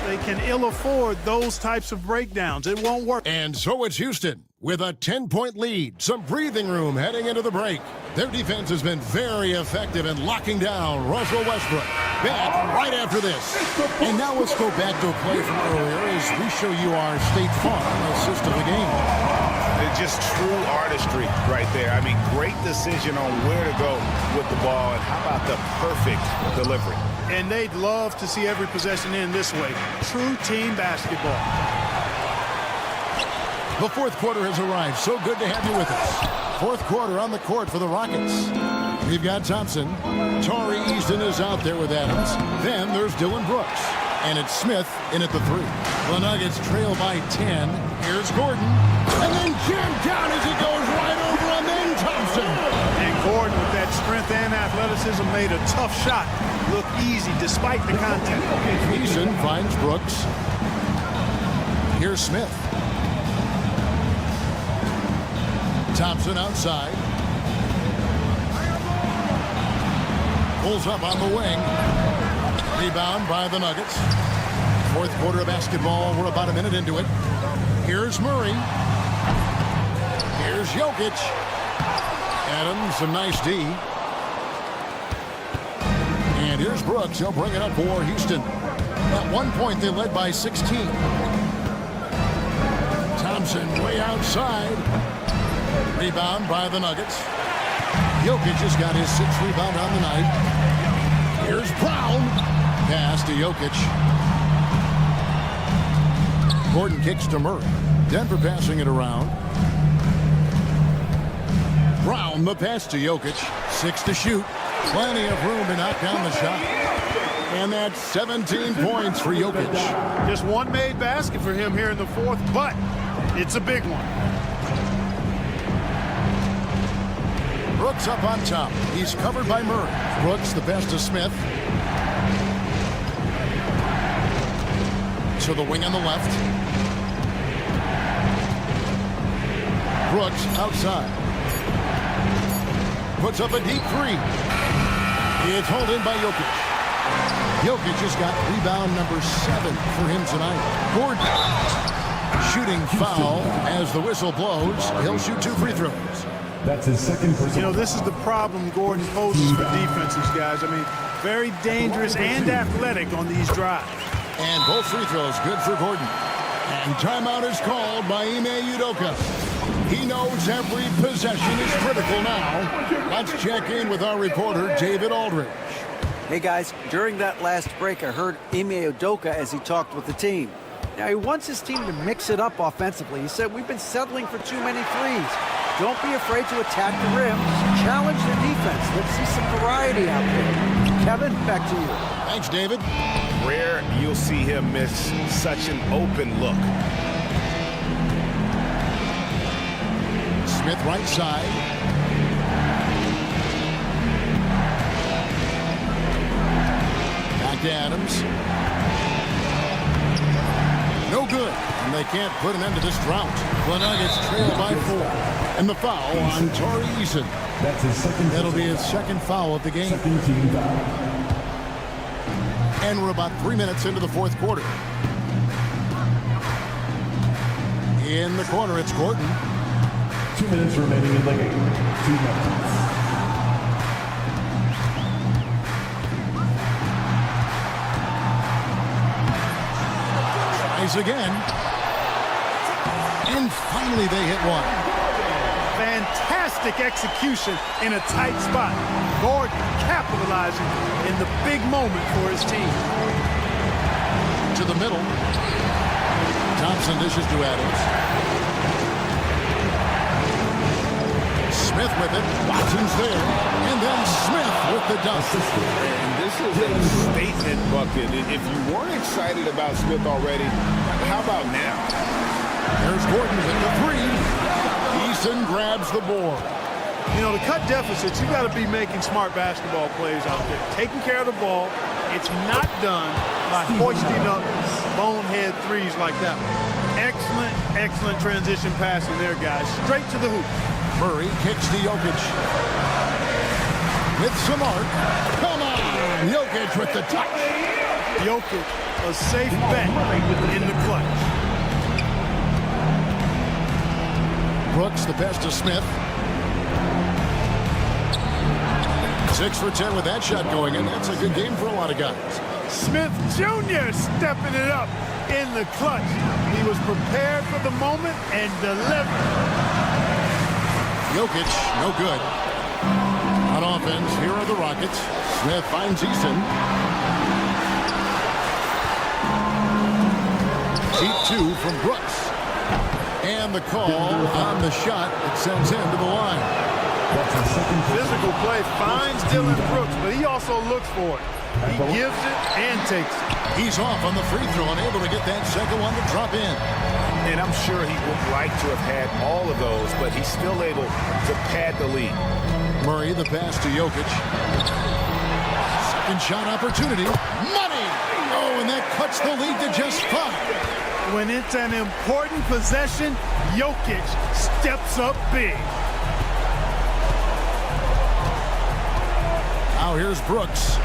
They can ill afford those types of breakdowns. It won't work. And so it's Houston with a 10-point lead. Some breathing room heading into the break. Their defense has been very effective in locking down Russell Westbrook. Back right after this. And now let's go back to a play from earlier as we show you our State Farm assist of the game. It's just true artistry right there. I mean, great decision on where to go with the ball, and how about the perfect delivery. And they'd love to see every possession end this way. True team basketball. The fourth quarter has arrived. So good to have you with us. Fourth quarter on the court for the Rockets. We've got Thompson. Torrey Easton is out there with Adams. Then there's Dylan Brooks. And it's Smith in at the 3. The Nuggets trail by 10. Here's Gordon. And then jammed down as he goes right over him. Then Thompson. And Gordon, with that strength and athleticism, made a tough shot look easy despite the contact. Easton finds Brooks. Here's Smith. Thompson outside. Pulls up on the wing. Rebound by the Nuggets. Fourth quarter of basketball. We're about a minute into it. Here's Murray. Here's Jokic. Adams, some nice D. And here's Brooks. He'll bring it up for Houston. At one point, they led by 16. Thompson way outside. Rebound by the Nuggets. Jokic just got his 6th rebound on the night. Here's Brown. Pass to Jokic. Gordon kicks to Murray. Denver passing it around. Brown, the pass to Jokic. 6 to shoot. Plenty of room to knock down the shot. And that's 17 points for Jokic. Just one made basket for him here in the fourth, but it's a big one. Brooks up on top. He's covered by Murray. Brooks, the pass to Smith. To the wing on the left. Brooks outside. Puts up a deep 3. It's hauled in by Jokic. Jokic just got rebound number 7 for him tonight. Gordon. Shooting foul as the whistle blows. He'll shoot 2 free throws. That's his second personal. You know, this is the problem Gordon poses for defenses, guys. I mean, very dangerous and athletic on these drives. And both free throws good for Gordon. And timeout is called by Ime Udoka. He knows every possession is critical now. Let's check in with our reporter, David Aldridge. Hey, guys, during that last break, I heard Ime Udoka as he talked with the team. Now, he wants his team to mix it up offensively. He said, we've been settling for too many threes. Don't be afraid to attack the rim. Challenge the defense. Let's see some variety out there. Kevin, back to you. Thanks, David. Rare you'll see him miss such an open look. Smith right side. Back to Adams. No good. And they can't put an end to this drought. The Nuggets trail by 4. And the foul on Torrey Easton. That's his second. That'll be his second foul of the game. Second team foul. And we're about 3 minutes into the fourth quarter. In the corner, it's Gordon. 2 minutes remaining in the game. 2 minutes. Tries again. And finally they hit one. Fantastic execution in a tight spot. Gordon capitalizing in the big moment for his team. To the middle. Thompson dishes to Adams. Smith with it. Watson's there. And then Smith with the dunk. And this This is a statement bucket. If you weren't excited about Smith already, how about now? There's Gordon with the three. Eason grabs the board. You know, to cut deficits, you got to be making smart basketball plays out there. Taking care of the ball. It's not done by hoisting up bonehead threes like that one. Excellent transition passing there, guys. Straight to the hoop. Murray kicks to Jokic. With some arc. Come on! Jokic with the touch. Jokic, a safe bet in the clutch. Brooks, the pass to Smith. 6 for 10 with that shot going in. That's a good game for a lot of guys. Smith Jr. stepping it up in the clutch. He was prepared for the moment and delivered. Jokic, no good. On offense, here are the Rockets. Smith finds Eason. Deep 2 from Brooks. And the call on the shot that sends him to the line. Physical play finds Dylan Brooks, but he also looks for it. He gives it and takes it. He's off on the free throw and able to get that second one to drop in. And I'm sure he would like to have had all of those, but he's still able to pad the lead. Murray, the pass to Jokic. Second shot opportunity. Money! Oh, and that cuts the lead to just 5. When it's an important possession, Jokic steps up big. Now here's Brooks.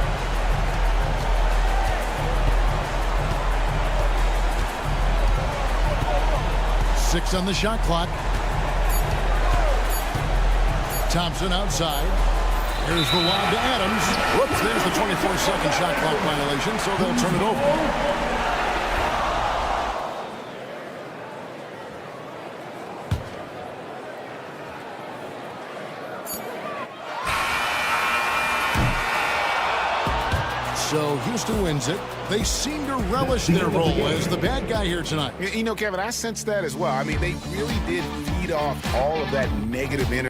Six on the shot clock. Thompson outside. Here's the lob to Adams. Whoops, there's the 24-second shot clock violation, so they'll turn it over. So Houston wins it. They seem to relish their role as the bad guy here tonight. You know, Kevin, I sense that as well. I mean, they really did feed off all of that negative energy.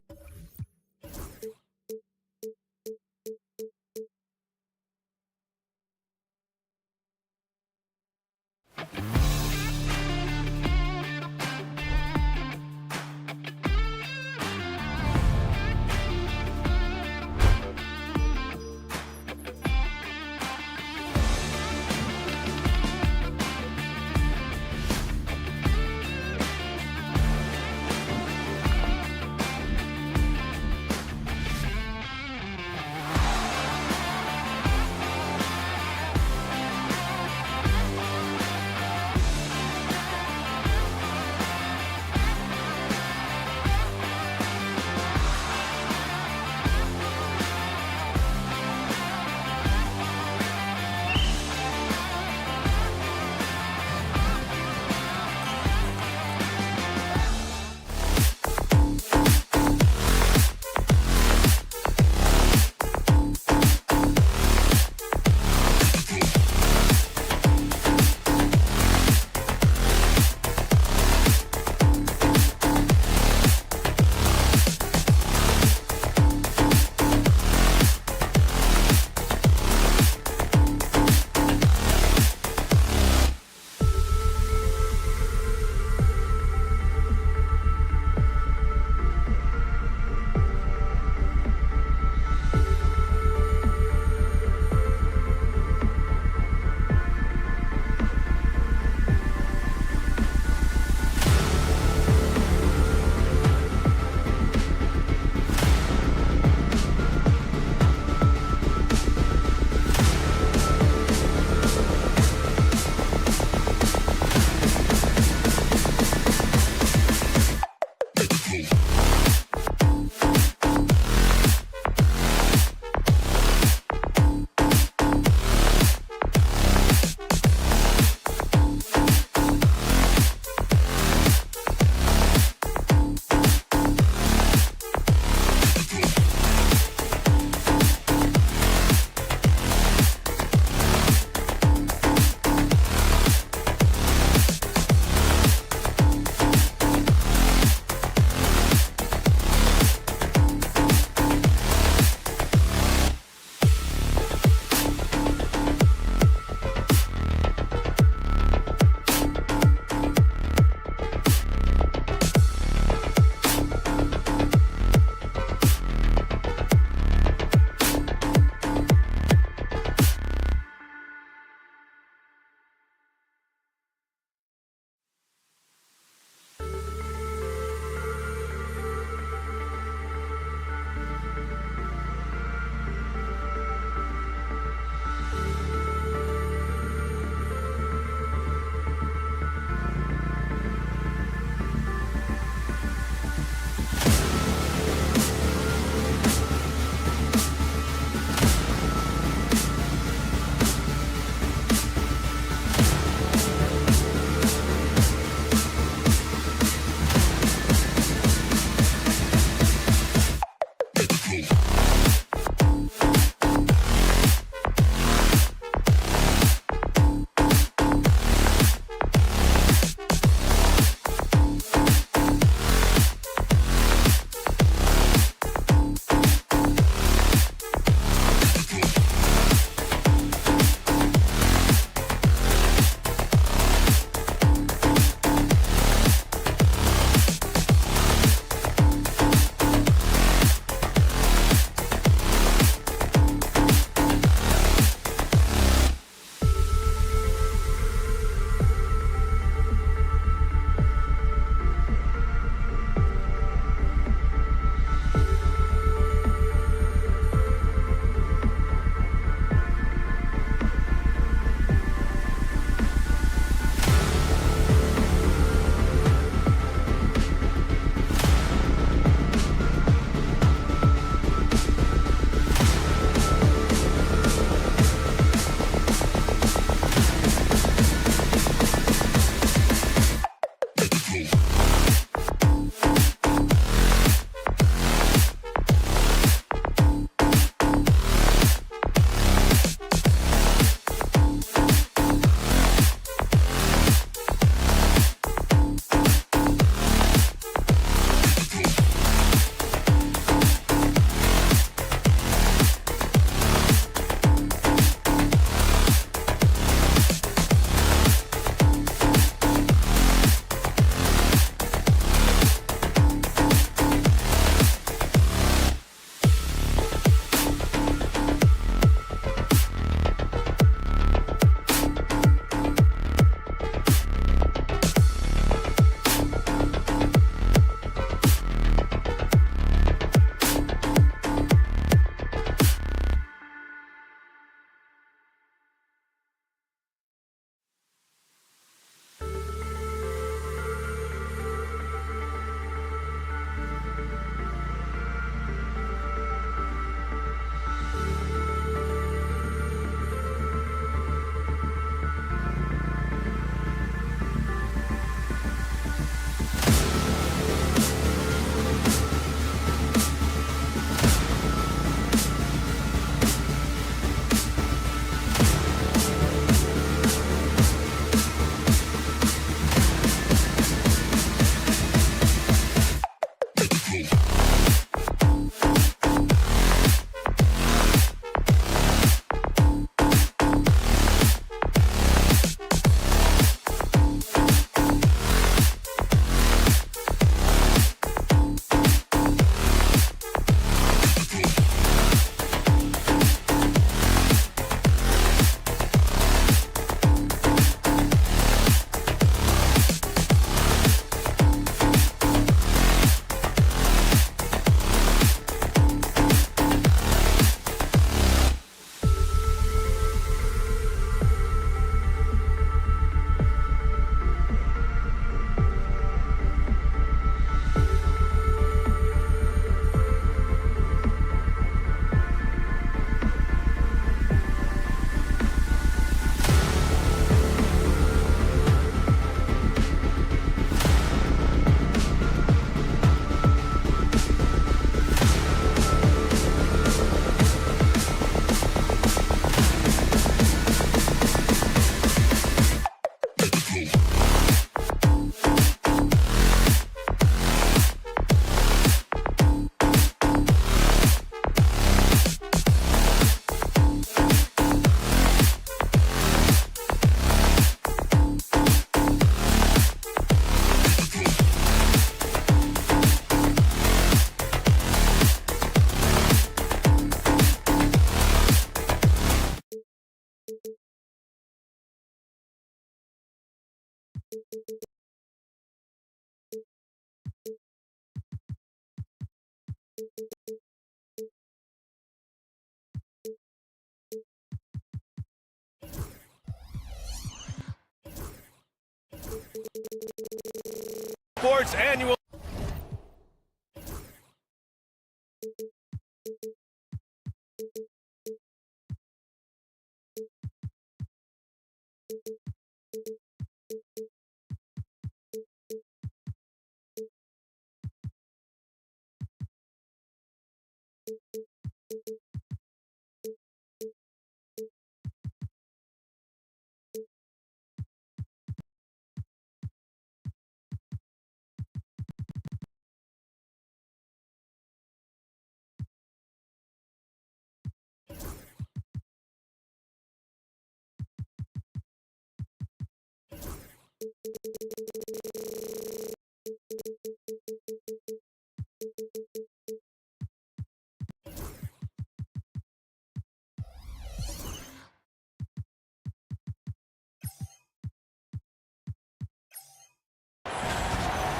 Sports Annual.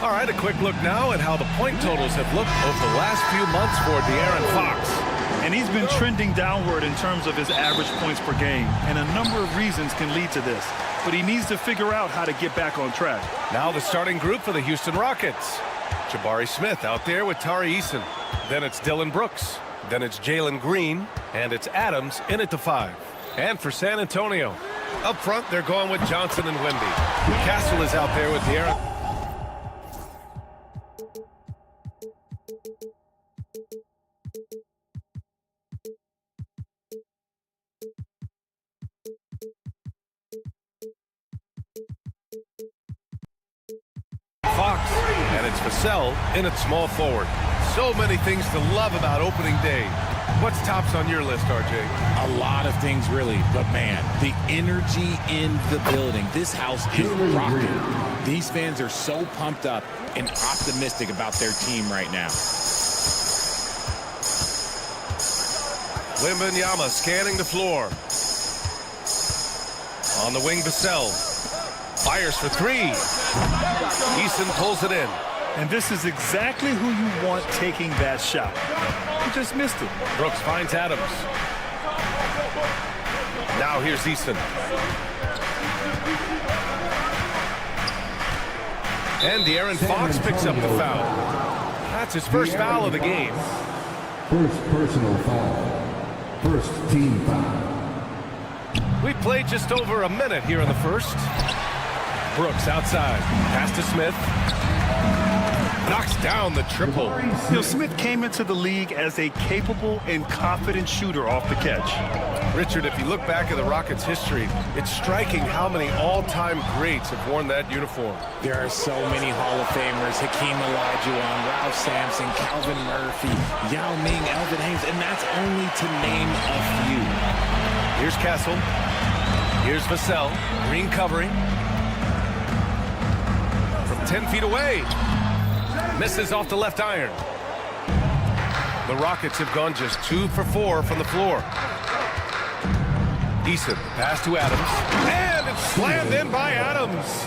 All right, a quick look now at how the point totals have looked over the last few months for De'Aaron Fox. And he's been trending downward in terms of his average points per game, and a number of reasons can lead to this. But he needs to figure out how to get back on track. Now the starting group for the Houston Rockets. Jabari Smith out there with Tari Eason. Then it's Dillon Brooks. Then it's Jalen Green. And it's Adams in at the 5. And for San Antonio, up front, they're going with Johnson and Wemby. Castle is out there with De'Aaron. Fox, and it's Vassell in at small forward. So many things to love about opening day. What's tops on your list, RJ? A lot of things, really. But, man, the energy in the building. This house is rocking. These fans are so pumped up and optimistic about their team right now. Wembanyama scanning the floor. On the wing, Vassell. Fires for 3. Eason pulls it in. And this is exactly who you want taking that shot. He just missed it. Brooks finds Adams. Now here's Eason. And De'Aaron Fox picks up the foul. That's his first foul of the game. First personal foul. First team foul. We played just over a minute here in the first. Brooks outside. Pass to Smith. Knocks down the triple. You know, Smith came into the league as a capable and confident shooter off the catch. Richard, if you look back at the Rockets' history, it's striking how many all-time greats have worn that uniform. There are so many Hall of Famers. Hakeem Olajuwon, Ralph Sampson, Calvin Murphy, Yao Ming, Elvin Hayes, and that's only to name a few. Here's Castle. Here's Vassell. Green covering. From 10 feet away. Misses off the left iron. The Rockets have gone just 2 for 4 from the floor. Eason, pass to Adams. And it's slammed in by Adams.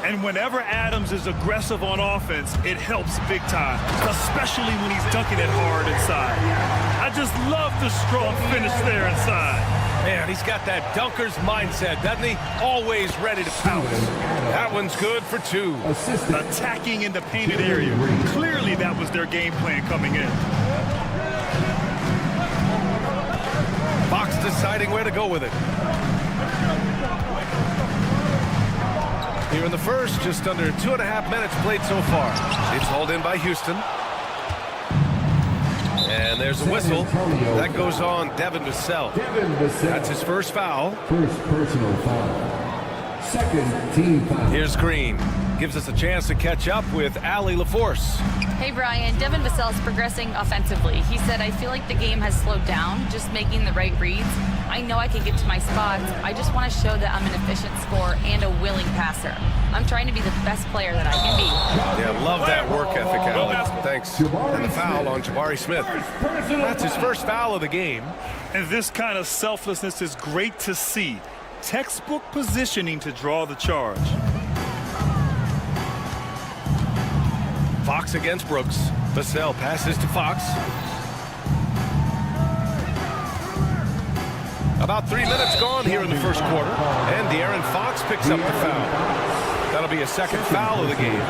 And whenever Adams is aggressive on offense, it helps big time, especially when he's dunking it hard inside. I just love the strong finish there inside. Man, he's got that dunker's mindset, doesn't he? Always ready to pounce. That one's good for 2. Attacking in the painted area. Clearly that was their game plan coming in. Fox deciding where to go with it. Here in the first, just under 2.5 minutes played so far. It's hauled in by Houston. And there's a whistle. That goes on Devin Vassell. That's his first foul. First personal foul. Second team foul. Here's Green. Gives us a chance to catch up with Allie LaForce. Hey, Brian. Devin Vassell's progressing offensively. He said, I feel like the game has slowed down, just making the right reads. I know I can get to my spots. I just want to show that I'm an efficient scorer and a willing passer. I'm trying to be the best player that I can be. Yeah, love that work ethic, Alex. Thanks. And the foul on Jabari Smith. That's his first foul of the game. And this kind of selflessness is great to see. Textbook positioning to draw the charge. Fox against Brooks. Vassell passes to Fox. About 3 minutes gone here in the first quarter. And De'Aaron Fox picks up the foul. That'll be a second foul of the game.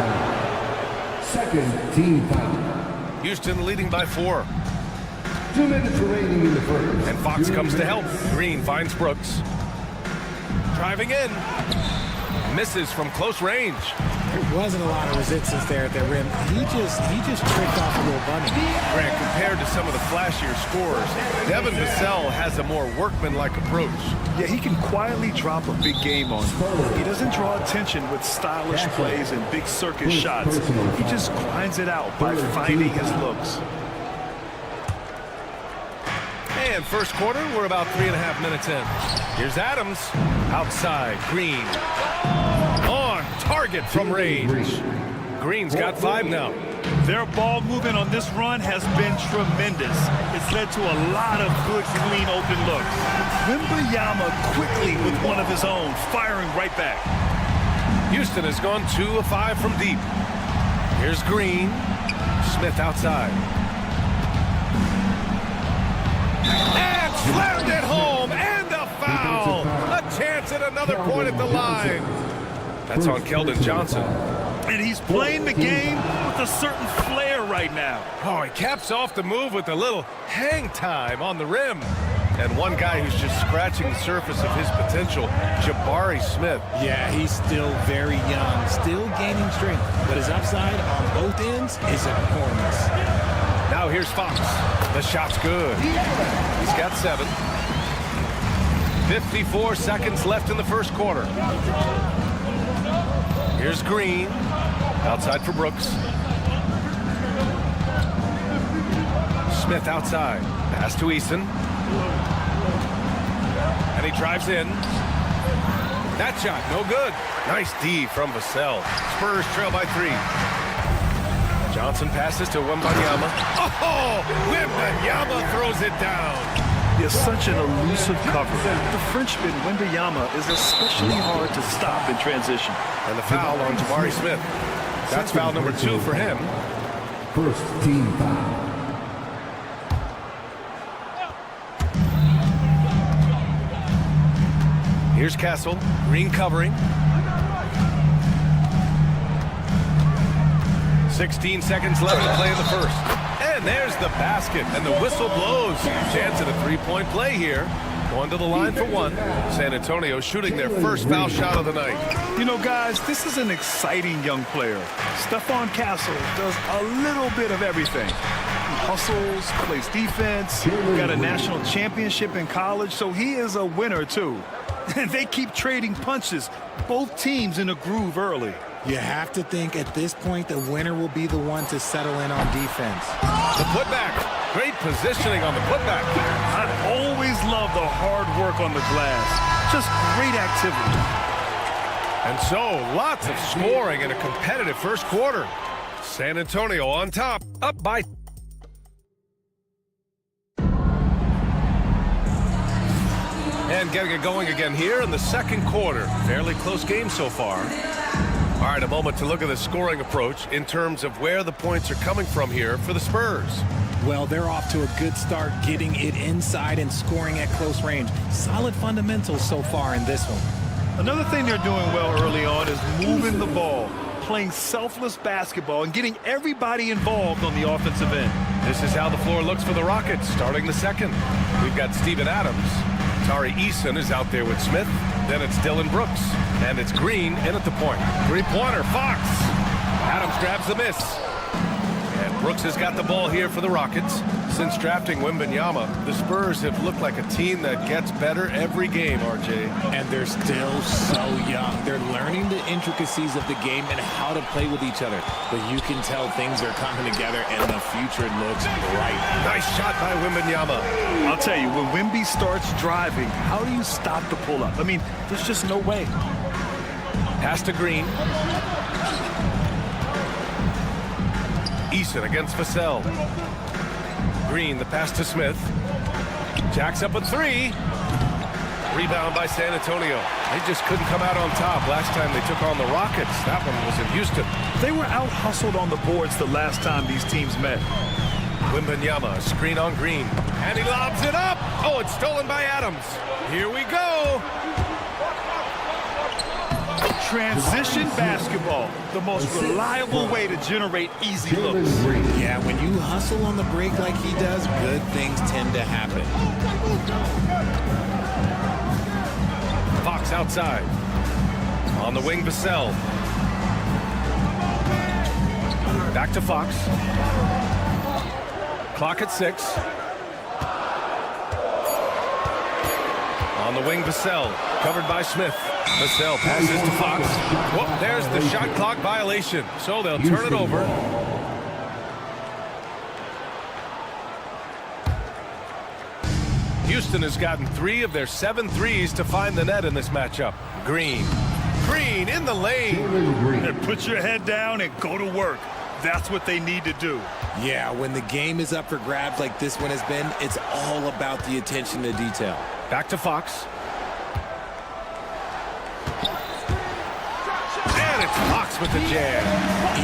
Second team foul. Houston leading by 4. 2 minutes remaining in the first. And Fox comes to help. Green finds Brooks. Driving in. Misses from close range. There wasn't a lot of resistance there at the rim. He just tricked off a little bunny. Grant, compared to some of the flashier scorers, Devin Vassell has a more workmanlike approach. Yeah, he can quietly drop a big game on you. He doesn't draw attention with stylish plays and big circus shots. He just grinds it out by finding his looks. And first quarter, we're about 3.5 minutes in. Here's Adams. Outside, Green. On target from range. Green's got 5 now. Their ball movement on this run has been tremendous. It's led to a lot of good, clean, open looks. Wembanyama quickly with one of his own, firing right back. Houston has gone 2 of 5 from deep. Here's Green. Smith outside. And slammed it home, and a foul. A chance at another point at the line. That's on Keldon Johnson. And he's playing the game with a certain flair right now. Oh, he caps off the move with a little hang time on the rim. And one guy who's just scratching the surface of his potential, Jabari Smith. Yeah, he's still very young, still gaining strength, but his upside on both ends is enormous. Now here's Fox. The shot's good. He's got 7. 54 seconds left in the first quarter. Here's Green. Outside for Brooks. Smith outside. Pass to Eason. And he drives in. That shot, no good. Nice D from Vassell. Spurs trail by 3. Johnson passes to Wembanyama. Oh, Wembanyama throws it down. Is such an elusive cover. The Frenchman, Wembanyama, is especially hard to stop in transition. And the foul on Jabari Smith. That's foul number 2 for him. First team foul. Here's Castle. Green covering. 16 seconds left to play in the first. And there's the basket, and the whistle blows. Chance at a 3-point play here. Going to the line for 1. San Antonio shooting their first foul shot of the night. You know, guys, this is an exciting young player. Stephon Castle does a little bit of everything. He hustles, plays defense, got a national championship in college, so he is a winner, too. And they keep trading punches. Both teams in a groove early. You have to think at this point the winner will be the one to settle in on defense. The putback. Great positioning on the putback. I always love the hard work on the glass. Just great activity. And so, lots of scoring in a competitive first quarter. San Antonio on top, up by... And getting it going again here in the second quarter. Fairly close game so far. All right, a moment to look at the scoring approach in terms of where the points are coming from here for the Spurs. Well, they're off to a good start getting it inside and scoring at close range. Solid fundamentals so far in this one. Another thing they're doing well early on is moving the ball, playing selfless basketball, and getting everybody involved on the offensive end. This is how the floor looks for the Rockets starting the second. We've got Steven Adams. Tari Eason is out there with Smith. Then it's Dylan Brooks. And it's Green in at the point. 3-pointer, Fox. Adams grabs the miss. And Brooks has got the ball here for the Rockets. Since drafting Wembanyama, the Spurs have looked like a team that gets better every game, RJ. And they're still so young. They're learning the intricacies of the game and how to play with each other. But you can tell things are coming together and the future looks bright. Nice shot by Wembanyama. I'll tell you, when Wemby starts driving, how do you stop the pull-up? I mean, there's just no way. Pass to Green. Eason against Vassell. Green, the pass to Smith. Jacks up a 3. Rebound by San Antonio. They just couldn't come out on top last time they took on the Rockets. That one was in Houston. They were out-hustled on the boards the last time these teams met. Wembanyama, screen on Green. And he lobs it up. Oh, it's stolen by Adams. Here we go. Transition basketball, the most reliable way to generate easy looks. Yeah, when you hustle on the break like he does, good things tend to happen. Fox outside. On the wing, Vassell. Back to Fox. Clock at 6. On the wing, Vassell. Covered by Smith. Vassell passes to Fox. Whoop, there's the shot clock violation. So they'll turn it over. Houston has gotten 3 of their 7 threes to find the net in this matchup. Green in the lane. And put your head down and go to work. That's what they need to do. Yeah, when the game is up for grabs like this one has been, it's all about the attention to detail. Back to Fox. And it's Fox with the jam.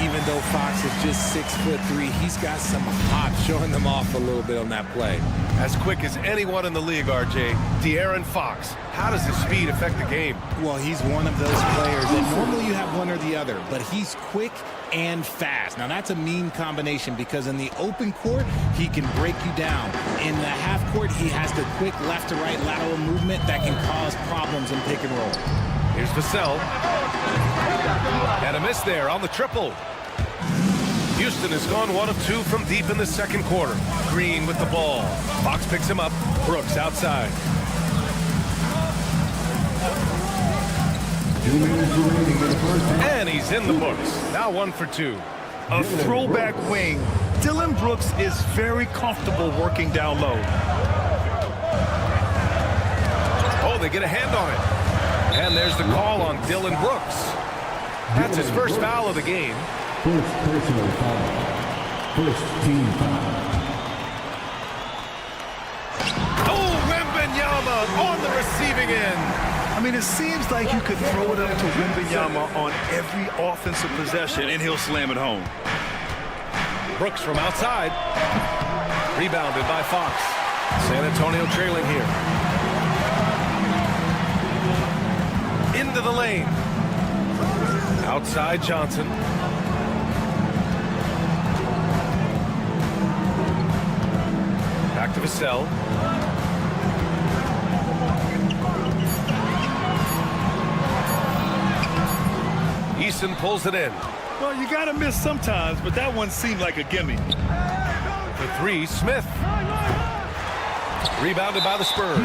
Even though Fox is just 6'3", he's got some hop, showing them off a little bit on that play. As quick as anyone in the league, RJ. De'Aaron Fox. How does his speed affect the game? Well, he's one of those players that normally you have one or the other, but he's quick and fast. Now, that's a mean combination because in the open court, he can break you down. In the half court, he has the quick left to right lateral movement that can cause problems in pick and roll. Here's Vassell. And a miss there on the triple. Houston has gone 1 of 2 from deep in the second quarter. Green with the ball. Fox picks him up. Brooks outside. And he's in the books. Now 1 for 2. A throwback wing. Dillon Brooks is very comfortable working down low. Oh, they get a hand on it. And there's the call on Dillon Brooks. That's his first foul of the game. First personal foul. First team foul. Oh, Wembanyama on the receiving end. I mean, it seems like you could throw it up to Wembanyama on every offensive possession, and he'll slam it home. Brooks from outside. Rebounded by Fox. San Antonio trailing here. Into the lane. Outside Johnson. Back to Vassell. Eason pulls it in. Well, you got to miss sometimes, but that one seemed like a gimme. For 3, Smith. Rebounded by the Spurs.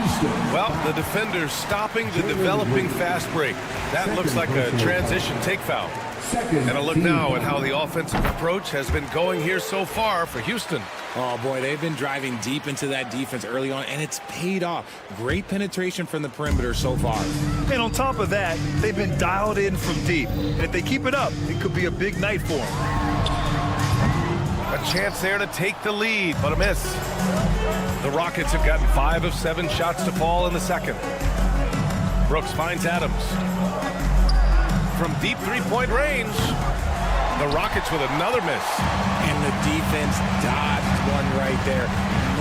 Well, the defenders stopping the developing fast break. That looks like a transition take foul. And a look now at how the offensive approach has been going here so far for Houston. Oh, boy, they've been driving deep into that defense early on, and it's paid off. Great penetration from the perimeter so far. And on top of that, they've been dialed in from deep. And if they keep it up, it could be a big night for them. A chance there to take the lead, but a miss. The Rockets have gotten 5 of 7 shots to fall in the second. Brooks finds Adams. From deep three-point range, the Rockets with another miss. And the defense dodged one right there.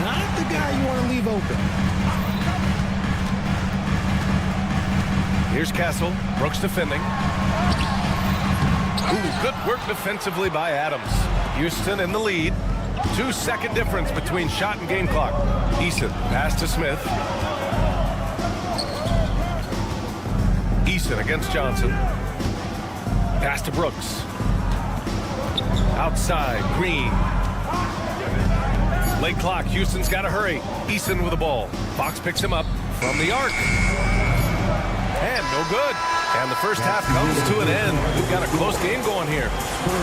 Not the guy you want to leave open. Here's Castle. Brooks defending. Ooh, good work defensively by Adams. Houston in the lead. 2-second difference between shot and game clock. Eason pass to Smith. Eason against Johnson. Pass to Brooks. Outside, Green. Late clock, Houston's got to hurry. Eason with the ball. Fox picks him up from the arc. And no good. And the first half comes to an end. We've got a close game going here.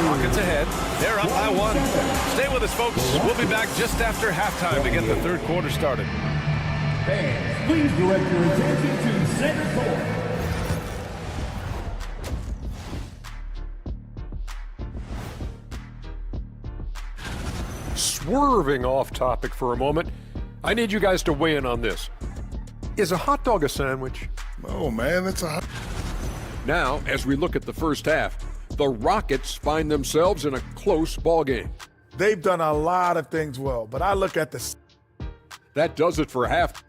Rockets ahead. They're up by 1. Stay with us, folks. We'll be back just after halftime to get the third quarter started. Fans, please direct your attention to center court. Swerving off topic for a moment, I need you guys to weigh in on this. Is a hot dog a sandwich? Oh, man, it's a hot... Now, as we look at the first half, the Rockets find themselves in a close ballgame. They've done a lot of things well, but I look at the... That does it for half.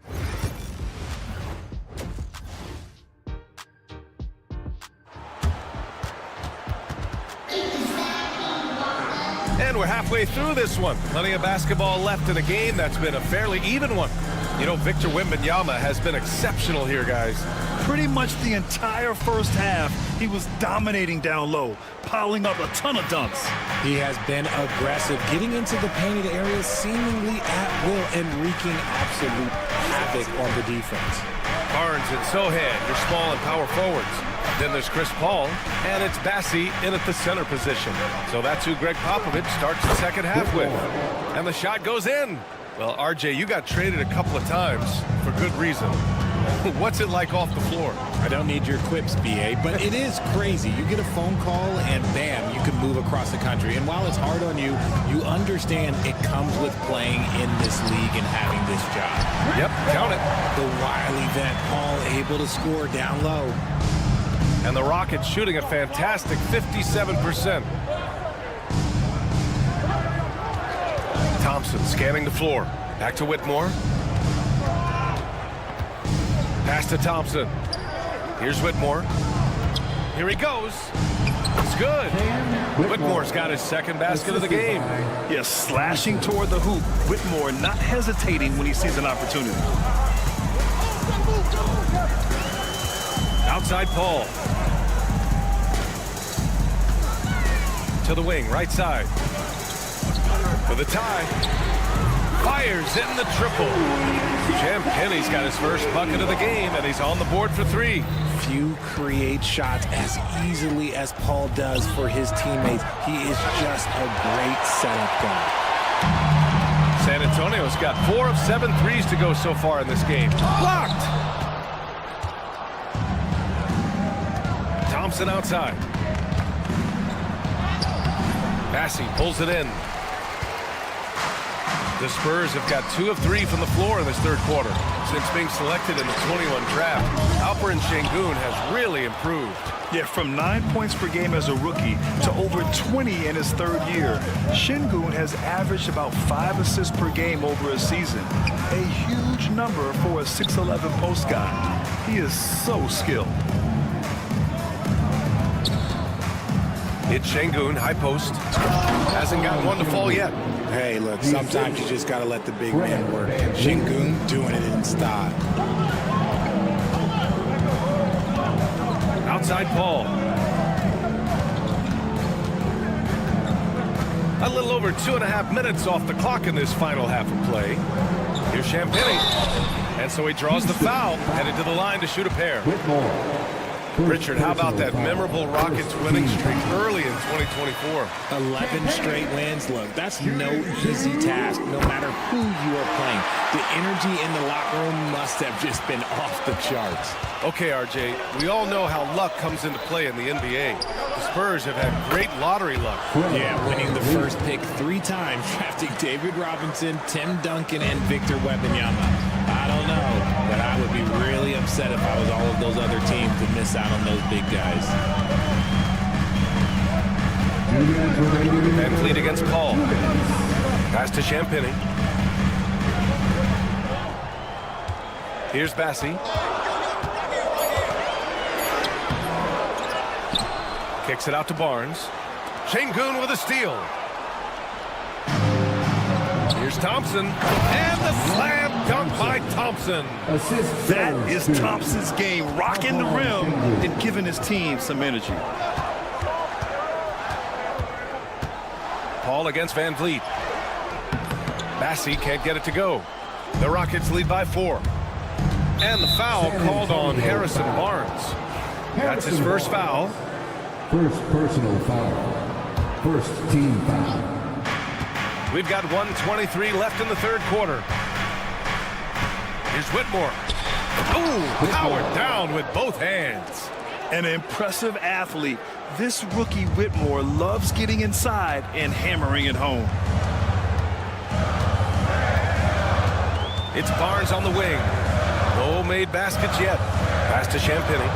And we're halfway through this one. Plenty of basketball left in a game that's been a fairly even one. You know, Victor Wembanyama has been exceptional here, guys. Pretty much the entire first half, he was dominating down low, piling up a ton of dunks. He has been aggressive, getting into the painted areas seemingly at will and wreaking absolute havoc on the defense. Barnes and Sohan, your small and power forwards. Then there's Chris Paul, and it's Bassi in at the center position. So that's who Greg Popovich starts the second half with. And the shot goes in. Well, RJ, you got traded a couple of times for good reason. What's it like off the floor? I don't need your quips, BA, but it is crazy. You get a phone call and bam, you can move across the country. And while it's hard on you, you understand it comes with playing in this league and having this job. Yep, count it. The wily vet Paul able to score down low. And the Rockets shooting a fantastic 57%. Thompson scanning the floor. Back to Whitmore. Pass to Thompson. Here's Whitmore. Here he goes. It's good. Whitmore's got his second basket of the game. Yes, slashing toward the hoop. Whitmore not hesitating when he sees an opportunity. Outside Paul. To the wing, right side. For the tie. Fires in the triple. Champagne's got his first bucket of the game, and he's on the board for three. Few create shots as easily as Paul does for his teammates. He is just a great setup guy. San Antonio's got 4 of 7 threes to go so far in this game. Blocked! Thompson outside. Bassi pulls it in. The Spurs have got 2 of 3 from the floor in this third quarter. Since being selected in the 21 draft, Alperen Sengun has really improved. Yeah, from 9 points per game as a rookie to over 20 in his third year. Sengun has averaged about 5 assists per game over a season. A huge number for a 6'11" post guy. He is so skilled. It's Sengun, high post. Hasn't got one to fall yet. Hey, look, sometimes you just got to let the big man work. Sengun doing it in style. Outside Paul. A little over 2.5 minutes off the clock in this final half of play. Here's Champagnie. And so he draws the foul, headed to the line to shoot a pair. Richard, how about that memorable Rockets winning streak early in 2024? 11 straight wins. Look, that's no easy task, no matter who you are playing. The energy in the locker room must have just been off the charts. Okay, RJ, we all know how luck comes into play in the NBA. The Spurs have had great lottery luck. Yeah, winning the first pick 3 times, drafting David Robinson, Tim Duncan, and Victor Wembanyama. I don't know, but I would be really upset if I was all of those other teams to miss out on those big guys. Van Fleet against Paul. Pass to Champagnie. Here's Bassi. Kicks it out to Barnes. Sengun with a steal. Here's Thompson. And the slam dunk by Thompson. That is Thompson's game, rocking the rim and giving his team some energy. Paul against Van Vliet. Bassi can't get it to go. The Rockets lead by 4. And the foul called on Harrison Barnes. That's his first foul. First personal foul. First team foul. We've got 1:23 left in the third quarter. Here's Whitmore. Ooh, powered down with both hands. An impressive athlete. This rookie Whitmore loves getting inside and hammering it home. It's Barnes on the wing. No made baskets yet. Pass to Champagnie.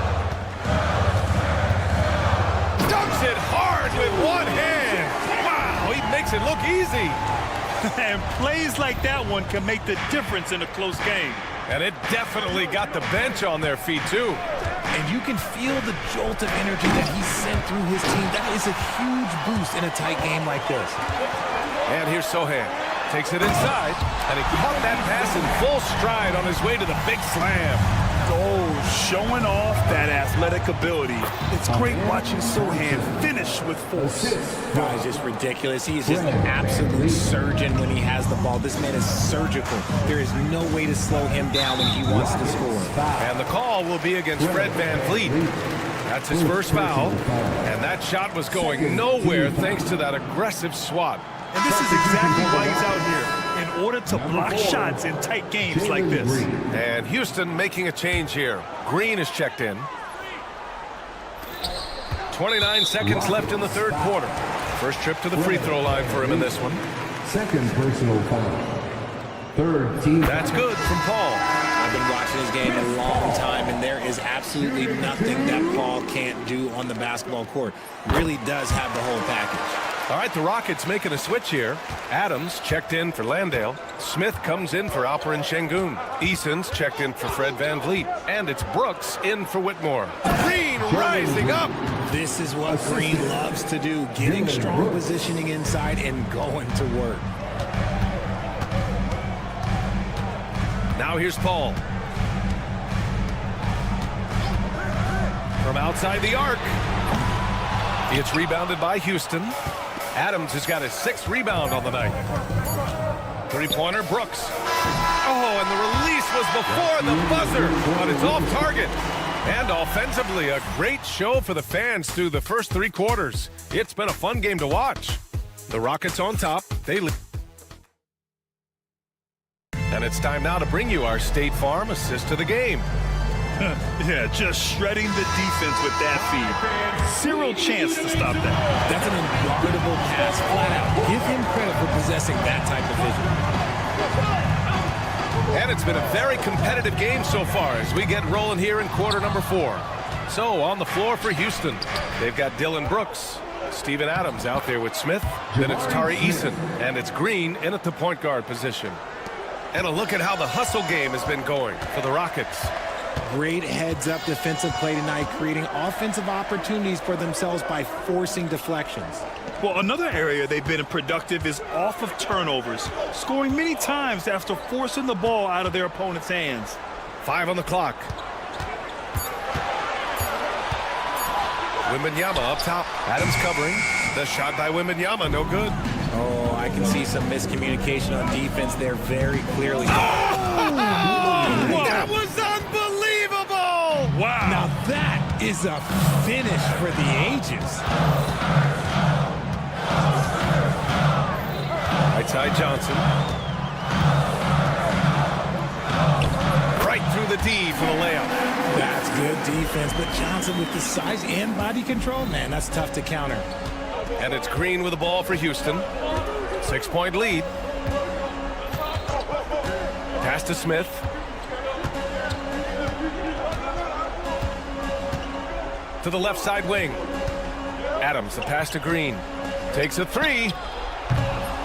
Dunks it hard with one hand. Wow, he makes it look easy. And plays like that one can make the difference in a close game. And it definitely got the bench on their feet, too. and you can feel the jolt of energy that he sent through his team. That is a huge boost in a tight game like this. And here's Sohan. Takes it inside, and he caught that pass in full stride on his way to the big slam. Oh, showing off that athletic ability. It's great watching Sohan finish with force. Oh, it's just ridiculous. He is just an absolute surgeon when he has the ball. This man is surgical. There is no way to slow him down when he wants to score. And the call will be against Fred VanVleet. That's his first foul, and that shot was going nowhere thanks to that aggressive swat. And this is exactly why he's out here, in order to block shots in tight games like this. And Houston making a change here. Green is checked in. 29 seconds left in the third quarter. First trip to the free throw line for him in this one. Second personal foul. Third team. That's good from Paul. I've been watching this game a long time, and there is absolutely nothing that Paul can't do on the basketball court. Really does have the whole package. All right, the Rockets making a switch here. Adams checked in for Landale. Smith comes in for Alperen Şengün. Eason's checked in for Fred VanVleet. And it's Brooks in for Whitmore. Green rising up. This is what Green loves to do, getting strong positioning inside and going to work. Now here's Paul. From outside the arc. It's rebounded by Houston. Adams has got his 6th rebound on the night. Three-pointer, Brooks. Oh, and the release was before the buzzer, but it's off target. And offensively, a great show for the fans through the first 3 quarters. It's been a fun game to watch. The Rockets on top. And it's time now to bring you our State Farm assist to the game. Yeah, just shredding the defense with that feed. Zero chance to stop that. That's an unguardable pass, flat out. Give him credit for possessing that type of vision. And it's been a very competitive game so far as we get rolling here in quarter number 4. So on the floor for Houston, they've got Dylan Brooks, Steven Adams out there with Smith. Then it's Tari Eason, and it's Green in at the point guard position. And a look at how the hustle game has been going for the Rockets. Great heads-up defensive play tonight, creating offensive opportunities for themselves by forcing deflections. Well, another area they've been productive is off of turnovers, scoring many times after forcing the ball out of their opponent's hands. 5 on the clock. Wembanyama up top. Adams covering. The shot by Wembanyama, no good. Oh, I can see some miscommunication on defense there very clearly. That was unbelievable! Wow. Now that is a finish for the ages. Right side Johnson. Right through the D for the layup. That's good defense, but Johnson with the size and body control, man, that's tough to counter. And it's Green with the ball for Houston. 6-point lead. Pass to Smith. To the left side wing. Adams, the pass to Green. Takes a 3.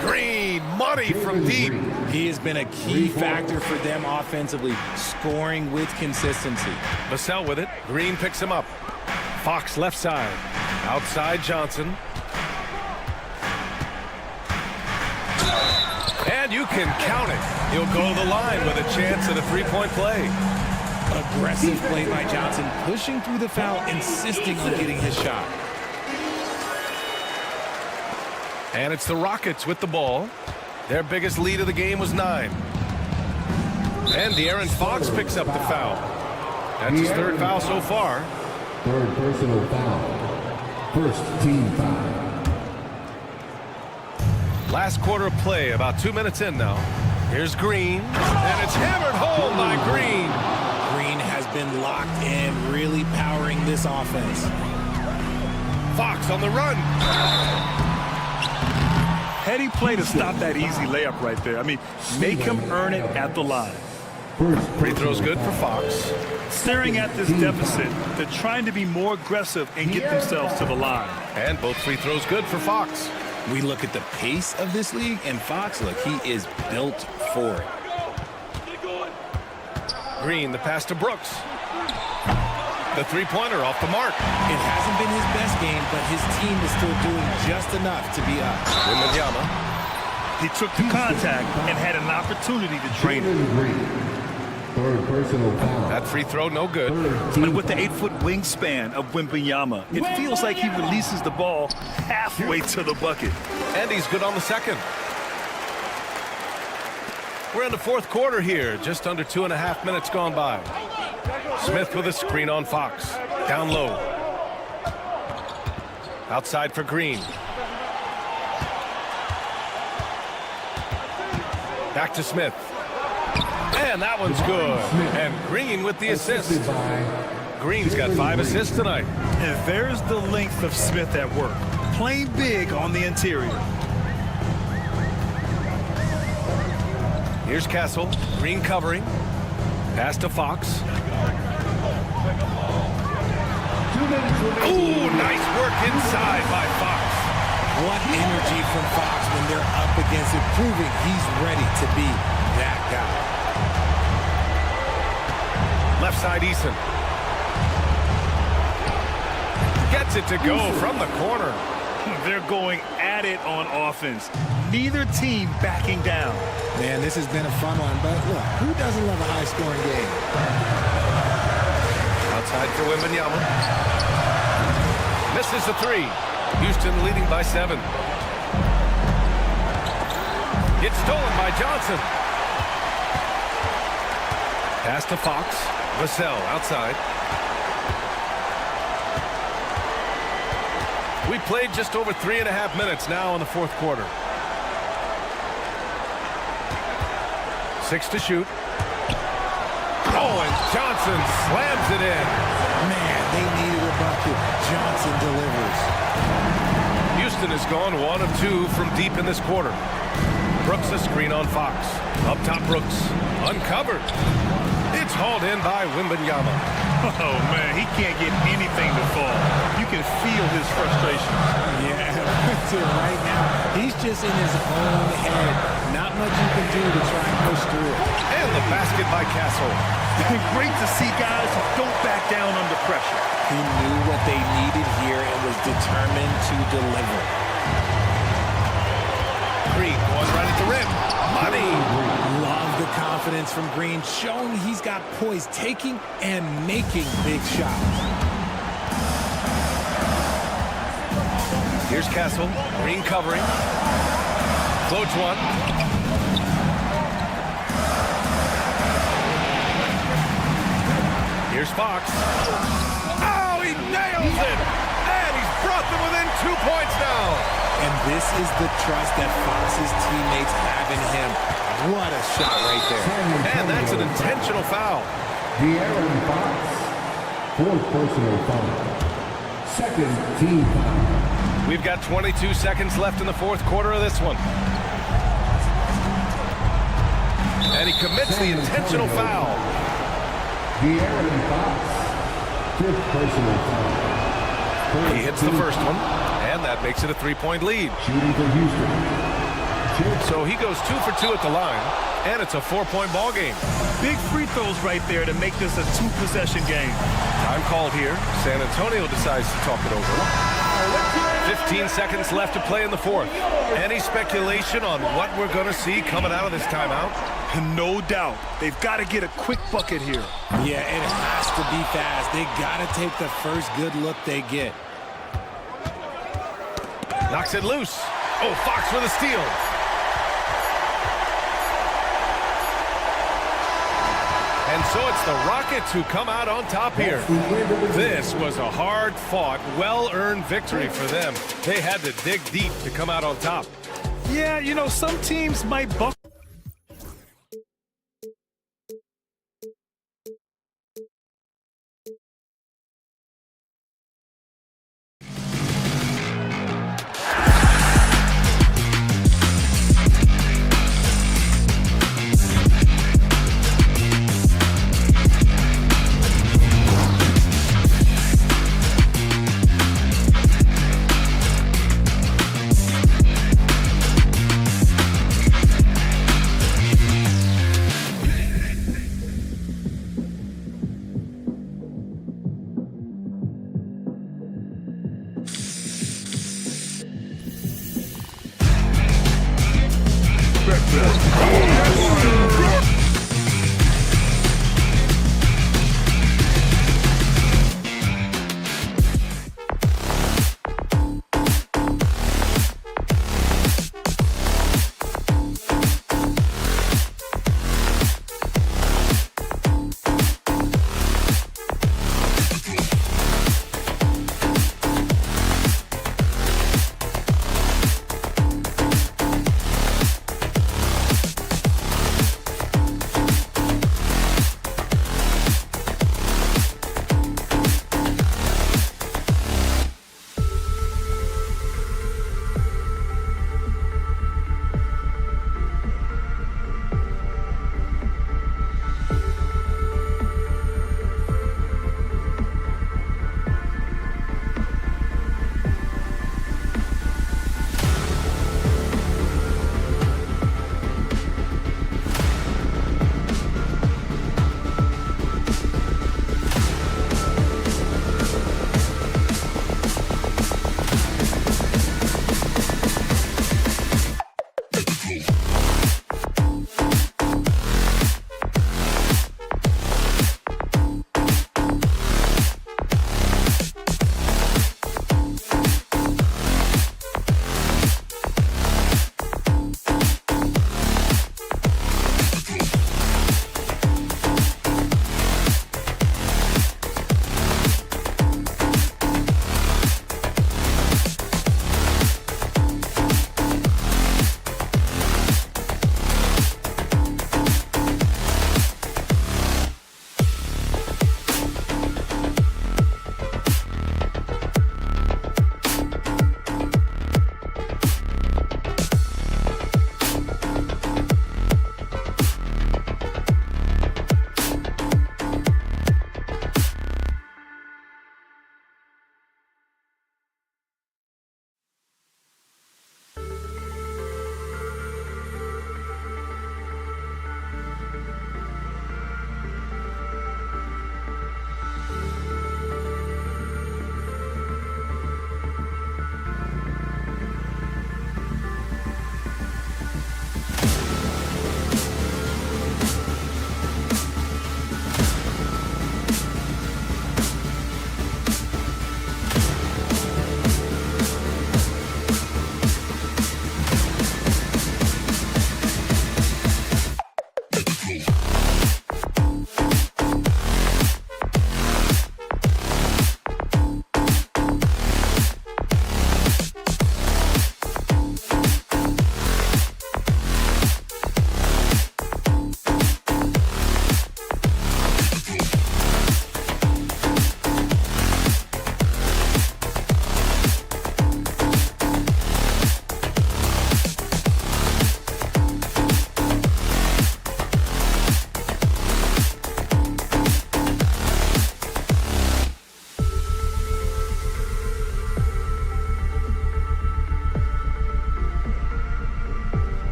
Green, money from deep. He has been a key factor for them offensively, scoring with consistency. Vassell with it. Green picks him up. Fox left side. Outside Johnson. And you can count it. He'll go to the line with a chance at a 3-point play. Aggressive play by Johnson, pushing through the foul, insisting on getting his shot. And it's the Rockets with the ball. Their biggest lead of the game was 9. And De'Aaron Fox picks up the foul. That's his 3rd foul so far. 3rd personal foul. First team foul. Last quarter of play, about 2 minutes in now. Here's Green, and it's hammered home by Green. Green has been locked in, really powering this offense. Fox on the run. Heady play to stop that easy layup right there. I mean, make him earn it at the line. Free throw's good for Fox. Staring at this deficit, they're trying to be more aggressive and get themselves to the line. And both free throws good for Fox. We look at the pace of this league, and Fox, look, he is built for it. Green, the pass to Brooks. The three-pointer off the mark. It hasn't been his best game, but his team is still doing just enough to be up. Wembanyama. He took the contact and had an opportunity to drain it. Third personal foul. That free throw, no good. And with the 8-foot wingspan of Wembanyama, it feels like he releases the ball halfway to the bucket. And he's good on the second. We're in the fourth quarter here, just under 2.5 minutes gone by. Smith with a screen on Fox. Down low. Outside for Green. Back to Smith. And that one's good. And Green with the assist. Green's got 5 assists tonight. And there's the length of Smith at work. Playing big on the interior. Here's Castle. Green covering. Pass to Fox. Ooh, nice work inside by Fox. What energy from Fox when they're up against it, proving he's ready to be that guy. Left side, Eason. Gets it to go from the corner. They're going at it on offense. Neither team backing down. Man, this has been a fun one, but look, who doesn't love a high-scoring game? Outside for Wembanyama. Misses the three. Houston leading by 7. Gets stolen by Johnson. Pass to Fox. Vassell outside. We played just over 3.5 minutes now in the fourth quarter. 6 to shoot. Oh, and Johnson slams it in. Man, they needed a bucket. Johnson delivers. Houston has gone 1 of 2 from deep in this quarter. Brooks a screen on Fox. Up top, Brooks. Uncovered. It's hauled in by Wembanyama. Oh, man, he can't get anything to fall. You can feel his frustration. Yeah, right now, he's just in his own head. Not much you can do to try and push through it. And the basket by Castle. Great to see guys who don't back down under pressure. He knew what they needed here and was determined to deliver. Green going right at the rim. Money. Love the confidence from Green, showing he's got poise, taking and making big shots. Here's Castle. Green covering. Floats one. Here's Fox. Oh, he nails it! And he's brought them within 2 points now. And this is the trust that Fox's teammates have in him. What a shot right there. And that's an intentional foul. De'Aaron Fox, fourth personal foul. Second team foul. We've got 22 seconds left in the fourth quarter of this one. And he commits the intentional foul. De'Aaron Fox, fifth personal foul. He hits the first one, and that makes it a 3-point lead. Shooting for Houston. So he goes 2 for 2 at the line, and it's a 4-point ball game. Big free throws right there to make this a 2-possession game. Time called here. San Antonio decides to talk it over. 15 seconds left to play in the fourth. Any speculation on what we're going to see coming out of this timeout? No doubt. They've got to get a quick bucket here. Yeah, it has to be fast. They got to take the first good look they get. Knocks it loose. Oh, Fox with a steal. And so it's the Rockets who come out on top here. This was a hard-fought, well-earned victory for them. They had to dig deep to come out on top. Yeah, you know, some teams might buck.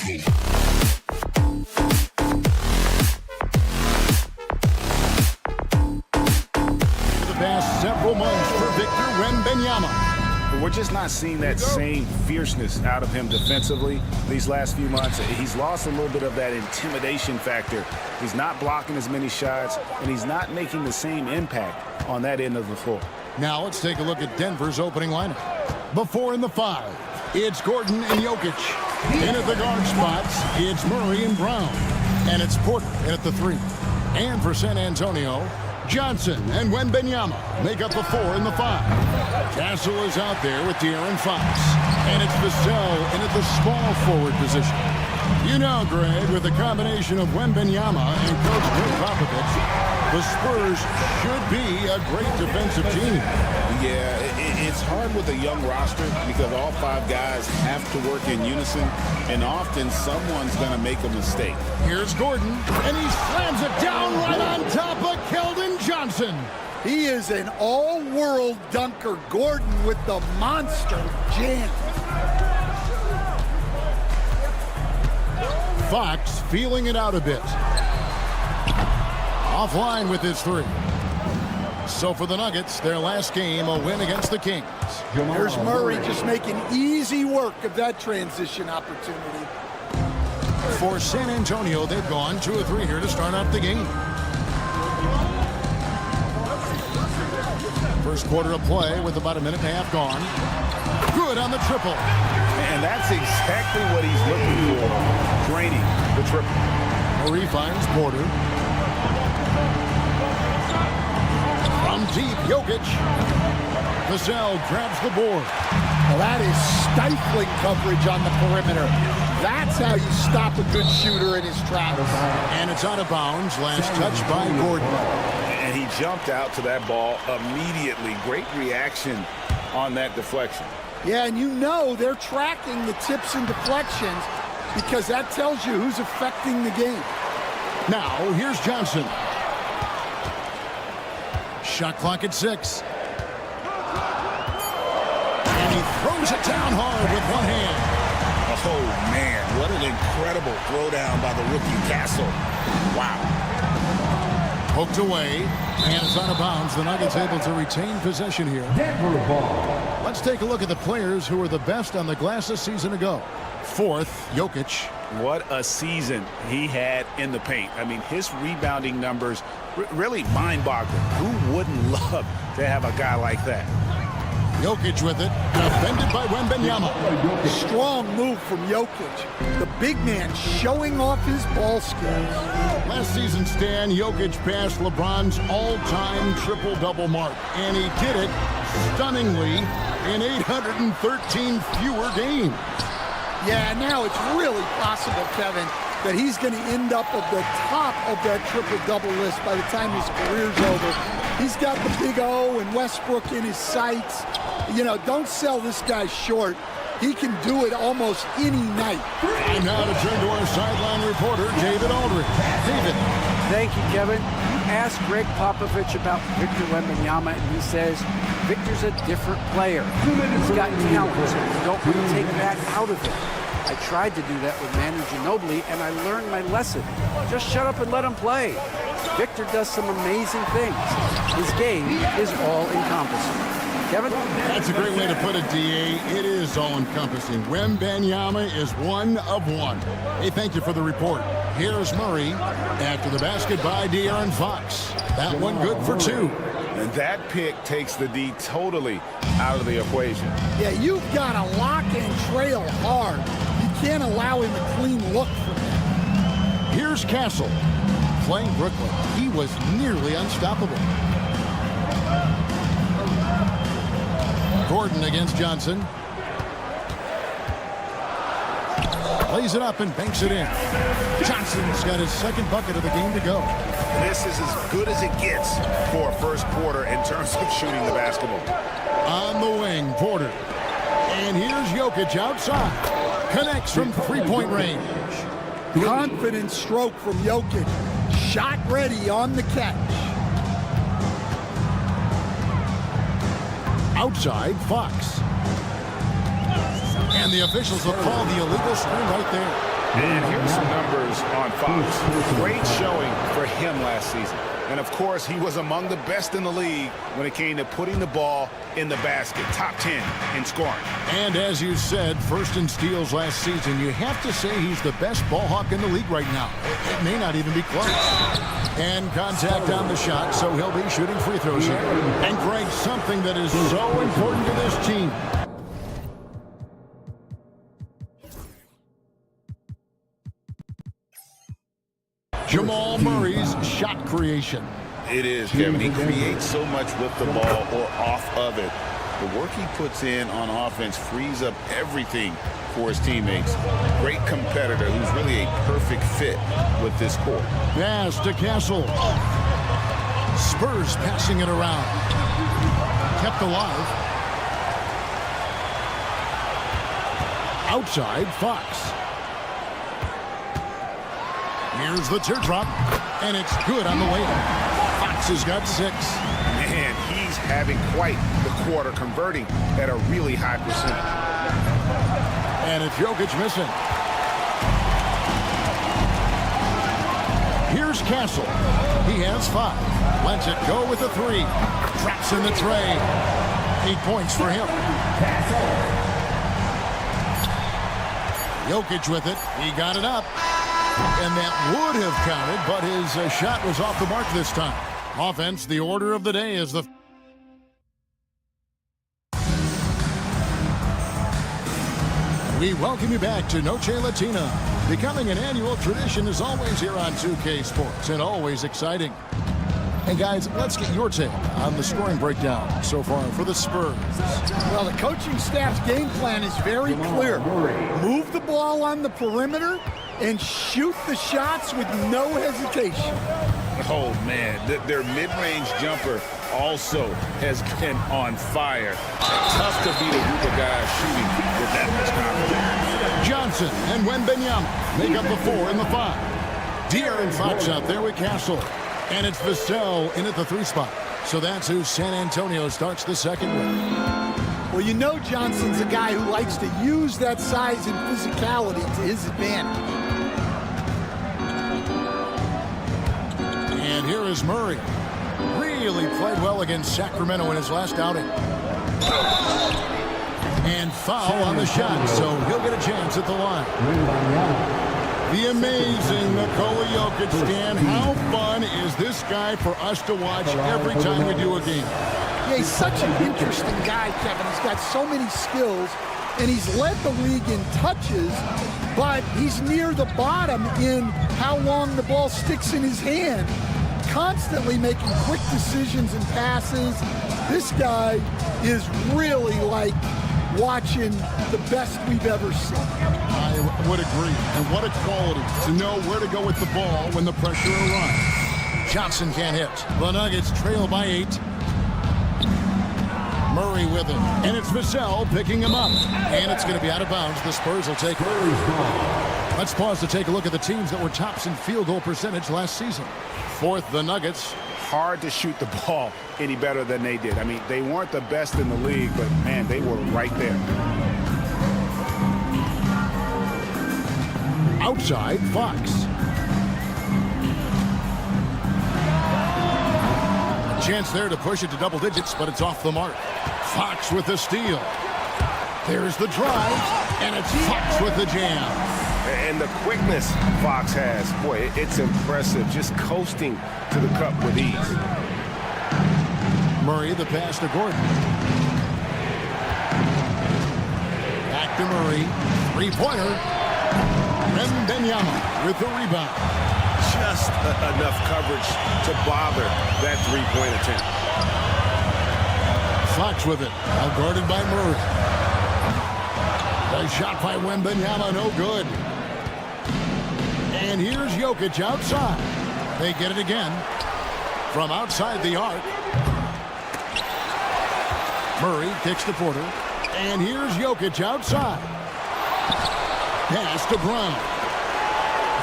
The past several months for Victor Wembanyama. We're just not seeing that same fierceness out of him defensively these last few months. He's lost a little bit of that intimidation factor. He's not blocking as many shots, and he's not making the same impact on that end of the floor. Now let's take a look at Denver's opening lineup. Before in the 5, it's Gordon and Jokic. In at the guard spots, it's Murray and Brown. And it's Porter in at the 3. And for San Antonio, Johnson and Wembanyama make up the 4 and the 5. Castle is out there with De'Aaron Fox. And it's Vassell in at the small forward position. You know, Greg, with the combination of Wembanyama and Coach Greg Popovich, the Spurs should be a great defensive team. Yeah, it's hard with a young roster because all 5 guys have to work in unison, and often someone's going to make a mistake. Here's Gordon, and he slams it down right on top of Keldon Johnson. He is an all-world dunker. Gordon with the monster jam. Fox feeling it out a bit. Offline with his 3. So for the Nuggets, their last game, a win against the Kings. There's Murray just making easy work of that transition opportunity. For San Antonio, they've gone 2 of 3 here to start out the game. First quarter of play with about a minute and a half gone. Good on the triple. And that's exactly what he's looking for, draining the triple. Murray finds Porter. From deep, Jokic. Vassell grabs the board. Well, that is stifling coverage on the perimeter. That's how you stop a good shooter in his tracks. And it's out of bounds. Last touch by Gordon. And he jumped out to that ball immediately. Great reaction on that deflection. Yeah, and you know they're tracking the tips and deflections because that tells you who's affecting the game. Now, here's Johnson. Shot clock at 6. And he throws it down hard with one hand. Oh, man, what an incredible throwdown by the rookie Castle. Wow. Poked away, and it's out of bounds. The Nuggets able to retain possession here. Denver ball. Let's take a look at the players who were the best on the glass a season ago. 4th, Jokic. What a season he had in the paint. I mean, his rebounding numbers really mind-boggling. Who wouldn't love to have a guy like that? Jokic with it, defended by Wembanyama. Strong move from Jokic. The big man showing off his ball skills. Last season, Stan, Jokic passed LeBron's all-time triple-double mark, and he did it stunningly in 813 fewer games. Yeah, now it's really possible, Kevin, that he's going to end up at the top of that triple-double list by the time his career's over. He's got the big O and Westbrook in his sights. You know, don't sell this guy short. He can do it almost any night. And now to turn to our sideline reporter, David Aldridge. David. Thank you, Kevin. You asked Greg Popovich about Victor Wembanyama, and he says Victor's a different player. He's got talent, so you don't want to take that out of him. I tried to do that with Manu Ginobili, and I learned my lesson. Just shut up and let him play. Victor does some amazing things. His game is all-encompassing. Kevin? That's a great way to put it, D.A. It is all-encompassing. Wembanyama is one of one. Hey, thank you for the report. Here's Murray after the basket by De'Aaron Fox. That one good for 2. And that pick takes the D totally out of the equation. Yeah, you've got to lock and trail hard. You can't allow him a clean look from that. Here's Castle playing Brooklyn. He was nearly unstoppable. Gordon against Johnson. Lays it up and banks it in. Johnson's got his second bucket of the game to go. This is as good as it gets for a first quarter in terms of shooting the basketball. On the wing, Porter. And here's Jokic outside. Connects from three-point range. Confident stroke from Jokic. Shot ready on the catch. Outside, Fox. And the officials will call the illegal screen right there. And here's some numbers on Fox. Great showing for him last season. And, of course, he was among the best in the league when it came to putting the ball in the basket. Top 10 in scoring. And as you said, first in steals last season. You have to say he's the best ball hawk in the league right now. It may not even be close. And contact on the shot, so he'll be shooting free throws here. And Greg, something that is so important to this team. Jamal Murray's shot creation. It is, Kevin. He creates so much with the ball or off of it. The work he puts in on offense frees up everything for his teammates. Great competitor who's really a perfect fit with this court. Pass to Castle. Spurs passing it around. Kept alive. Outside, Fox. Here's the teardrop, and it's good on the way up. Fox has got 6. Man, he's having quite the quarter, converting at a really high percentage. And it's Jokic missing. Here's Castle. He has 5. Lets it go with a 3. Traps in the tray. 8 points for him. Jokic with it. He got it up. And that would have counted, but his shot was off the mark this time. Offense, the order of the day is the... We welcome you back to Noche Latina. Becoming an annual tradition is always here on 2K Sports, and always exciting. And guys, let's get your take on the scoring breakdown so far for the Spurs. Well, the coaching staff's game plan is very clear. Move the ball on the perimeter and shoot the shots with no hesitation. Oh, man, their mid-range jumper also has been on fire. Tough to beat a group of guys shooting with that much confidence. Johnson and Wembanyama make up the 4 and the 5. De'Aaron Fox out there with Castle. And it's Vassell in at the 3 spot. So that's who San Antonio starts the second with. Well, you know Johnson's a guy who likes to use that size and physicality to his advantage. And here is Murray. Really played well against Sacramento in his last outing. And foul on the shot, so he'll get a chance at the line. The amazing Nikola Jokic, Stan. How fun is this guy for us to watch every time we do a game? Yeah, he's such an interesting guy, Kevin. He's got so many skills, and he's led the league in touches, but he's near the bottom in how long the ball sticks in his hand. Constantly making quick decisions and passes. This guy is really like watching the best we've ever seen. I would agree. And what a quality to know where to go with the ball when the pressure arrives. Johnson can't hit. The Nuggets trail by 8. Murray with him. And it's Vassell picking him up. And it's going to be out of bounds. The Spurs will take it. Let's pause to take a look at the teams that were tops in field goal percentage last season. 4th, the Nuggets. Hard to shoot the ball any better than they did. I mean, they weren't the best in the league, but, man, they were right there. Outside, Fox. A chance there to push it to double digits, but it's off the mark. Fox with the steal. There's the drive, and it's Fox with the jam. And the quickness Fox has, boy, it's impressive. Just coasting to the cup with ease. Murray, the pass to Gordon. Back to Murray. 3-pointer. Wembanyama with the rebound. Just enough coverage to bother that 3-point attempt. Fox with it. Now guarded by Murray. A shot by Wembanyama, no good. And here's Jokic outside. They get it again. From outside the arc. Murray kicks to Porter. And here's Jokic outside. Pass to Brown.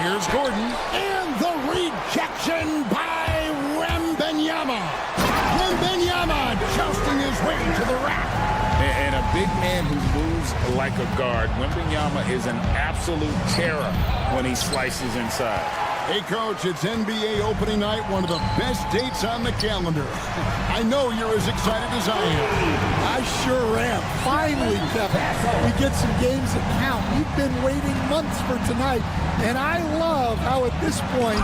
Here's Gordon. And the rejection by Wembanyama. Wembanyama jousting his way to the rack. And a big man who moves moves like a guard. Wembanyama is an absolute terror when he slices inside. Hey, Coach, it's NBA opening night, one of the best dates on the calendar. I know you're as excited as I am. I sure am. Finally, Kevin, we get some games that count. We've been waiting months for tonight, and I love how at this point,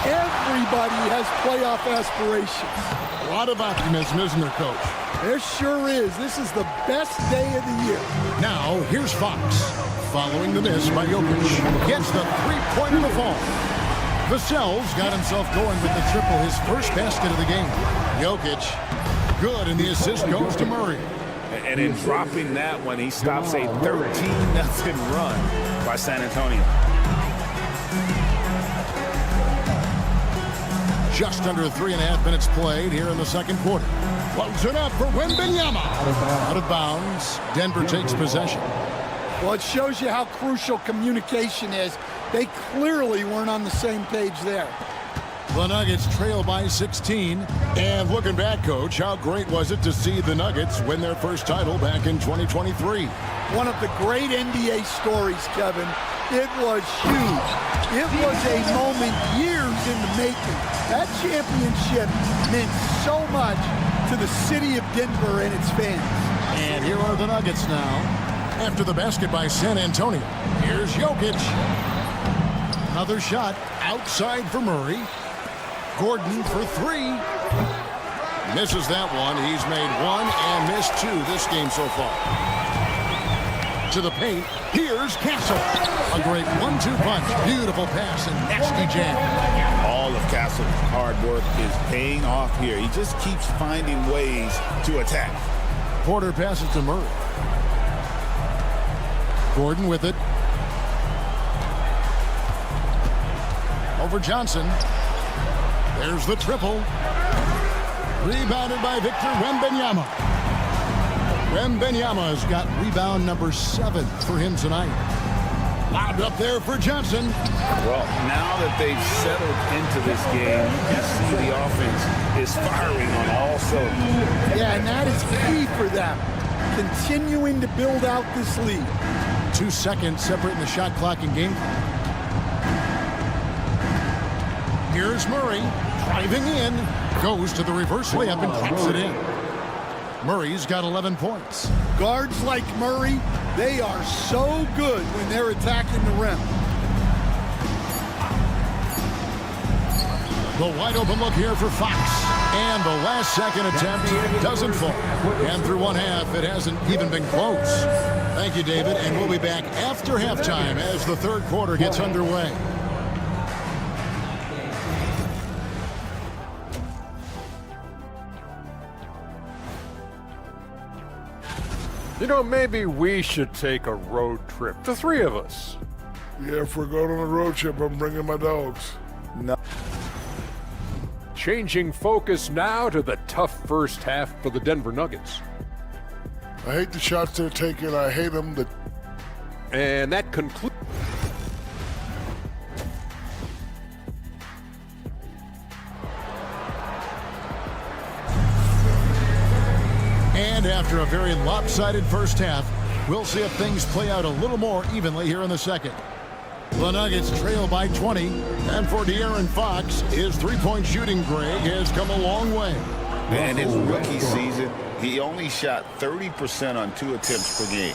everybody has playoff aspirations. A lot of optimism, isn't there, Coach? There sure is. This is the best day of the year. Now, here's Fox. Following the miss by Jokic. Gets the three-pointer to fall. Vassell's got himself going with the triple, his first basket of the game. Jokic, good, and the assist goes to Murray. And in dropping that one, he stops a 13-0 run by San Antonio. Just under 3.5 minutes played here in the second quarter. Floats it up for Wembanyama. Out of bounds. Denver takes possession. Well, it shows you how crucial communication is. They clearly weren't on the same page there. The Nuggets trail by 16. And looking back, Coach, how great was it to see the Nuggets win their first title back in 2023? One of the great NBA stories, Kevin. It was huge. It was a moment years in the making. That championship meant so much to the city of Denver and its fans. And here are the Nuggets now. After the basket by San Antonio, here's Jokic. Another shot outside for Murray. Gordon for three. Misses that one. He's made one and missed two this game so far. To the paint. Here's Castle. A great 1-2 punch. Beautiful pass and nasty jam. All of Castle's hard work is paying off here. He just keeps finding ways to attack. Porter passes to Murray. Gordon with it. Over Johnson. There's the triple. Rebounded by Victor Wembanyama. Wembanyama's got rebound number 7 for him tonight. Lobbed up there for Johnson. Well, now that they've settled into this game, you can see the offense is firing on all cylinders. Yeah, and that is key for them. Continuing to build out this lead. 2 seconds separating the shot clock and game clock. Here's Murray driving in. Goes to the reverse layup and drops it in. Murray's got 11 points. Guards like Murray, they are so good when they're attacking the rim. The wide open look here for Fox. And the last second attempt doesn't fall. And through one half, it hasn't even been close. Thank you, David. And we'll be back after halftime as the third quarter gets underway. You know, maybe we should take a road trip, the three of us. Yeah, if we're going on a road trip, I'm bringing my dogs. No. Changing focus now to the tough first half for the Denver Nuggets. I hate the shots they're taking. I hate them. And that concludes. And after a very lopsided first half, we'll see if things play out a little more evenly here in the second. The Nuggets trail by 20, and for De'Aaron Fox, his three-point shooting, Greg, has come a long way. In his rookie season, he only shot 30% on 2 attempts per game.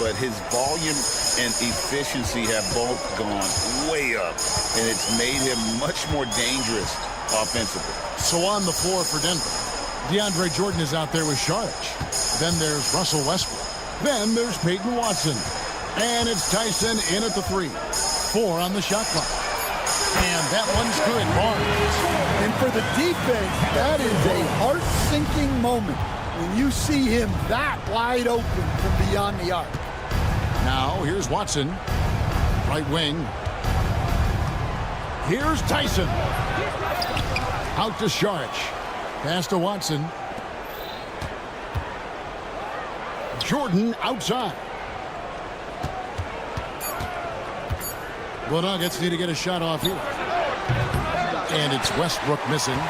But his volume and efficiency have both gone way up, and it's made him much more dangerous offensively. So on the floor for Denver, DeAndre Jordan is out there with Saric. Then there's Russell Westbrook. Then there's Peyton Watson. And it's Tyson in at the 3. 4 on the shot clock. And that one's good, Barnes. And for the defense, that is a heart-sinking moment when you see him that wide open from beyond the arc. Now, here's Watson. Right wing. Here's Tyson. Out to Saric. Pass to Watson. Jordan outside. The Nuggets need to get a shot off here. And it's Westbrook missing.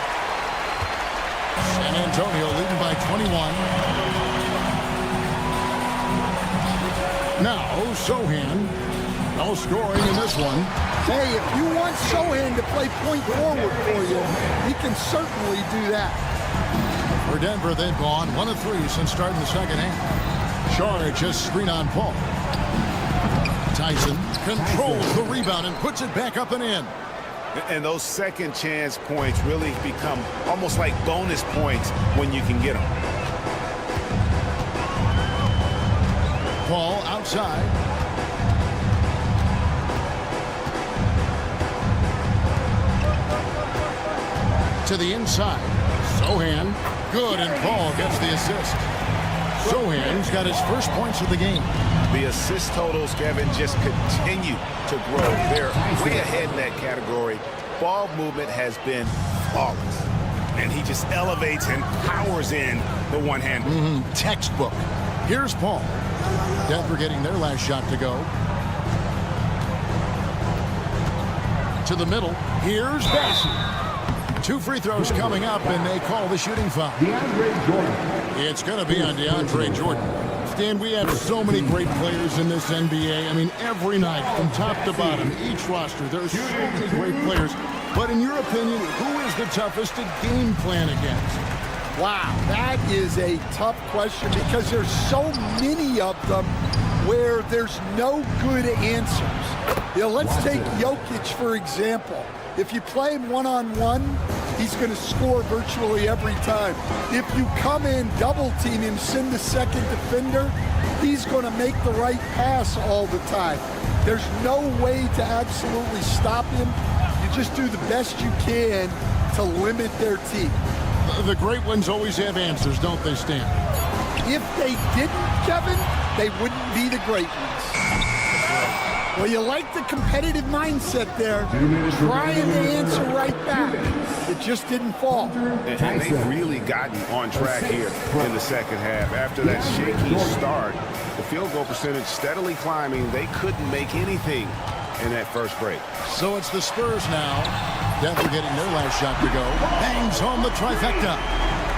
San Antonio leading by 21. Sohan. No scoring in this one. Hey, if you want Sohan to play point forward for you, he can certainly do that. For Denver, they've gone 1 of 3 since starting the second half. Charge has screen on Paul. Tyson controls the rebound and puts it back up and in. And those second chance points really become almost like bonus points when you can get them. Paul outside. To the inside. Sohan. Good, and Paul gets the assist. Sohan's got his first points of the game. The assist totals, Kevin, just continue to grow. They're way ahead in that category. Ball movement has been flawless. And he just elevates and powers in the one-hander. Textbook. Here's Paul. Denver getting their last shot to go. To the middle. Here's Bassey. 2 free throws coming up, and they call the shooting foul. DeAndre Jordan. It's going to be on DeAndre Jordan. Stan, we have so many great players in this NBA. I mean, every night, from top to bottom, each roster, there's so many great players. But in your opinion, who is the toughest to game plan against? Wow, that is a tough question because there's so many of them where there's no good answers. You know, let's take Jokic, for example. If you play him one-on-one, he's going to score virtually every time. If you come in, double-team him, send the second defender, he's going to make the right pass all the time. There's no way to absolutely stop him. You just do the best you can to limit their team. The great ones always have answers, don't they, Stan? If they didn't, Kevin, they wouldn't be the great ones. Well, you like the competitive mindset there, trying to answer right back. It just didn't fall. And they've really gotten on track here in the second half. After that shaky start, the field goal percentage steadily climbing. They couldn't make anything in that first break. So it's the Spurs now. Denver getting their last shot to go. Bangs home the trifecta.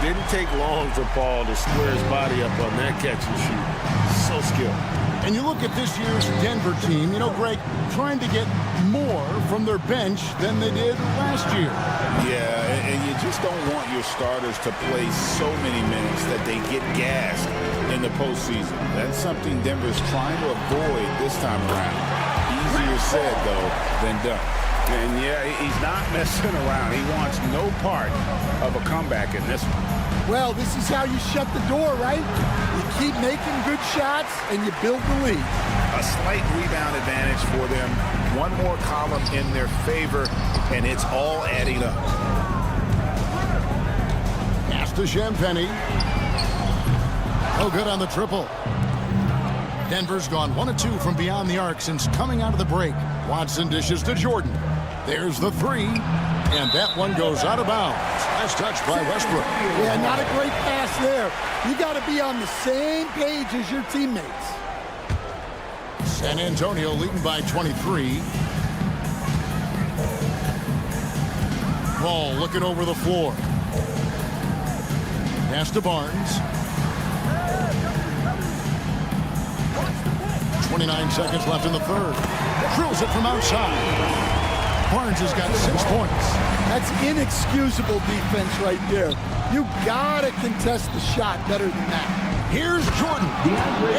Didn't take long for Paul to square his body up on that catch and shoot. So skilled. And you look at this year's Denver team, you know, Greg, trying to get more from their bench than they did last year. Yeah, and you just don't want your starters to play so many minutes that they get gassed in the postseason. That's something Denver's trying to avoid this time around. Easier said, though, than done. And, yeah, he's not messing around. He wants no part of a comeback in this one. Well, this is how you shut the door, right? You keep making good shots, and you build the lead. A slight rebound advantage for them. One more column in their favor, and it's all adding up. Pass to Champagny. Oh, good on the triple. Denver's gone 1 of 2 from beyond the arc since coming out of the break. Watson dishes to Jordan. There's the 3, and that one goes out of bounds. Last touch by Westbrook. Yeah, not a great pass there. You got to be on the same page as your teammates. San Antonio leading by 23. Ball looking over the floor. Pass to Barnes. 29 seconds left in the third. Drills it from outside. Barnes has got 6 points. That's inexcusable defense right there. You gotta contest the shot better than that. Here's Jordan,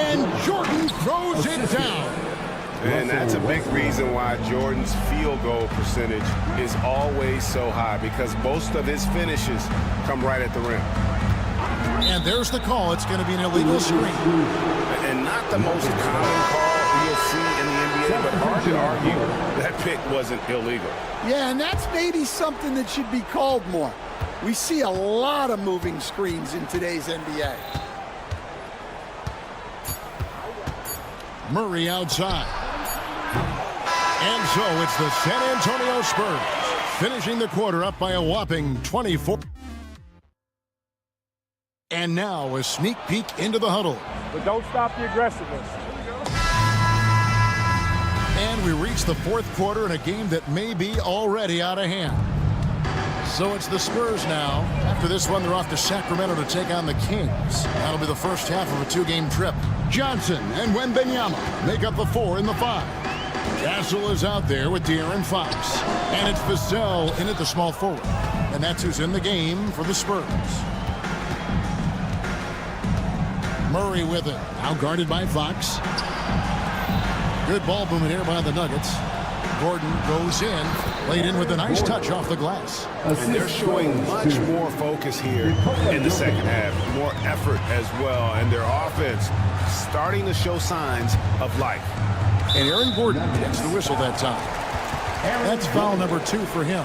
and Jordan throws it down. And that's a big reason why Jordan's field goal percentage is always so high, because most of his finishes come right at the rim. And there's the call. It's going to be an illegal screen. And not the most common call you'll see in the NBA, but hard to argue that pick wasn't illegal. Yeah, and that's maybe something that should be called more. We see a lot of moving screens in today's NBA. Murray outside. And so it's the San Antonio Spurs finishing the quarter up by a whopping 24. And now a sneak peek into the huddle. But don't stop the aggressiveness. And we reach the fourth quarter in a game that may be already out of hand. So it's the Spurs now. After this one, they're off to Sacramento to take on the Kings. That'll be the first half of a two-game trip. Johnson and Wembanyama make up the 4 and the 5. Castle is out there with De'Aaron Fox. And it's Vassell in at the small forward. And that's who's in the game for the Spurs. Murray with it. Now guarded by Fox. Good ball movement here by the Nuggets. Gordon goes in. Laid in with a nice touch off the glass. And they're showing much more focus here in the second half. More effort as well. And their offense starting to show signs of life. And Aaron Gordon gets the whistle that time. That's foul number 2 for him.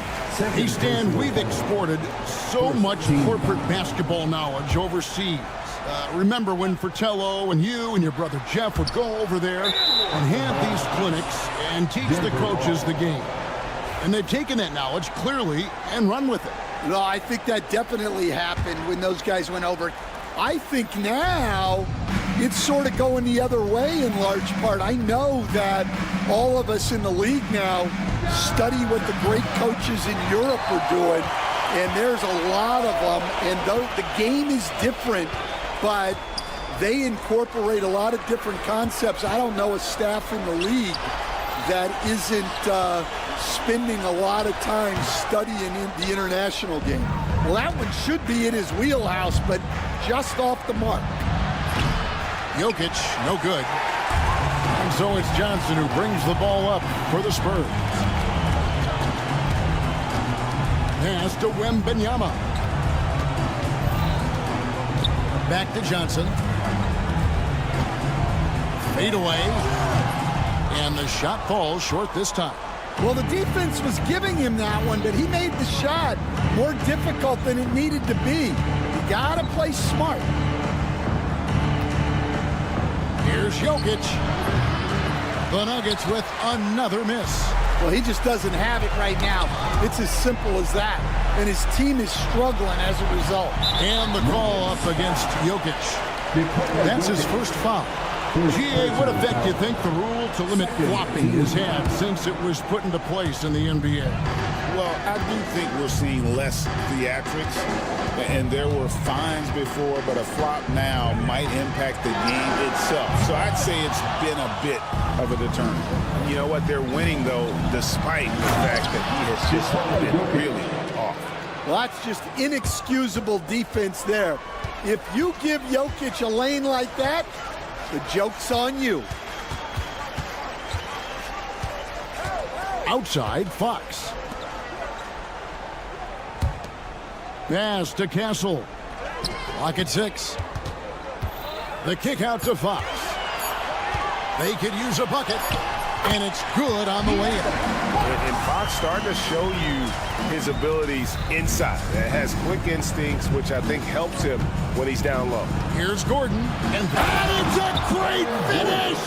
Hey, Stan, we've exported so much corporate basketball knowledge overseas. Remember when Fratello and you and your brother Jeff would go over there and have these clinics and teach the coaches the game. And they've taken that knowledge clearly and run with it. No, I think that definitely happened when those guys went over. I think now it's sort of going the other way in large part. I know that all of us in the league now study what the great coaches in Europe are doing, and there's a lot of them, and the game is different, but they incorporate a lot of different concepts. I don't know a staff in the league that isn't spending a lot of time studying in the international game. Well, that one should be in his wheelhouse, but just off the mark. Jokic, no good. And so it's Johnson who brings the ball up for the Spurs. Pass to Wembanyama. Back to Johnson. Fade away. And the shot falls short this time. Well, the defense was giving him that one, but he made the shot more difficult than it needed to be. You gotta play smart. Here's Jokic. The Nuggets with another miss. Well, he just doesn't have it right now. It's as simple as that. And his team is struggling as a result. And the call up against Jokic. That's his first foul. GA, what effect do you think the rule to limit flopping has had since it was put into place in the NBA? Well, I do think we're seeing less theatrics, and there were fines before, but a flop now might impact the game itself. So I'd say it's been a bit of a deterrent. You know what? They're winning, though, despite the fact that he has just been really off. Well, that's just inexcusable defense there. If you give Jokic a lane like that, the joke's on you. Outside, Fox. Pass to Castle. Clock at 6. The kick out to Fox. They could use a bucket, and it's good on the way in. And Fox starting to show you his abilities inside. It has quick instincts, which I think helps him when he's down low. Here's Gordon, and that is a great finish!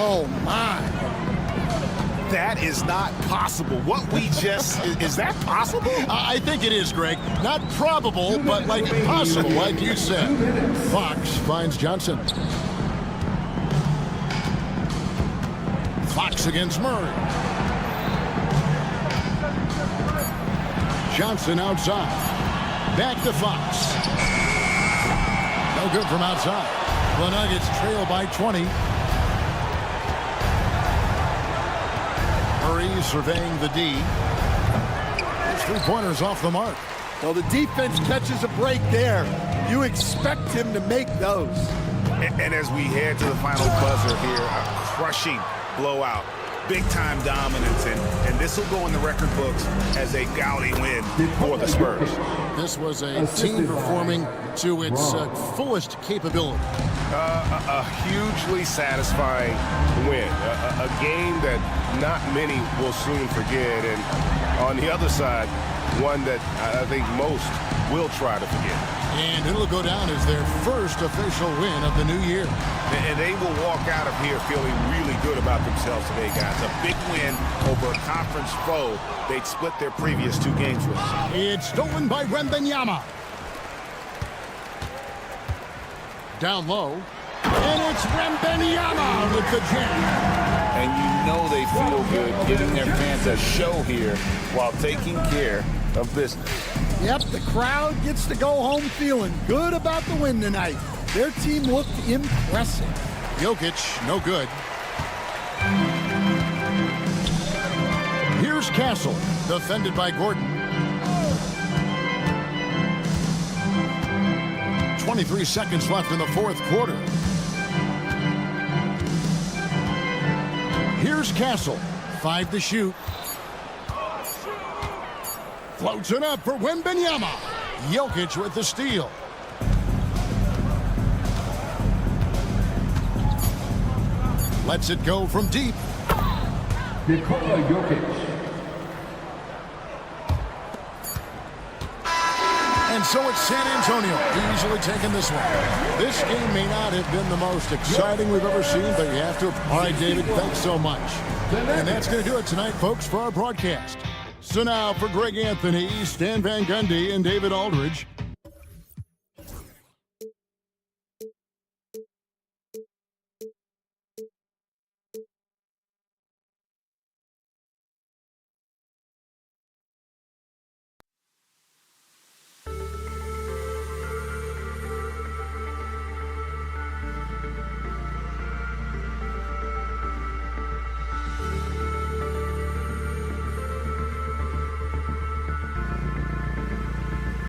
Oh, my. That is not possible. What we just, is that possible? I think it is, Greg. Not probable, but like possible, like you said. Fox finds Johnson. Fox against Murray. Johnson outside. Back to Fox. No good from outside. The Nuggets trail by 20. Murray surveying the D. His three-pointers off the mark. Well, the defense catches a break there. You expect him to make those. And as we head to the final buzzer here, a crushing blowout. Big-time dominance, and this will go in the record books as a gaudy win for the Spurs. This was a team performing to its fullest capability. A hugely satisfying win. A game that not many will soon forget, and on the other side, one that I think most will try to forget. And it'll go down as their first official win of the new year. And they will walk out of here feeling really good about themselves today, guys. A big win over a conference foe they'd split their previous 2 games with. It's stolen by Wembanyama. Down low. And it's Wembanyama with the jam. and you know they feel good giving their fans a show here while taking care of business. Yep, the crowd gets to go home feeling good about the win tonight. Their team looked impressive. Jokic, no good. Here's Castle, defended by Gordon. 23 seconds left in the fourth quarter. Here's Castle, 5 to shoot. Floats it up for Wembanyama. Jokic with the steal. Lets it go from deep. Nikola Jokic. And so it's San Antonio easily taking this one. This game may not have been the most exciting we've ever seen, but you have to. All right, David, thanks so much. And that's going to do it tonight, folks, for our broadcast. So now for Greg Anthony, Stan Van Gundy, and David Aldridge,